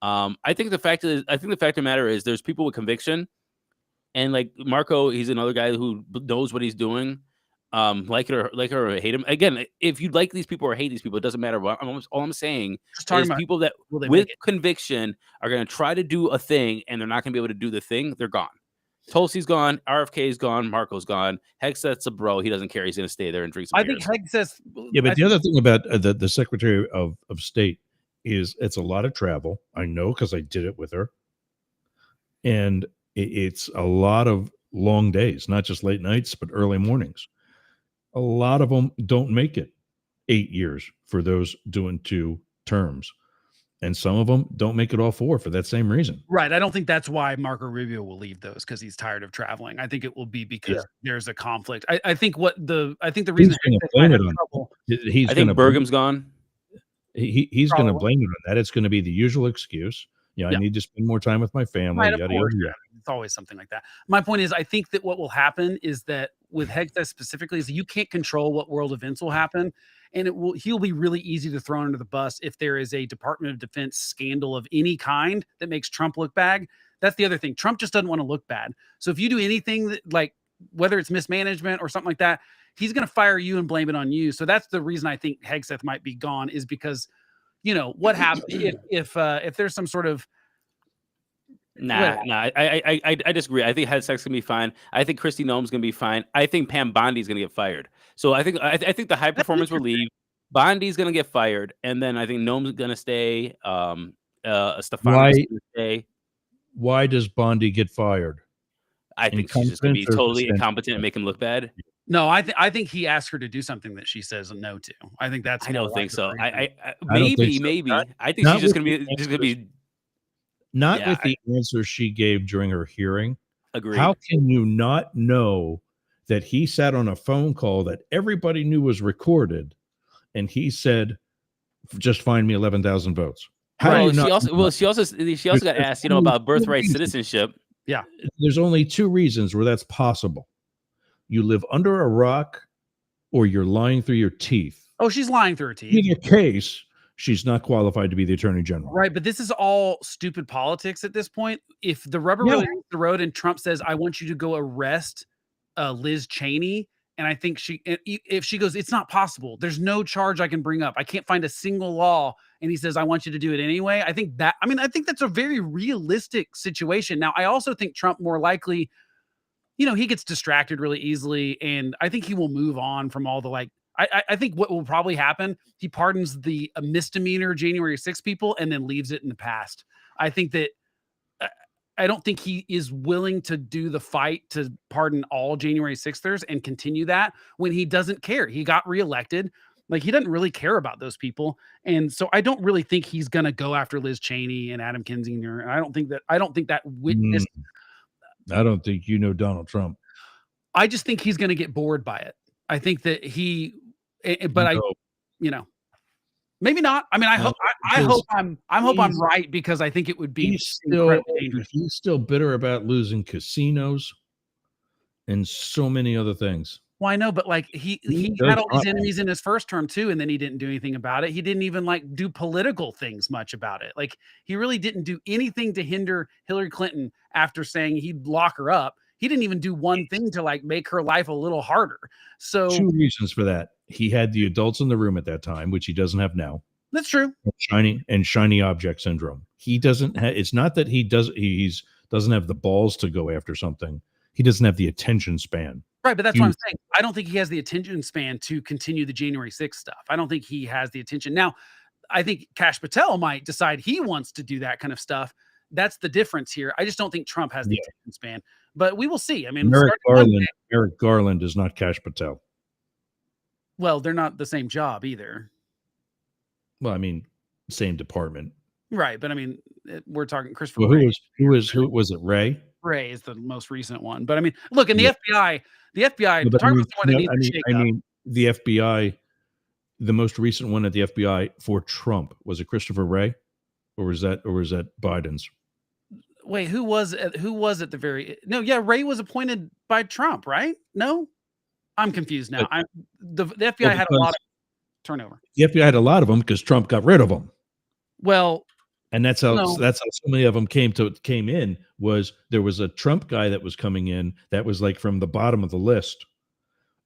I think the fact of the matter is there's people with conviction, and like Marco, he's another guy who knows what he's doing. Like it or hate him. Again, if you like these people or hate these people, it doesn't matter. All I'm saying is people that with conviction are going to try to do a thing and they're not going to be able to do the thing. They're gone. Tulsi's gone. RFK's gone. Marco's gone. Hegseth's a bro. He doesn't care. He's going to stay there and drink some beers. I think Hegseth. Yeah, but the other thing about the Secretary of State is it's a lot of travel. I know because I did it with her. And it's a lot of long days, not just late nights, but early mornings. A lot of them don't make it 8 years for those doing 2 terms. And some of them don't make it all 4 for that same reason. Right. I don't think that's why Marco Rubio will leave those because he's tired of traveling. I think it will be because there's a conflict. I think the reason he's going to blame it on trouble. I think Burgum's gone. He's going to blame it on that. It's going to be the usual excuse. I need to spend more time with my family. Right, yada, yada, yada. It's always something like that. My point is, I think that what will happen is that with Hegseth specifically is that you can't control what world events will happen. And he'll be really easy to throw under the bus if there is a Department of Defense scandal of any kind that makes Trump look bad. That's the other thing. Trump just doesn't want to look bad. So if you do anything that, like, whether it's mismanagement or something like that, he's going to fire you and blame it on you. So that's the reason I think Hegseth might be gone, is because, what happens if there's some sort of I disagree. I think Hegseth's gonna be fine. I think Kristi Noem's gonna be fine. I think Pam Bondi's gonna get fired. So I think the high performance will leave. Bondi's gonna get fired, and then I think Noem's gonna stay. Stefani's gonna stay. Why does Bondi get fired? I think she's just gonna be totally incompetent and make him look bad. No, I think he asked her to do something that she says no to. I think that's. I don't think so. Maybe. I think she's just gonna be. Not with the answer she gave during her hearing. Agreed. How can you not know that he sat on a phone call that everybody knew was recorded, and he said, "Just find me 11,000 votes"? She also got asked, about birthright citizenship. Yeah, there's only 2 reasons where that's possible: you live under a rock, or you're lying through your teeth. Oh, she's lying through her teeth. In either case, she's not qualified to be the attorney general. Right. But this is all stupid politics at this point. If the rubber really hits the road and Trump says, I want you to go arrest Liz Cheney. And I think if she goes, it's not possible. There's no charge I can bring up. I can't find a single law. And he says, I want you to do it anyway. I think that's a very realistic situation. Now, I also think Trump more likely, he gets distracted really easily. And I think he will move on from all the I think what will probably happen, he pardons the misdemeanor January 6 people and then leaves it in the past. I think that I don't think he is willing to do the fight to pardon all January 6thers and continue that when he doesn't care. He got reelected. He doesn't really care about those people. And so I don't really think he's going to go after Liz Cheney and Adam Kinzinger. And I don't think that witness. I don't think Donald Trump. I just think he's going to get bored by it. I think that maybe not. I mean, I hope I'm right, because I think it would be he's still bitter about losing casinos and so many other things. Well, I know, but he had all these enemies in his first term too, and then he didn't do anything about it. He didn't even do political things much about it. He really didn't do anything to hinder Hillary Clinton after saying he'd lock her up. He didn't even do one thing to make her life a little harder. So 2 reasons for that. He had the adults in the room at that time, which he doesn't have now. That's true. Shiny object syndrome. He doesn't have, it's not that he doesn't have the balls to go after something. He doesn't have the attention span. Right, but that's what I'm saying. I don't think he has the attention span to continue the January 6th stuff. I don't think he has the attention. Now, I think Kash Patel might decide he wants to do that kind of stuff. That's the difference here. I just don't think Trump has the attention span. But we will see. I mean, Merrick Garland is not Kash Patel. Well, they're not the same job either. Well, I mean, same department. Right, but I mean, we're talking Christopher. Well, who was it? Ray? Ray is the most recent one. But I mean, look, in the FBI, the FBI. The FBI the most recent one at the FBI for Trump? Was it Christopher Wray, or was that Biden's? Wait, who was at the very no? Yeah, Ray was appointed by Trump, right? No, I'm confused now. The FBI had a lot of turnover. The FBI had a lot of them because Trump got rid of them. Well, And that's how No. so many of them came in. Was there was a Trump guy that was coming in that was like from the bottom of the list,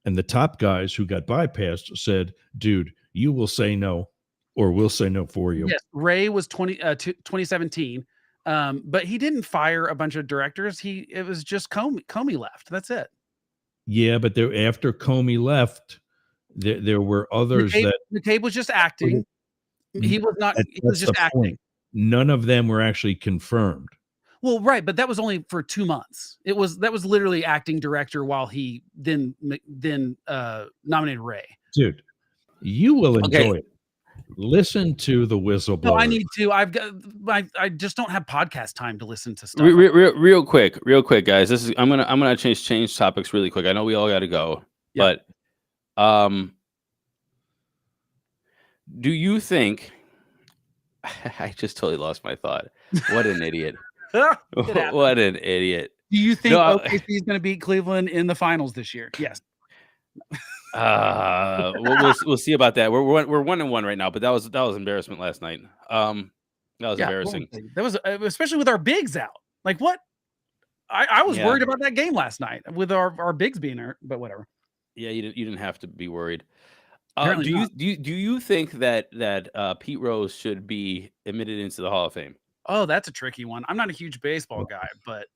and the top guys who got bypassed said, "Dude, you will say no, or we'll say no for you." yes, Ray was 2017, but he didn't fire a bunch of directors. It was just Comey left. That's it. Yeah, but there after Comey left, there were others that McCabe was just acting. He was not. He was that's just the acting. point. None of them were actually confirmed. Well, right, but that was only for 2 months. That was literally acting director while he then nominated Ray. Dude, you will enjoy Okay. it. Listen to the whistleblower. No, I need to. I just don't have podcast time to listen to stuff. Real quick, guys. I'm gonna change topics really quick. I know we all got to go, Yeah. but do you think? I just totally lost my thought. What an idiot! What an idiot! Do you think No, OKC is going to beat Cleveland in the finals this year? Yes. We'll see about that. We're 1-1 right now, but that was embarrassment last night. That was embarrassing. That was especially with our bigs out. Like what? I was Yeah. worried about that game last night with our bigs being hurt, but whatever. Yeah, you didn't have to be worried. Apparently Do you think that Pete Rose should be admitted into the Hall of Fame? Oh, that's a tricky one. I'm not a huge baseball guy, but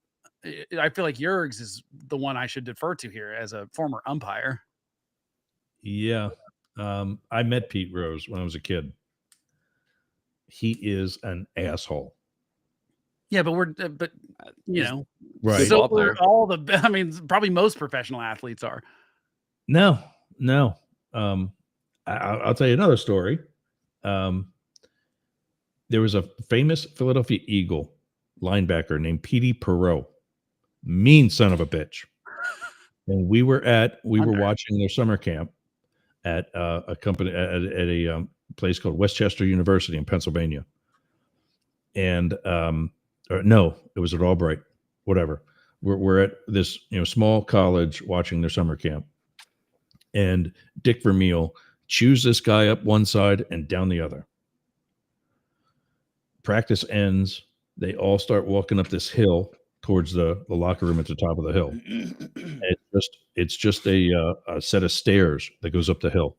I feel like Yergs is the one I should defer to here as a former umpire. Yeah. I met Pete Rose when I was a kid. He is an asshole. Yeah, but you know, Right. so Ball player. are all the. I mean, probably most professional athletes are. No. I'll tell you another story. There was a famous Philadelphia Eagle linebacker named Petey Perot, mean son of a bitch. And we were watching their summer camp at a company at a place called Westchester University in Pennsylvania. And no, it was at Albright, whatever. We're at this small college watching their summer camp, and Dick Vermeil chews this guy up one side and down the other. Practice ends. They all start walking up this hill towards the locker room at the top of the hill. It's just a set of stairs that goes up the hill,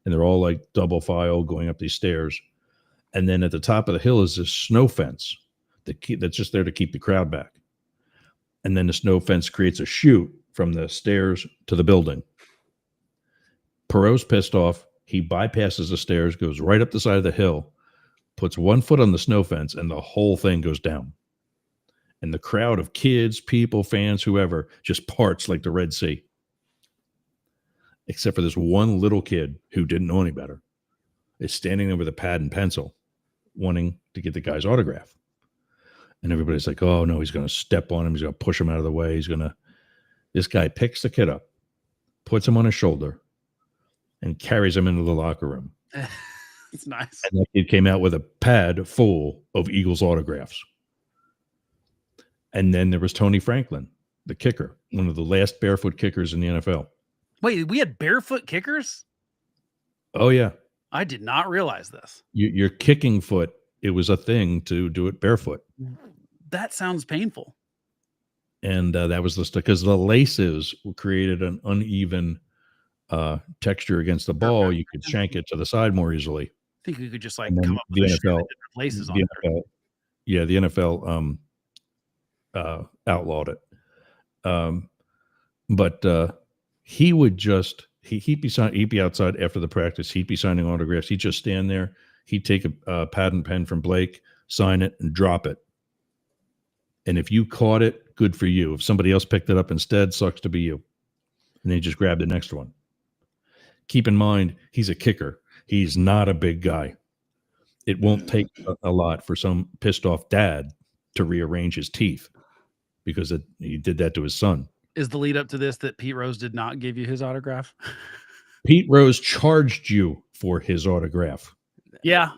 and they're all like double file going up these stairs. And then at the top of the hill is this snow fence that's just there to keep the crowd back. And then the snow fence creates a chute from the stairs to the building. Perot's pissed off. He bypasses the stairs, goes right up the side of the hill, puts one foot on the snow fence, and the whole thing goes down. And the crowd of kids, people, fans, whoever, just parts like the Red Sea. Except for this one little kid who didn't know any better, is standing there with a pad and pencil, wanting to get the guy's autograph. And everybody's like, oh, no, he's going to step on him. He's going to push him out of the way. This guy picks the kid up, puts him on his shoulder, and carries him into the locker room. It's nice. And that kid came out with a pad full of Eagles autographs. And then there was Tony Franklin, the kicker, one of the last barefoot kickers in the NFL. Wait, we had barefoot kickers? Oh, yeah. I did not realize this. Your kicking foot, it was a thing to do it barefoot. That sounds painful. And that was because the laces created an uneven texture against the ball. You could shank it to the side more easily. I think we could just And then come up the with a string NFL of different laces on the there. NFL, yeah, the NFL outlawed it. But he would just he'd be outside after the practice. He'd be signing autographs. He'd just stand there. He'd take a pad and pen from Blake, sign it, and drop it. And if you caught it, good for you. If somebody else picked it up instead, sucks to be you. And then you just grab the next one. Keep in mind, he's a kicker. He's not a big guy. It won't take a lot for some pissed off dad to rearrange his teeth because he did that to his son. Is the lead up to this that Pete Rose did not give you his autograph? Pete Rose charged you for his autograph Yeah,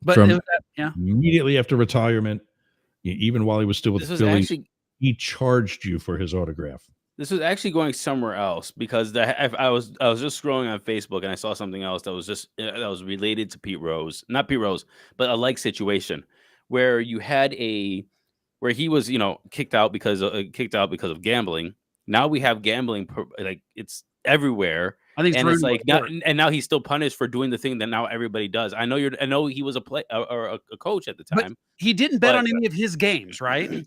but From- it was yeah. immediately after retirement. Even while he was still with This the was Phillies, actually he charged you for his autograph. This was actually going somewhere else because I was just scrolling on Facebook and I saw something else that was just that was related to Pete Rose, not Pete Rose, but a like situation where you had where he was kicked out because of gambling. Now we have gambling like it's everywhere, I think it's and it's ruined like the now, sport. and now he's still punished for doing the thing that now everybody does. I know he was a play or a coach at the But time. He didn't bet But- on any of his games, right?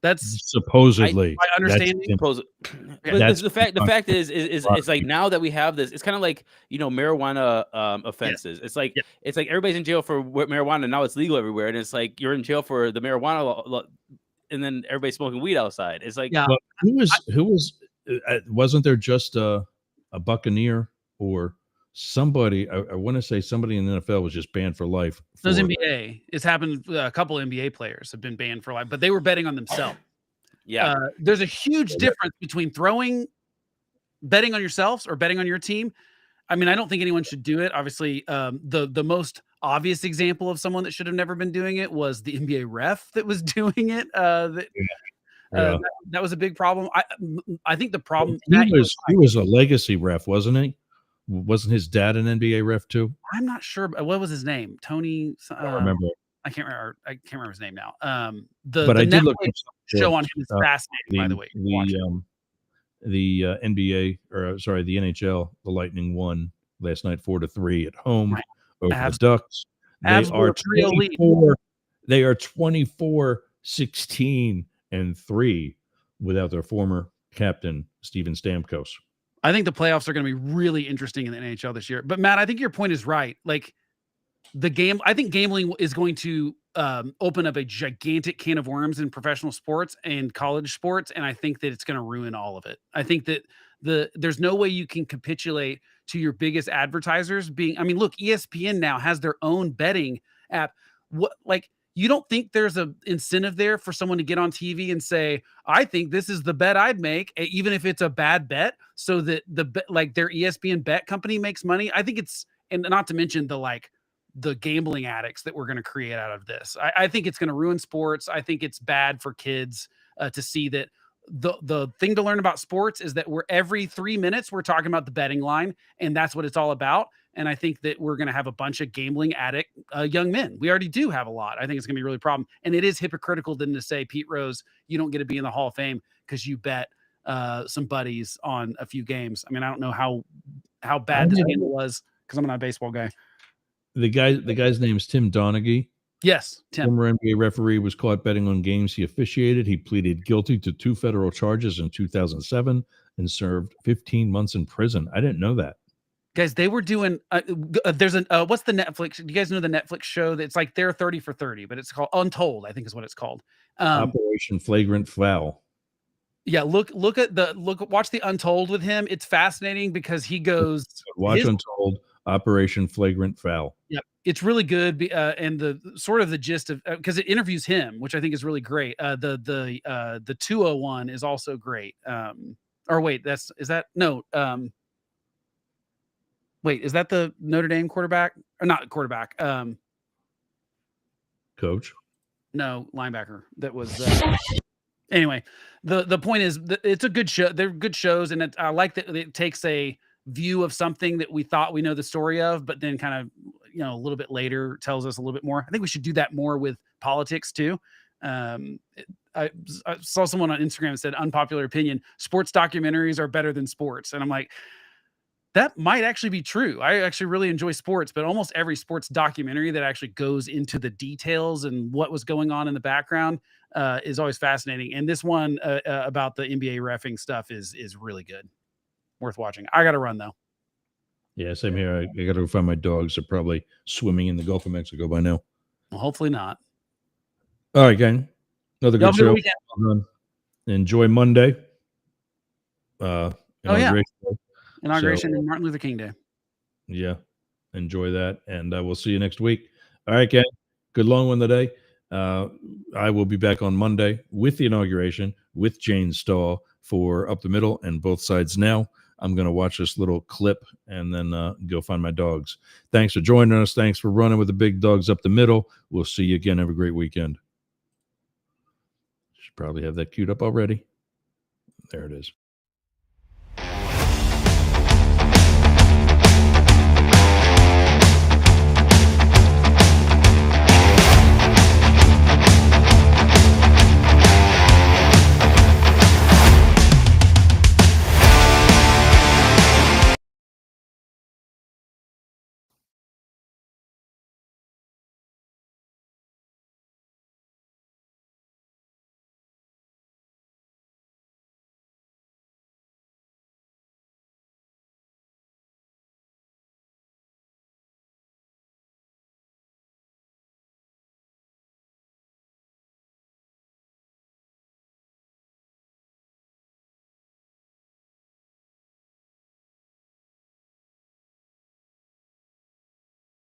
That's Supposedly, my understanding. That's- Suppose, but That's the fact is it's like now that we have this, it's kind of like marijuana offenses. It's like Yeah. it's like everybody's in jail for marijuana. Now it's legal everywhere, and it's like you're in jail for the marijuana law, and then everybody's smoking weed outside. It's like Yeah. But who was wasn't there just a Buccaneer or somebody? I want to say somebody in the NFL was just banned for life. Those for- NBA. It's happened. A couple NBA players have been banned for life, but they were betting on themselves. yeah, There's a huge difference between betting on yourselves or betting on your team. I mean, I don't think anyone should do it. Obviously, the most obvious example of someone that should have never been doing it was the NBA ref that was doing it. Yeah. That was a big problem. I think the problem. He was a legacy ref, wasn't he? Wasn't his dad an NBA ref too? I'm not sure. What was his name? Tony. I don't remember. I can't remember his name now. But I did look Netflix up show on him is uh, fascinating. By the way, watch it. the NBA the NHL, the Lightning won last night 4-3 at home Right. over Avs- the Ducks. They Avs were are a 3-0 lead. 24. They are 24-16-3 without their former captain Steven Stamkos. I think the playoffs are going to be really interesting in the NHL this year. But Matt, I think your point is right. Like I think gambling is going to open up a gigantic can of worms in professional sports and college sports, and I think that it's going to ruin all of it. I think that there's no way you can capitulate to your biggest advertisers being. I mean, look, ESPN now has their own betting app. You don't think there's an incentive there for someone to get on TV and say, I think this is the bet I'd make, even if it's a bad bet, so that their ESPN bet company makes money? I think it's, and not to mention the gambling addicts that we're going to create out of this. I think it's going to ruin sports. I think it's bad for kids to see that the thing to learn about sports is that every 3 minutes we're talking about the betting line, and that's what it's all about. And I think that we're going to have a bunch of gambling addict young men. We already do have a lot. I think it's going to be a really problem. And it is hypocritical then to say, Pete Rose, you don't get to be in the Hall of Fame because you bet some buddies on a few games. I mean, I don't know how bad the scandal was because I'm not a baseball guy. The guy's name is Tim Donaghy. Yes, Tim. Former NBA referee was caught betting on games he officiated. He pleaded guilty to 2 federal charges in 2007 and served 15 months in prison. I didn't know that. Guys, they were doing there's what's the Netflix? Do you guys know the Netflix show that's like they're 30 for 30, but it's called Untold, I think is what it's called. Operation Flagrant Foul. Yeah, watch the Untold with him. It's fascinating because he goes Watch Untold, Operation Flagrant Foul. Yep. It's really good. And the sort of the gist of, because it interviews him, which I think is really great. The 201 is also great. Is that the Notre Dame quarterback or not quarterback? Coach. No, linebacker. That was anyway. The point is that it's a good show. They're good shows, and I like that it takes a view of something that we thought we know the story of, but then kind of a little bit later tells us a little bit more. I think we should do that more with politics too. I saw someone on Instagram that said, unpopular opinion, sports documentaries are better than sports, and I'm like, that might actually be true. I actually really enjoy sports, but almost every sports documentary that actually goes into the details and what was going on in the background is always fascinating. And this one about the NBA reffing stuff is really good. Worth watching. I got to run though. Yeah, same here. I got to go find my dogs. They're probably swimming in the Gulf of Mexico by now. Well, hopefully not. All right, gang. Another good show. Enjoy Monday. Inauguration and Martin Luther King Day. Yeah, enjoy that, and we'll see you next week. All right, gang. Good long one today. I will be back on Monday with the inauguration with Jane Stahl for Up the Middle and Both Sides Now. I'm going to watch this little clip and then go find my dogs. Thanks for joining us. Thanks for running with the big dogs up the middle. We'll see you again. Have a great weekend. Should probably have that queued up already. There it is.